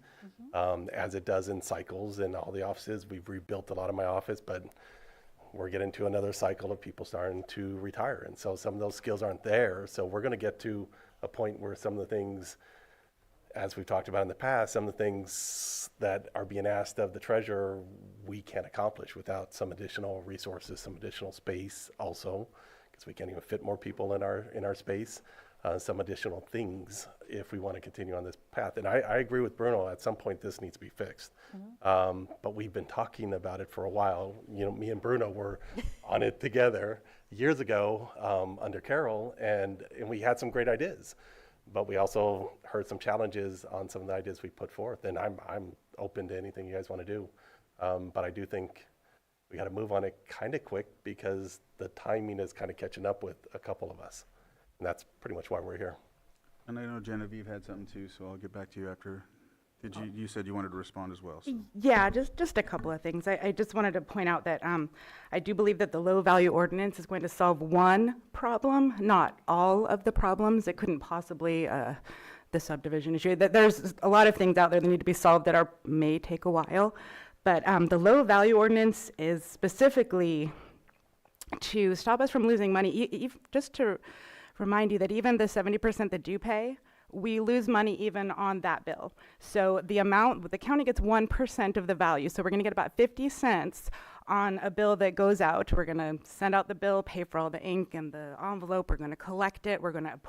as it does in cycles in all the offices. We've rebuilt a lot of my office, but we're getting to another cycle of people starting to retire. And so some of those skills aren't there. So we're going to get to a point where some of the things, as we've talked about in the past, some of the things that are being asked of the treasurer, we can't accomplish without some additional resources, some additional space also, because we can't even fit more people in our space. Some additional things if we want to continue on this path. And I agree with Bruno, at some point this needs to be fixed. But we've been talking about it for a while. Me and Bruno were on it together years ago under Carol, and we had some great ideas. But we also heard some challenges on some of the ideas we put forth. And I'm open to anything you guys want to do. But I do think we got to move on it kind of quick because the timing is kind of catching up with a couple of us. And that's pretty much why we're here. And I know Genevieve had something too, so I'll get back to you after. You said you wanted to respond as well, so. Yeah, just a couple of things. I just wanted to point out that I do believe that the low value ordinance is going to solve one problem, not all of the problems. It couldn't possibly, the subdivision issue. There's a lot of things out there that need to be solved that may take a while. But the low value ordinance is specifically to stop us from losing money. Just to remind you that even the 70% that do pay, we lose money even on that bill. So the county gets 1% of the value. So we're gonna get about 50 cents on a bill that goes out. We're gonna send out the bill, pay for all the ink and the envelope. We're gonna collect it. We're gonna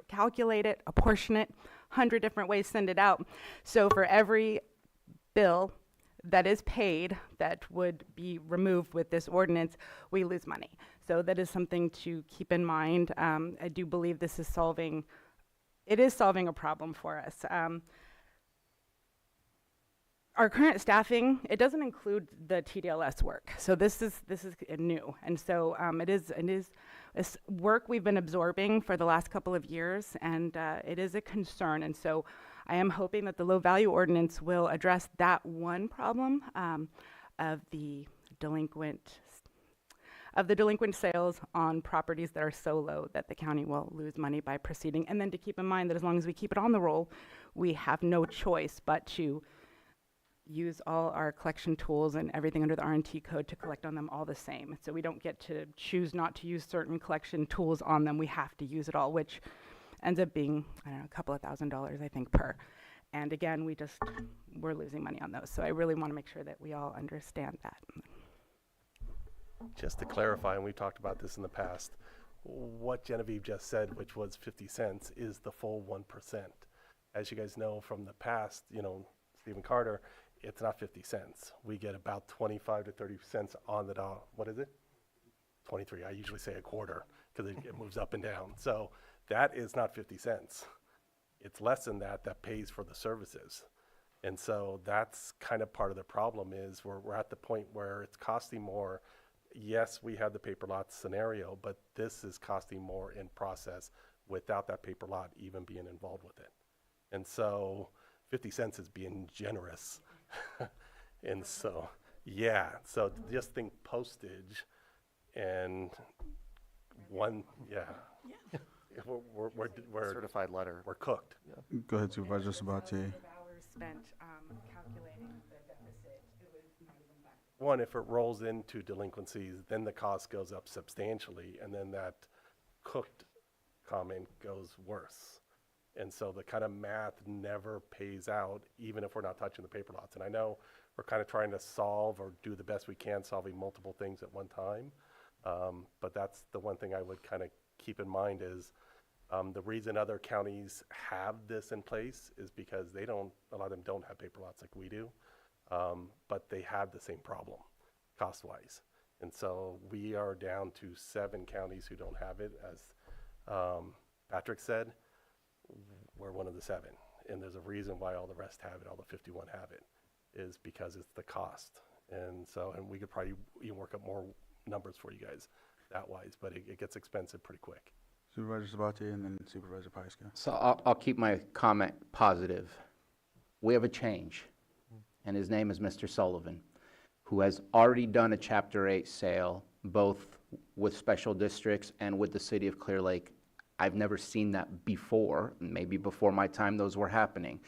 calculate it, apportion it, 100 different ways, send it out. So for every bill that is paid that would be removed with this ordinance, we lose money. So that is something to keep in mind. I do believe this is solving a problem for us. Our current staffing, it doesn't include the TDLS work. So this is new. And so it is it's work we've been absorbing for the last couple of years, and it is a concern. And so I am hoping that the low value ordinance will address that one problem of the delinquent sales on properties that are so low that the county will lose money by proceeding. And then to keep in mind that as long as we keep it on the roll, we have no choice but to use all our collection tools and everything under the R&T code to collect on them all the same. So we don't get to choose not to use certain collection tools on them. We have to use it all, which ends up being, I don't know, a couple of $1,000s, I think, per. And again, we're losing money on those. So I really want to make sure that we all understand that. Just to clarify, and we've talked about this in the past, what Genevieve just said, which was 50 cents, is the full 1%. As you guys know from the past, Stephen Carter, it's not 50 cents. We get about 25 to 30 cents on the dollar. What is it? 23. I usually say a quarter because it moves up and down. So that is not 50 cents. It's less than that pays for the services. And so that's kind of part of the problem is we're at the point where it's costing more. Yes, we have the paper lot scenario, but this is costing more in process without that paper lot even being involved with it. And so 50 cents is being generous. And so, yeah, so just think postage and we're certified letter. We're cooked. Yeah. Go ahead, Supervisor Sabatier. Hours spent calculating the deficit, it was not even back. One, if it rolls into delinquencies, then the cost goes up substantially, and then that cooked comment goes worse. And so the kind of math never pays out, even if we're not touching the paper lots. And I know we're kind of trying to solve or do the best we can, solving multiple things at one time. But that's the one thing I would kind of keep in mind is the reason other counties have this in place is because a lot of them don't have paper lots like we do. But they have the same problem cost-wise. And so we are down to 7 counties who don't have it. As Patrick said, we're one of the 7. And there's a reason why all the rest have it, all the 51 have it, is because it's the cost. And we could probably even work up more numbers for you guys that wise, but it gets expensive pretty quick. Supervisor Sabatier and then Supervisor Pyska. So I'll keep my comment positive. We have a change, and his name is Mr. Sullivan, who has already done a Chapter 8 sale, both with special districts and with the city of Clear Lake. I've never seen that before. Maybe before my time those were happening.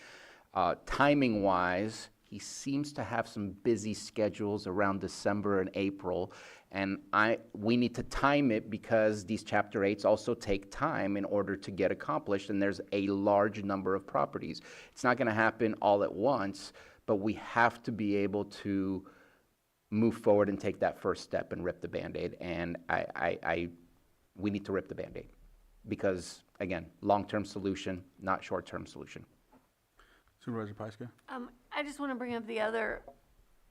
Timing-wise, he seems to have some busy schedules around December and April, and we need to time it because these Chapter 8s also take time in order to get accomplished, and there's a large number of properties. It's not going to happen all at once, but we have to be able to move forward and take that first step and rip the Band-Aid, and we need to rip the Band-Aid because, again, long-term solution, not short-term solution. Supervisor Pyska. I just want to bring up the other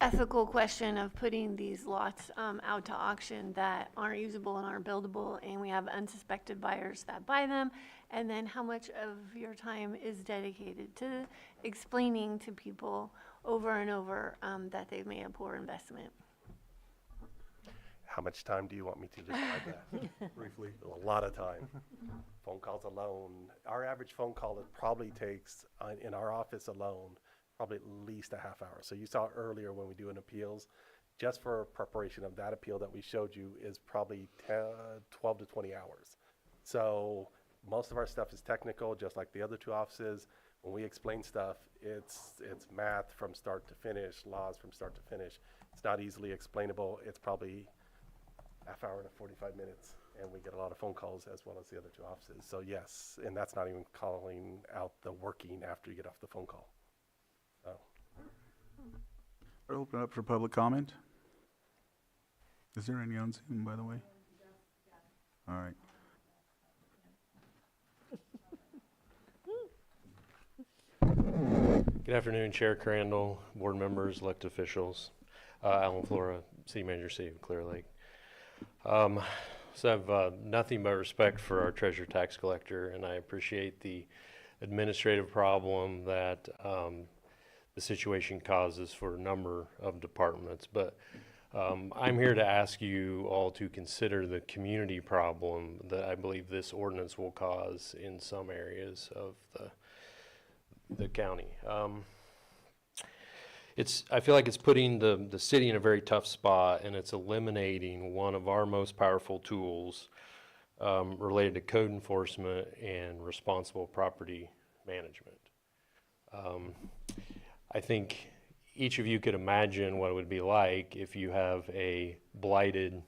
ethical question of putting these lots out to auction that aren't usable and aren't buildable, and we have unsuspected buyers that buy them, and then how much of your time is dedicated to explaining to people over and over that they've made a poor investment? How much time do you want me to describe that? Briefly. A lot of time. Phone calls alone. Our average phone call, it probably takes, in our office alone, probably at least a half hour. So you saw earlier when we do an appeals, just for preparation of that appeal that we showed you is probably 12 to 20 hours. So most of our stuff is technical, just like the other two offices. When we explain stuff, it's math from start to finish, laws from start to finish. It's not easily explainable. It's probably half hour to 45 minutes, and we get a lot of phone calls as well as the other two offices. So yes, and that's not even calling out the working after you get off the phone call. So. I'll open it up for public comment. Is there any on Zoom, by the way? All right. Good afternoon, Chair Crandall, board members, elected officials. Alan Flora, City Manager, City of Clear Lake. So I have nothing but respect for our treasurer tax collector, and I appreciate the administrative problem that the situation causes for a number of departments. But I'm here to ask you all to consider the community problem that I believe this ordinance will cause in some areas of the county. I feel like it's putting the city in a very tough spot, and it's eliminating one of our most powerful tools related to code enforcement and responsible property management. I think each of you could imagine what it would be like if you have a blighted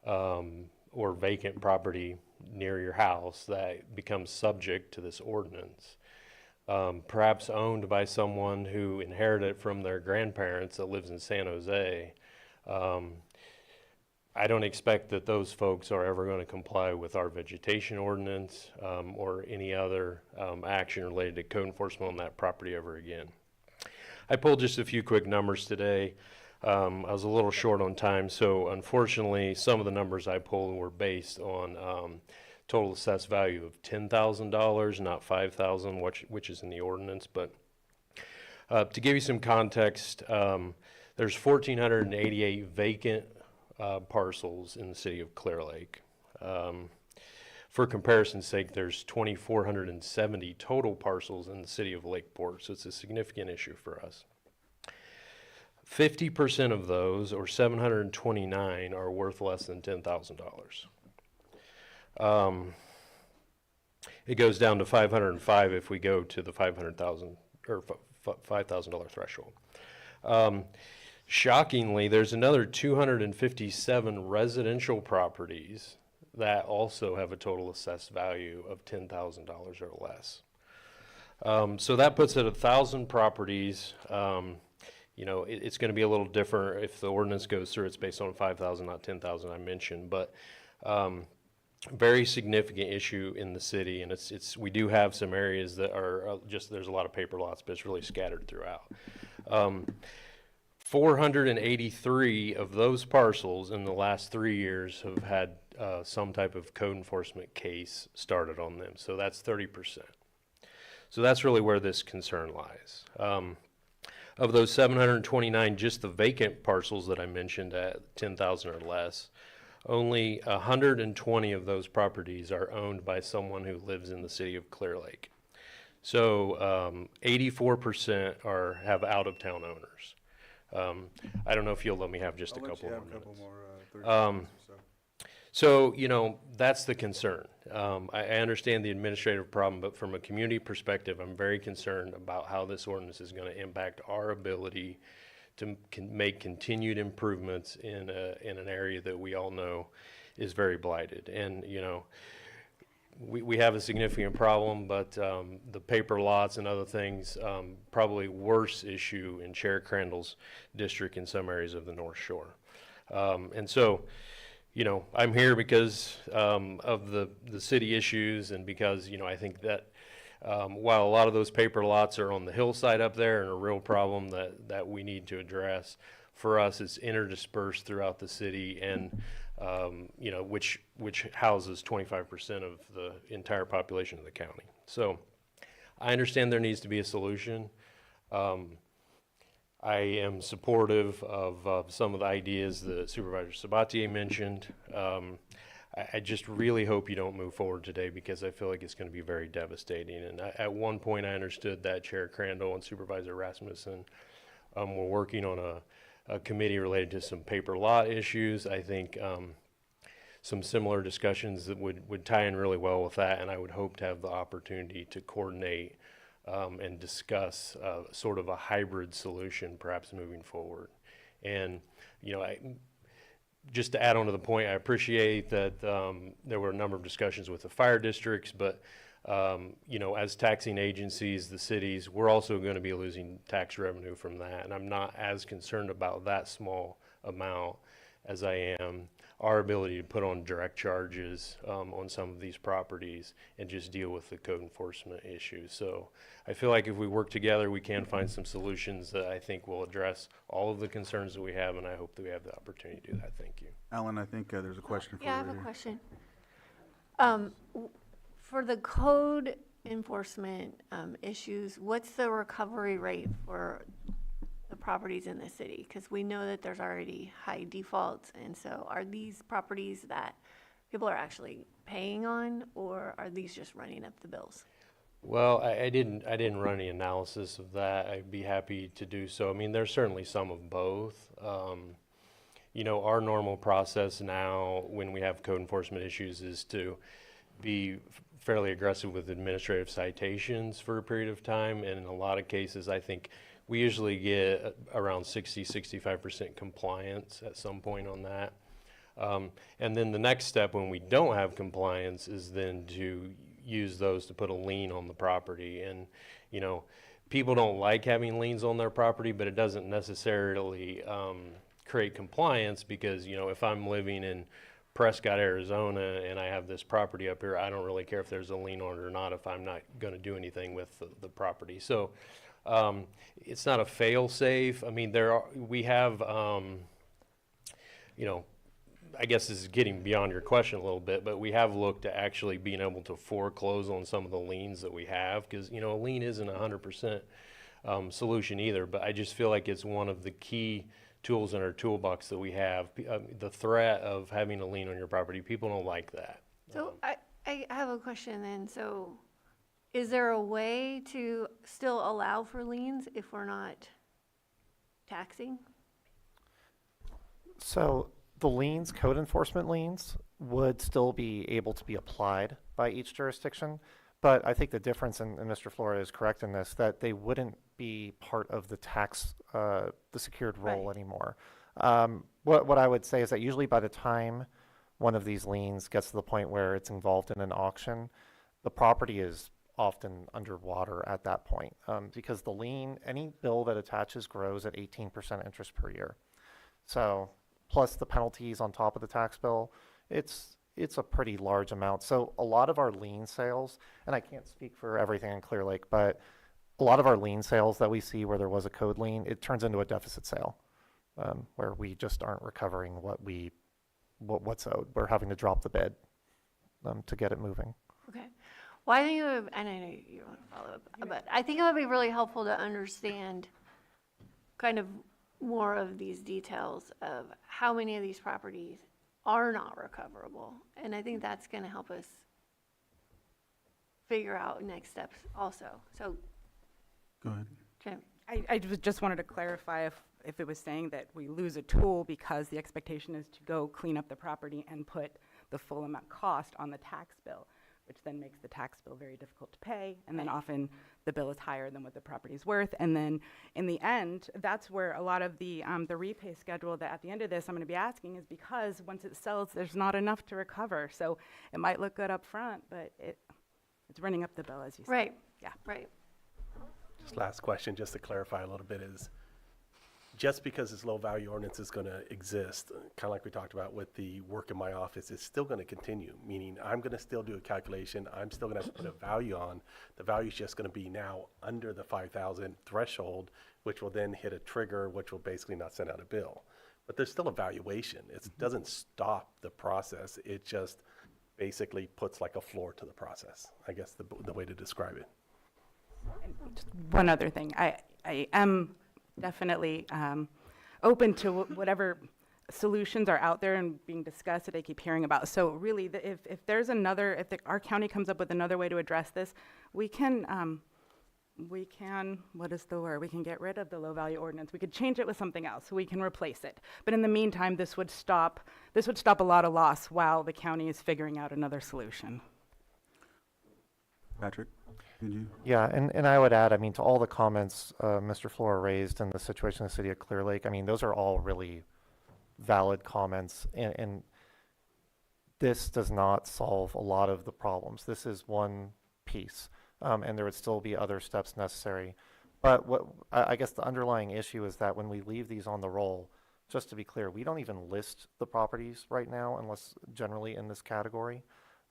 or vacant property near your house that becomes subject to this ordinance. Perhaps owned by someone who inherited it from their grandparents that lives in San Jose. I don't expect that those folks are ever going to comply with our vegetation ordinance or any other action related to code enforcement on that property ever again. I pulled just a few quick numbers today. I was a little short on time, so unfortunately some of the numbers I pulled were based on total assessed value of $10,000, not $5,000, which is in the ordinance. But to give you some context, there's 1,488 vacant parcels in the city of Clear Lake. For comparison's sake, there's 2,470 total parcels in the city of Lakeport, so it's a significant issue for us. 50% of those, or 729, are worth less than $10,000. It goes down to 505 if we go to the $500,000 or $5,000 threshold. Shockingly, there's another 257 residential properties that also have a total assessed value of $10,000 or less. So that puts it at 1,000 properties. You know, it's going to be a little different if the ordinance goes through. It's based on 5,000, not 10,000 I mentioned, but very significant issue in the city, and we do have some areas that are there's a lot of paper lots, but it's really scattered throughout. 483 of those parcels in the last 3 years have had some type of code enforcement case started on them, so that's 30%. So that's really where this concern lies. Of those 729, just the vacant parcels that I mentioned at 10,000 or less, only 120 of those properties are owned by someone who lives in the city of Clear Lake. So 84% have out-of-town owners. I don't know if you'll let me have just a couple more minutes. So, you know, that's the concern. I understand the administrative problem, but from a community perspective, I'm very concerned about how this ordinance is going to impact our ability to make continued improvements in an area that we all know is very blighted. And, you know, we have a significant problem, but the paper lots and other things, probably worse issue in Chair Crandall's district in some areas of the North Shore. And so, you know, I'm here because of the city issues, and because, you know, I think that while a lot of those paper lots are on the hillside up there and a real problem that we need to address, for us it's interdispersed throughout the city, and you know, which houses 25% of the entire population of the county. So I understand there needs to be a solution. I am supportive of some of the ideas that Supervisor Sabatier mentioned. I just really hope you don't move forward today because I feel like it's going to be very devastating. And at one point, I understood that Chair Crandall and Supervisor Rasmussen were working on a committee related to some paper lot issues. I think some similar discussions that would tie in really well with that, and I would hope to have the opportunity to coordinate and discuss sort of a hybrid solution perhaps moving forward. And, you know, just to add on to the point, I appreciate that there were a number of discussions with the fire districts, but you know, as taxing agencies, the cities, we're also going to be losing tax revenue from that. And I'm not as concerned about that small amount as I am our ability to put on direct charges on some of these properties and just deal with the code enforcement issues. So I feel like if we work together, we can find some solutions that I think will address all of the concerns that we have, and I hope that we have the opportunity to do that. Thank you. Alan, I think there's a question for you. Yeah, I have a here. question. For the code enforcement issues, what's the recovery rate for the properties in the city? Because we know that there's already high defaults, and so are these properties that people are actually paying on, or are these just running up the bills? Well, I didn't run any analysis of that. I'd be happy to do so. I mean, there's certainly some of both. You know, our normal process now when we have code enforcement issues is to be fairly aggressive with administrative citations for a period of time. And in a lot of cases, I think we usually get around 65% compliance at some point on that. And then the next step when we don't have compliance is then to use those to put a lien on the property. And, you know, people don't like having liens on their property, but it doesn't necessarily create compliance because, you know, if I'm living in Prescott, Arizona, and I have this property up here, I don't really care if there's a lien on it or not if I'm not going to do anything with the property. So it's not a fail-safe. I mean, we have, you know, I guess this is getting beyond your question a little bit, but we have looked at actually being able to foreclose on some of the liens that we have because, you know, a lien isn't 100% solution either, but I just feel like it's one of the key tools in our toolbox that we have. The threat of having a lien on your property, people don't like that. So I have a question then. So is there a way to still allow for liens if we're not taxing? So the liens, code enforcement liens, would still be able to be applied by each jurisdiction. But I think the difference, and Mr. Flores is correct in this, that they wouldn't be part of the tax, the secured roll anymore. What I would say is that usually by the time one of these liens gets to the point where it's involved in an auction, the property is often underwater at that point because the lien, any bill that attaches grows at 18% interest per year. So plus the penalties on top of the tax bill, it's a pretty large amount. So a lot of our lien sales, and I can't speak for everything in Clear Lake, but a lot of our lien sales that we see where there was a code lien, it turns into a deficit sale where we just aren't recovering what's owed. We're having to drop the bid to get it moving. Okay. Well, I think it would, and I know you want to follow up, but I think it would be really helpful to understand kind of more of these details of how many of these properties are not recoverable. And I think that's going to help us figure out next steps also. So Go ahead. Jim. I just wanted to clarify if it was saying that we lose a tool because the expectation is to go clean up the property and put the full amount cost on the tax bill, which then makes the tax bill very difficult to pay. And then often the bill is higher than what the property is worth. And then in the end, that's where a lot of the repay schedule that at the end of this I'm going to be asking is because once it sells, there's not enough to recover. So it might look good up front, but it's running up the bill, as you said. Right. Yeah. Right. Just last question, just to clarify a little bit, is just because this low value ordinance is going to exist, kind of like we talked about with the work in my office, it's still going to continue, meaning I'm going to still do a calculation. I'm still going to have to put a value on. The value is just going to be now under the 5,000 threshold, which will then hit a trigger, which will basically not send out a bill. But there's still a valuation. It doesn't stop the process. It just basically puts like a floor to the process, I guess the way to describe it. And just one other thing. I am definitely open to whatever solutions are out there and being discussed that I keep hearing about. So really, if there's another, our county comes up with another way to address this, we can, what is the word? We can get rid of the low value ordinance. We could change it with something else. We can replace it. But in the meantime, this would stop a lot of loss while the county is figuring out another solution. Patrick, did you? Yeah, and I would add, I mean, to all the comments Mr. Flora raised in the situation in the city of Clear Lake, I mean, those are all really valid comments, and this does not solve a lot of the problems. This is one piece, and there would still be other steps necessary. But what I guess the underlying issue is that when we leave these on the roll, just to be clear, we don't even list the properties right now unless generally in this category,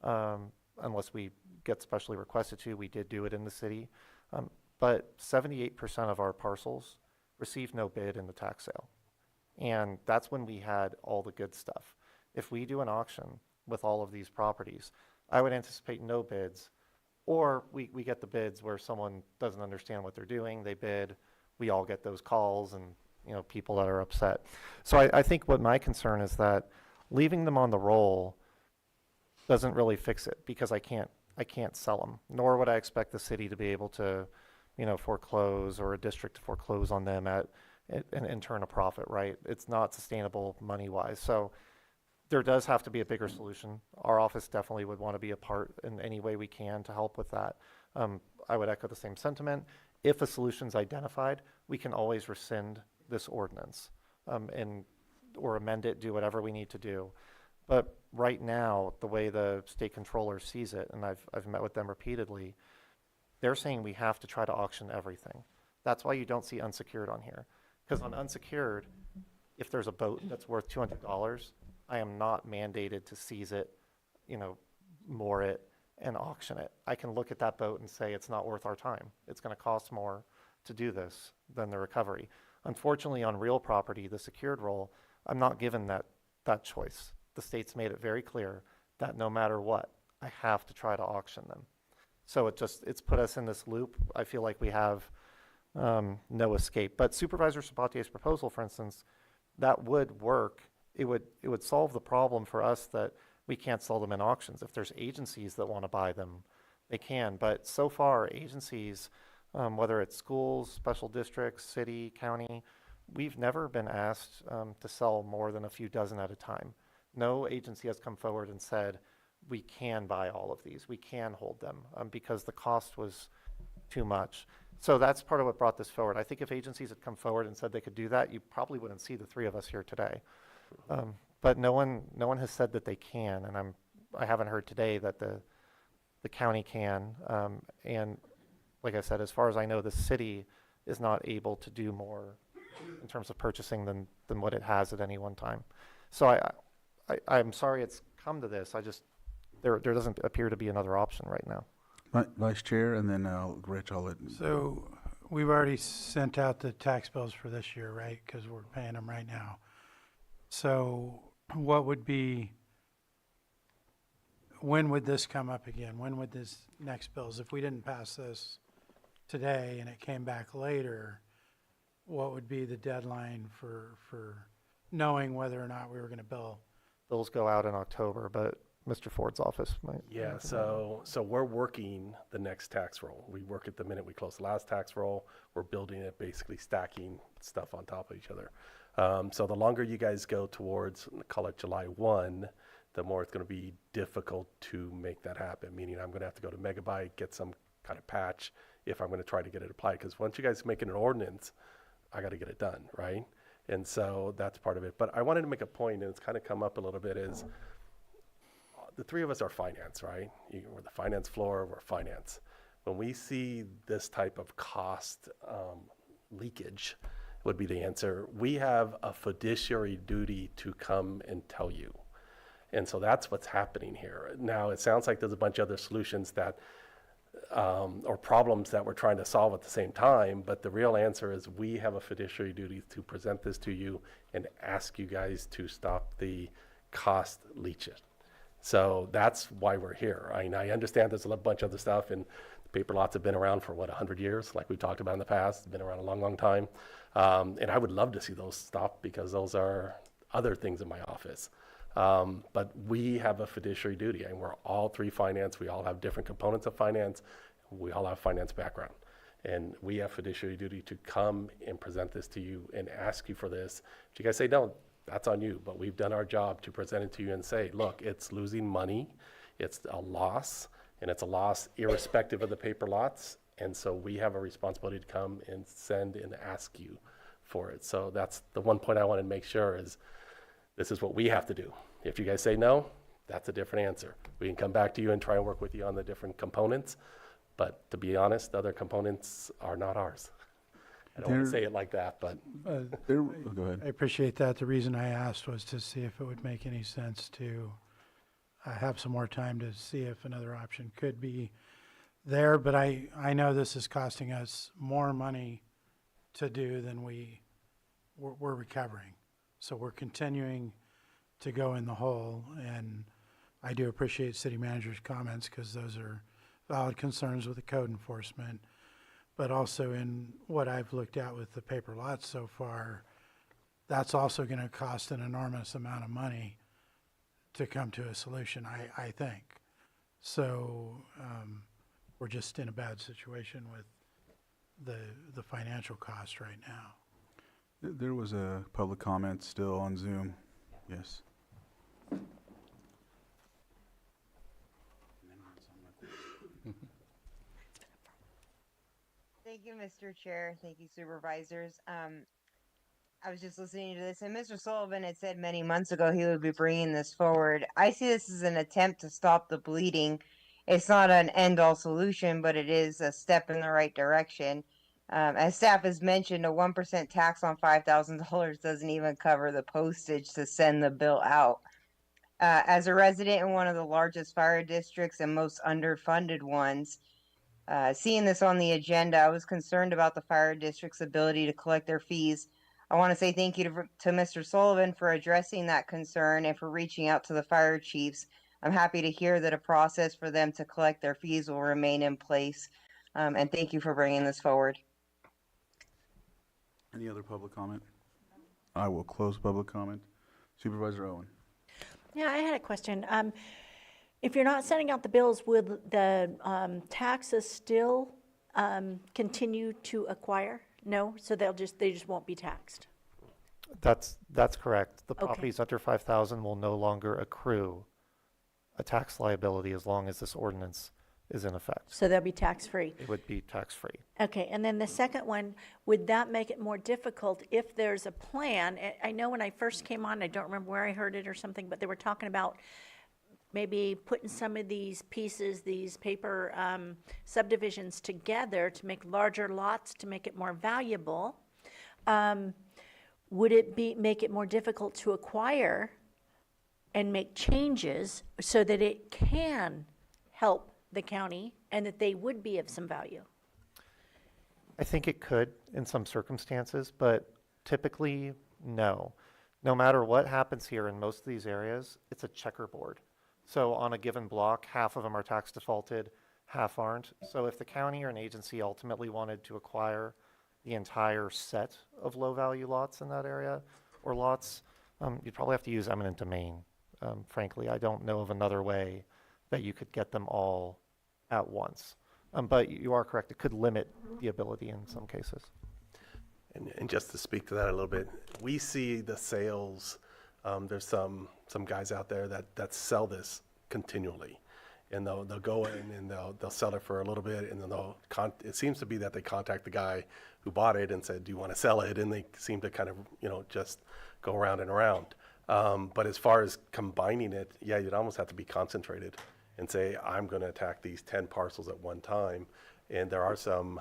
unless we get specially requested to. We did do it in the city, but 78% of our parcels received no bid in the tax sale. And that's when we had all the good stuff. If we do an auction with all of these properties, I would anticipate no bids, or we get the bids where someone doesn't understand what they're doing, they bid, we all get those calls and, you know, people that are upset. So I think what my concern is that leaving them on the roll doesn't really fix it, because I can't sell them, nor would I expect the city to be able to, you know, foreclose, or a district to foreclose on them and turn a profit, right? It's not sustainable money-wise. So there does have to be a bigger solution. Our office definitely would want to be a part in any way we can to help with that. I would echo the same sentiment. If a solution's identified, we can always rescind this ordinance or amend it, do whatever we need to do. But right now, the way the state controller sees it, and I've met with them repeatedly, they're saying we have to try to auction everything. That's why you don't see unsecured on here. Because on unsecured, if there's a boat that's worth $200, I am not mandated to seize it, you know, moor it, and auction it. I can look at that boat and say it's not worth our time. It's going to cost more to do this than the recovery. Unfortunately, on real property, the secured role, I'm not given that choice. The state's made it very clear that no matter what, I have to try to auction them. So it's put us in this loop. I feel like we have no escape. But Supervisor Sabatier's proposal, for instance, that would work. It would solve the problem for us that we can't sell them in auctions. If there's agencies that want to buy them, they can. But so far, agencies, whether it's schools, special districts, city, county, we've never been asked to sell more than a few dozen at a time. No agency has come forward and said, we can buy all of these, we can hold them, because the cost was too much. So that's part of what brought this forward. I think if agencies had come forward and said they could do that, you probably wouldn't see the three of us here today. But no one has said that they can, and I haven't heard today that the county can. And like I said, as far as I know, the city is not able to do more in terms of purchasing than what it has at any one time. So I'm sorry it's come to this. There doesn't appear to be another option right now. Vice Chair, and then Rich, I'll let. So we've already sent out the tax bills for this year, right? Because we're paying them right now. So what would be, when would this come up again? When would this next bills, if we didn't pass this today and it came back later, what would be the deadline for knowing whether or not we were going to bill? Bills go out in October, but Mr. Ford's office might. Yeah, so we're working the next tax roll. We work it the minute we close the last tax roll. We're building it, basically stacking stuff on top of each other. So the longer you guys go towards, call it July 1, the more it's going to be difficult to make that happen, meaning I'm going to have to go to Megabyte, get some kind of patch if I'm going to try to get it applied. Because once you guys make it an ordinance, I got to get it done, right? And so that's part of it. But I wanted to make a point, and it's kind of come up a little bit, is the three of us are finance, right? We're the finance floor, we're finance. When we see this type of cost leakage, would be the answer. We have a fiduciary duty to come and tell you. And so that's what's happening here. Now, it sounds like there's a bunch of other solutions that, or problems that we're trying to solve at the same time, but the real answer is we have a fiduciary duty to present this to you and ask you guys to stop the cost leaching. So that's why we're here. I understand there's a bunch of other stuff, and the paper lots have been around for, 100 years, like we talked about in the past. It's been around a long, long time. And I would love to see those stop because those are other things in my office. But we have a fiduciary duty, and we're all three finance. We all have different components of finance. We all have finance background. And we have fiduciary duty to come and present this to you and ask you for this. If you guys say no, that's on you. But we've done our job to present it to you and say, look, it's losing money. It's a loss, and it's a loss irrespective of the paper lots. And so we have a responsibility to come and send and ask you for it. So that's the one point I want to make sure is this is what we have to do. If you guys say no, that's a different answer. We can come back to you and try and work with you on the different components. But to be honest, the other components are not ours. I don't want to say it like that, but. Go ahead. I appreciate that. The reason I asked was to see if it would make any sense to have some more time to see if another option could be there. But I know this is costing us more money to do than we're recovering. So we're continuing to go in the hole. And I do appreciate city manager's comments because those are valid concerns with the code enforcement. But also in what I've looked at with the paper lots so far, that's also going to cost an enormous amount of money to come to a solution, I think. So we're just in a bad situation with the financial cost right now. There was a public comment still on Zoom. Yes. Thank you, Mr. Chair. Thank you, supervisors. I was just listening to this, and Mr. Sullivan had said many months ago he would be bringing this forward. I see this as an attempt to stop the bleeding. It's not an end-all solution, but it is a step in the right direction. As staff has mentioned, a 1% tax on $5,000 doesn't even cover the postage to send the bill out. As a resident in one of the largest fire districts and most underfunded ones, seeing this on the agenda, I was concerned about the fire district's ability to collect their fees. I want to say thank you to Mr. Sullivan for addressing that concern and for reaching out to the fire chiefs. I'm happy to hear that a process for them to collect their fees will remain in place. And thank you for bringing this forward. Any other public comment? I will close public comment. Supervisor Owen. Yeah, I had a question. If you're not sending out the bills, will the taxes still continue to acquire? No, so they just won't be taxed. That's correct. The Okay. properties under 5,000 will no longer accrue a tax liability as long as this ordinance is in effect. So they'll be tax-free. It would be tax-free. Okay, and then the second one, would that make it more difficult if there's a plan? I know when I first came on, I don't remember where I heard it or something, but they were talking about maybe putting some of these pieces, these paper subdivisions together to make larger lots to make it more valuable. Would it make it more difficult to acquire and make changes so that it can help the county and that they would be of some value? I think it could in some circumstances, but typically, no. No matter what happens here in most of these areas, it's a checkerboard. So on a given block, half of them are tax defaulted, half aren't. So if the county or an agency ultimately wanted to acquire the entire set of low-value lots in that area, or lots, you'd probably have to use eminent domain. Frankly, I don't know of another way that you could get them all at once. But you are correct, it could limit the ability in some cases. And just to speak to that a little bit, we see the sales, there's some guys out there that sell this continually. And they'll go in and they'll sell it for a little bit, and then it seems to be that they contact the guy who bought it and said, do you want to sell it? And they seem to kind of, just go around and around. But as far as combining it, yeah, you'd almost have to be concentrated and say, I'm going to attack these 10 parcels at one time. And there are some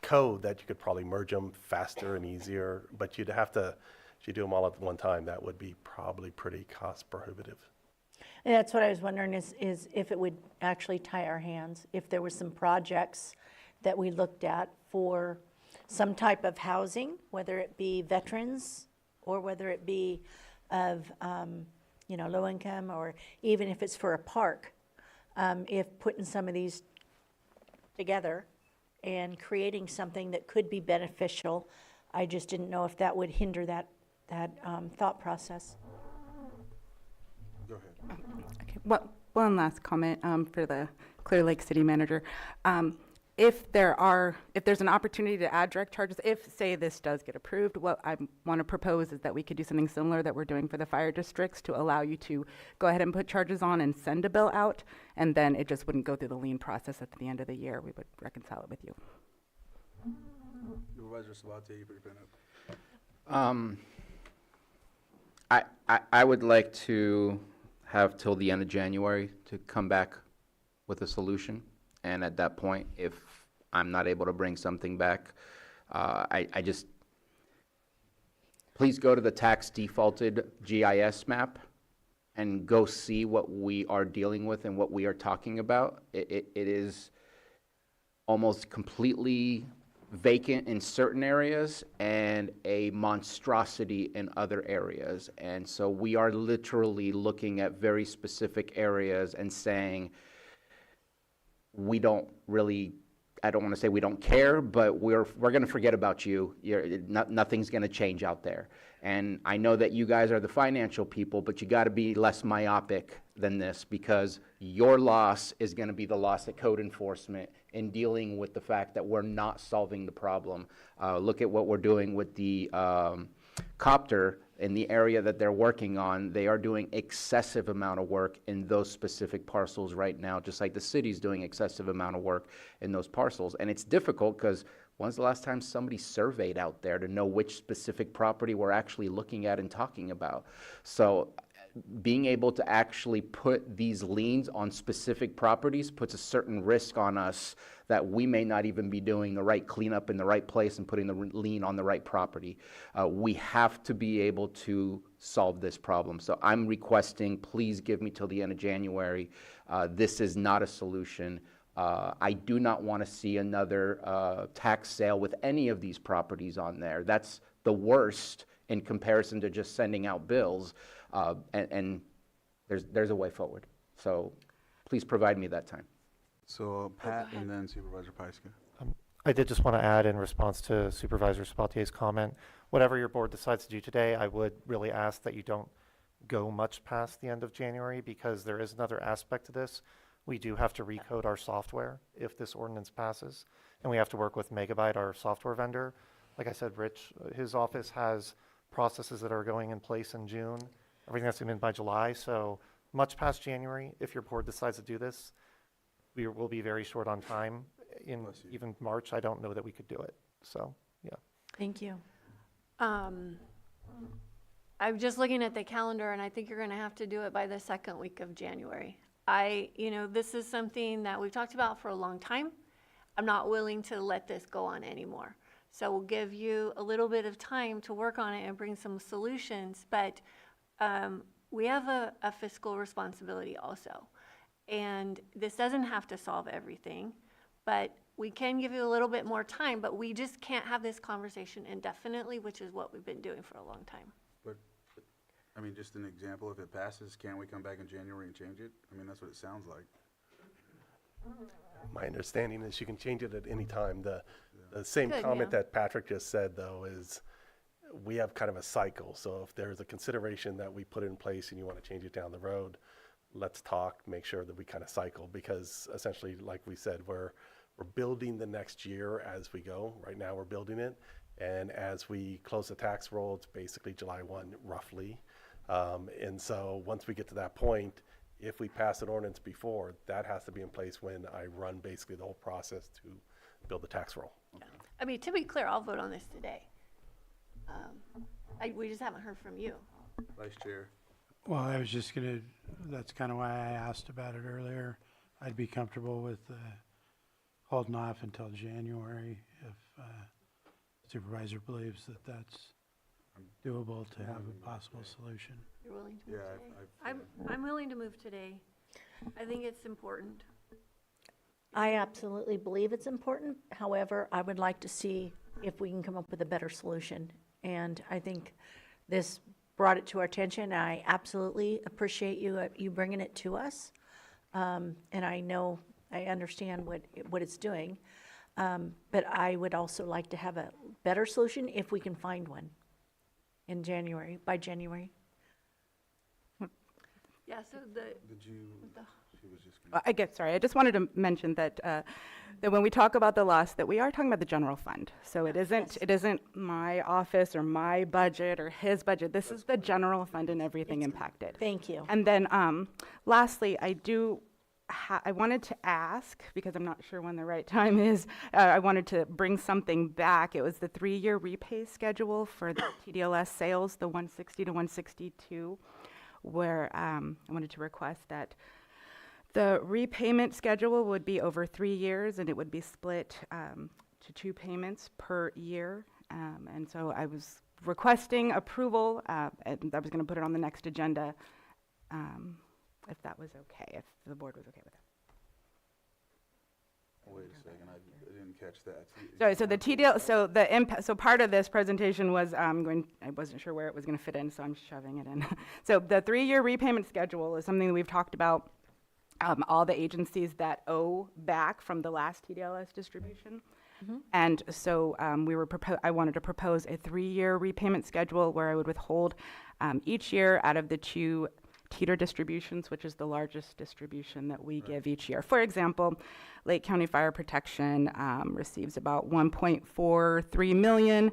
code that you could probably merge them faster and easier, but you'd have to, if you do them all at one time, that would be probably pretty cost prohibitive. And that's what I was wondering is if it would actually tie our hands, if there was some projects that we looked at for some type of housing, whether it be veterans or whether it be of, low income, or even if it's for a park, if putting some of these together and creating something that could be beneficial. I just didn't know if that would hinder that thought process. Go ahead. Okay, one last comment for the Clear Lake City Manager. If there's an opportunity to add direct charges, if, say, this does get approved, what I want to propose is that we could do something similar that we're doing for the fire districts to allow you to go ahead and put charges on and send a bill out, and then it just wouldn't go through the lien process at the end of the year. We would reconcile it with you. Supervisor Sabatier, you put your pen up. I would like to have till the end of January to come back with a solution. And at that point, if I'm not able to bring something back, I just, please go to the tax defaulted GIS map and go see what we are dealing with and what we are talking about. It is almost completely vacant in certain areas and a monstrosity in other areas. And so we are literally looking at very specific areas and saying, we don't really, I don't want to say we don't care, but we're going to forget about you. Nothing's going to change out there. And I know that you guys are the financial people, but you got to be less myopic than this, because your loss is going to be the loss at code enforcement in dealing with the fact that we're not solving the problem. Look at what we're doing with the copter in the area that they're working on. They are doing excessive amount of work in those specific parcels right now, just like the city's doing excessive amount of work in those parcels. And it's difficult because when's the last time somebody surveyed out there to know which specific property we're actually looking at and talking about? So being able to actually put these liens on specific properties puts a certain risk on us that we may not even be doing the right cleanup in the right place and putting the lien on the right property. We have to be able to solve this problem. So I'm requesting, please give me till the end of January. This is not a solution. I do not want to see another tax sale with any of these properties on there. That's the worst in comparison to just sending out bills. And there's a way forward. So please provide me that time. So Pat and then Supervisor Pyska. I did just want to add in response to Supervisor Sabatier's comment, whatever your board decides to do today, I would really ask that you don't go much past the end of January, because there is another aspect to this. We do have to recode our software if this ordinance passes, and we have to work with Megabyte, our software vendor. Like I said, Rich, his office has processes that are going in place in June, everything that's in by July. So much past January, if your board decides to do this, we will be very short on time. In even March, I don't know that we could do it. So, yeah. Thank you. I'm just looking at the calendar, and I think you're going to have to do it by the second week of January. This is something that we've talked about for a long time. I'm not willing to let this go on anymore. So we'll give you a little bit of time to work on it and bring some solutions, but we have a fiscal responsibility also. And this doesn't have to solve everything, but we can give you a little bit more time, but we just can't have this conversation indefinitely, which is what we've been doing for a long time. But, I mean, just an example, if it passes, can't we come back in January and change it? I mean, that's what it sounds like. My understanding is you can change it at any time. The same Good, comment yeah. that Patrick just said, though, is we have kind of a cycle. So if there's a consideration that we put in place and you want to change it down the road, let's talk, make sure that we kind of cycle, because essentially, like we said, we're building the next year as we go. Right now, we're building it. And as we close the tax roll, it's basically July 1, roughly. And so once we get to that point, if we pass an ordinance before, that has to be in place when I run basically the whole process to build the tax roll. I mean, to be clear, I'll vote on this today. We just haven't heard from you. Vice Chair. Well, I was just gonna, that's kind of why I asked about it earlier. I'd be comfortable with holding off until January if supervisor believes that that's doable to have a possible solution. You're willing to move Yeah, today? I'm willing to move today. I think it's important. I absolutely believe it's important. However, I would like to see if we can come up with a better solution. And I think this brought it to our attention. I absolutely appreciate you bringing it to us. And I know, I understand what it's doing. But I would also like to have a better solution if we can find one in January, by January. Yeah, so the. Did you, the- she was just. I guess, sorry, I just wanted to mention that, that when we talk about the loss, that we are talking about the general fund. So it isn't my office or my budget or his budget. This is the general fund and everything impacted. Thank you. And then, lastly, I wanted to ask, because I'm not sure when the right time is, I wanted to bring something back. It was the 3-year repay schedule for the TDLS sales, the 160 to 162, where I wanted to request that the repayment schedule would be over 3 years, and it would be split to 2 payments per year. And so I was requesting approval, and I was going to put it on the next agenda, if that was okay, if the board was okay with that. Wait a second, I didn't catch that. Sorry, so the TDL, so the impact, so part of this presentation was I wasn't sure where it was going to fit in, so I'm shoving it in. So the 3-year repayment schedule is something that we've talked about. All the agencies that owe back from the last TDLS distribution. And so I wanted to propose a 3-year repayment schedule where I would withhold each year out of the 2 teeter distributions, which is the largest distribution that we give each year. For example, Lake County Fire Protection receives about 1.43 million.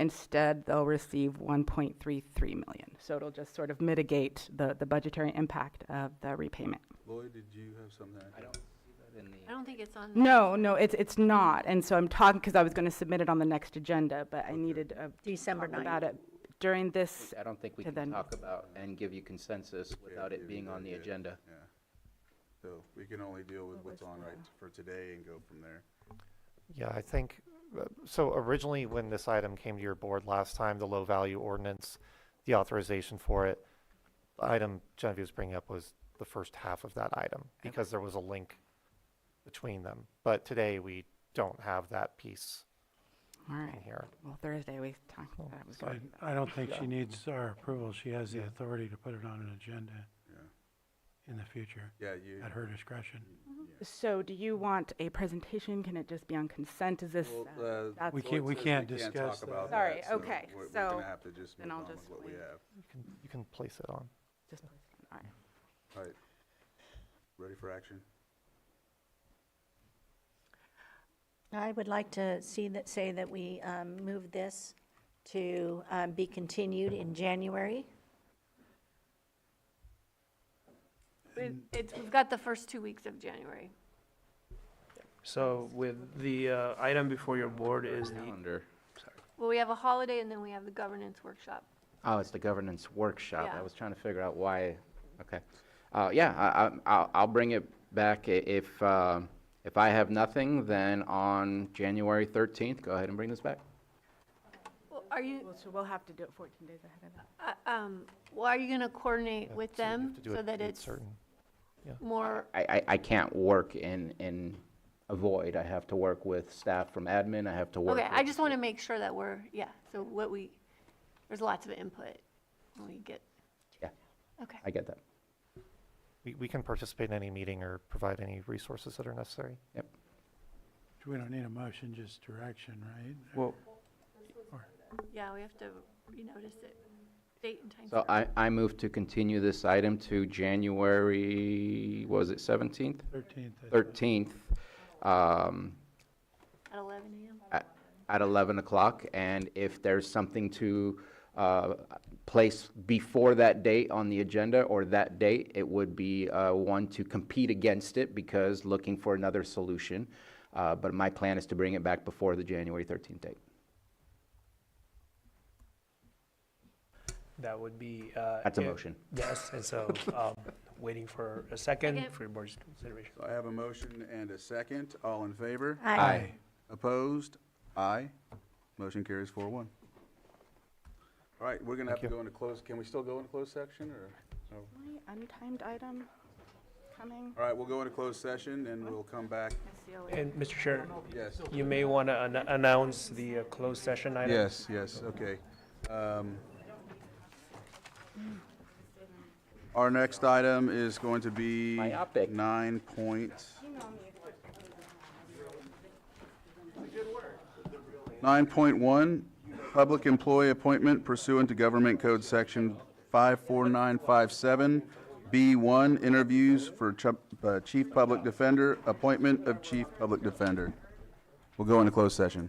Instead, they'll receive 1.33 million. So it'll just sort of mitigate the budgetary impact of the repayment. Lloyd, did you have something? I don't see that in the. I don't think it's on. No, it's not. And so I'm talking, because I was going to submit it on the next agenda, but I needed December talk 9th. about it during this. I don't think we to can then- talk about and give you consensus without it being on the agenda. Yeah. So we can only deal with what's on right for today and go from there. Yeah, I think, so originally when this item came to your board last time, the low value ordinance, the authorization for it, the item Genevieve was bringing up was the first half of that item because there was a link between them. But today we don't have that piece All in right. here. Well, Thursday we talked about that. Was So good. I don't think she needs our approval. She has the authority to put it on an agenda Yeah. in the future Yeah, you. at her discretion. So do you want a presentation? Can it just be on consent? Is this? Well, that's- We Lloyd can't- we says can't talk discuss about that. Sorry, that, so okay, We're so gonna have to just then move I'll on with just what we wait. have. You can place it on. Just, all right. All right. Ready for action? I would like to say that we move this to be continued in January. We've got the first 2 weeks of January. So with the item before your board is the, Calendar. Well, we have a holiday and then we have the governance workshop. Oh, it's the governance workshop. Yeah. I was trying to figure out why. Okay. Yeah, I'll bring it back if I have nothing, then on January 13th, go ahead and bring this back. Well, are you, So we'll have to do it 14 days ahead of it. well, are you going to coordinate with So you have them to do so it that date it's certain. more, I can't work in a void. I have to work with staff from admin. I have to work. okay, I with- just want to make sure that so there's lots of input when we get. Yeah. Okay. I get that. We can participate in any meeting or provide any resources that are necessary. Yep. We don't need a motion, just direction, right? well, Yeah, we have to renotice it, date and time. So I move to continue this item to January, what was it, 17th? 13th. 13th, At 11 a.m. at 11 o'clock. And if there's something to place before that date on the agenda or that date, it would be one to compete against it because looking for another solution. But my plan is to bring it back before the January 13th date. that would be. That's a if- motion. Yes, and so waiting for a second Second. for your board's consideration. So I have a motion and a second. All in favor? Aye. Opposed? Aye. Motion carries 4-1. All right, we're gonna have to go into closed. Can we still go into closed section or? No? My untimed item coming. All right, we'll go into closed session and we'll come back. And Mr. Chair, Yes. you may want to announce the closed session item. Yes, okay. Our next item is going to be Myopic. 9 point. 9.1, public employee appointment pursuant to Government Code Section 54957, B1, interviews for Chief Public Defender, appointment of Chief Public Defender. We'll go into closed session.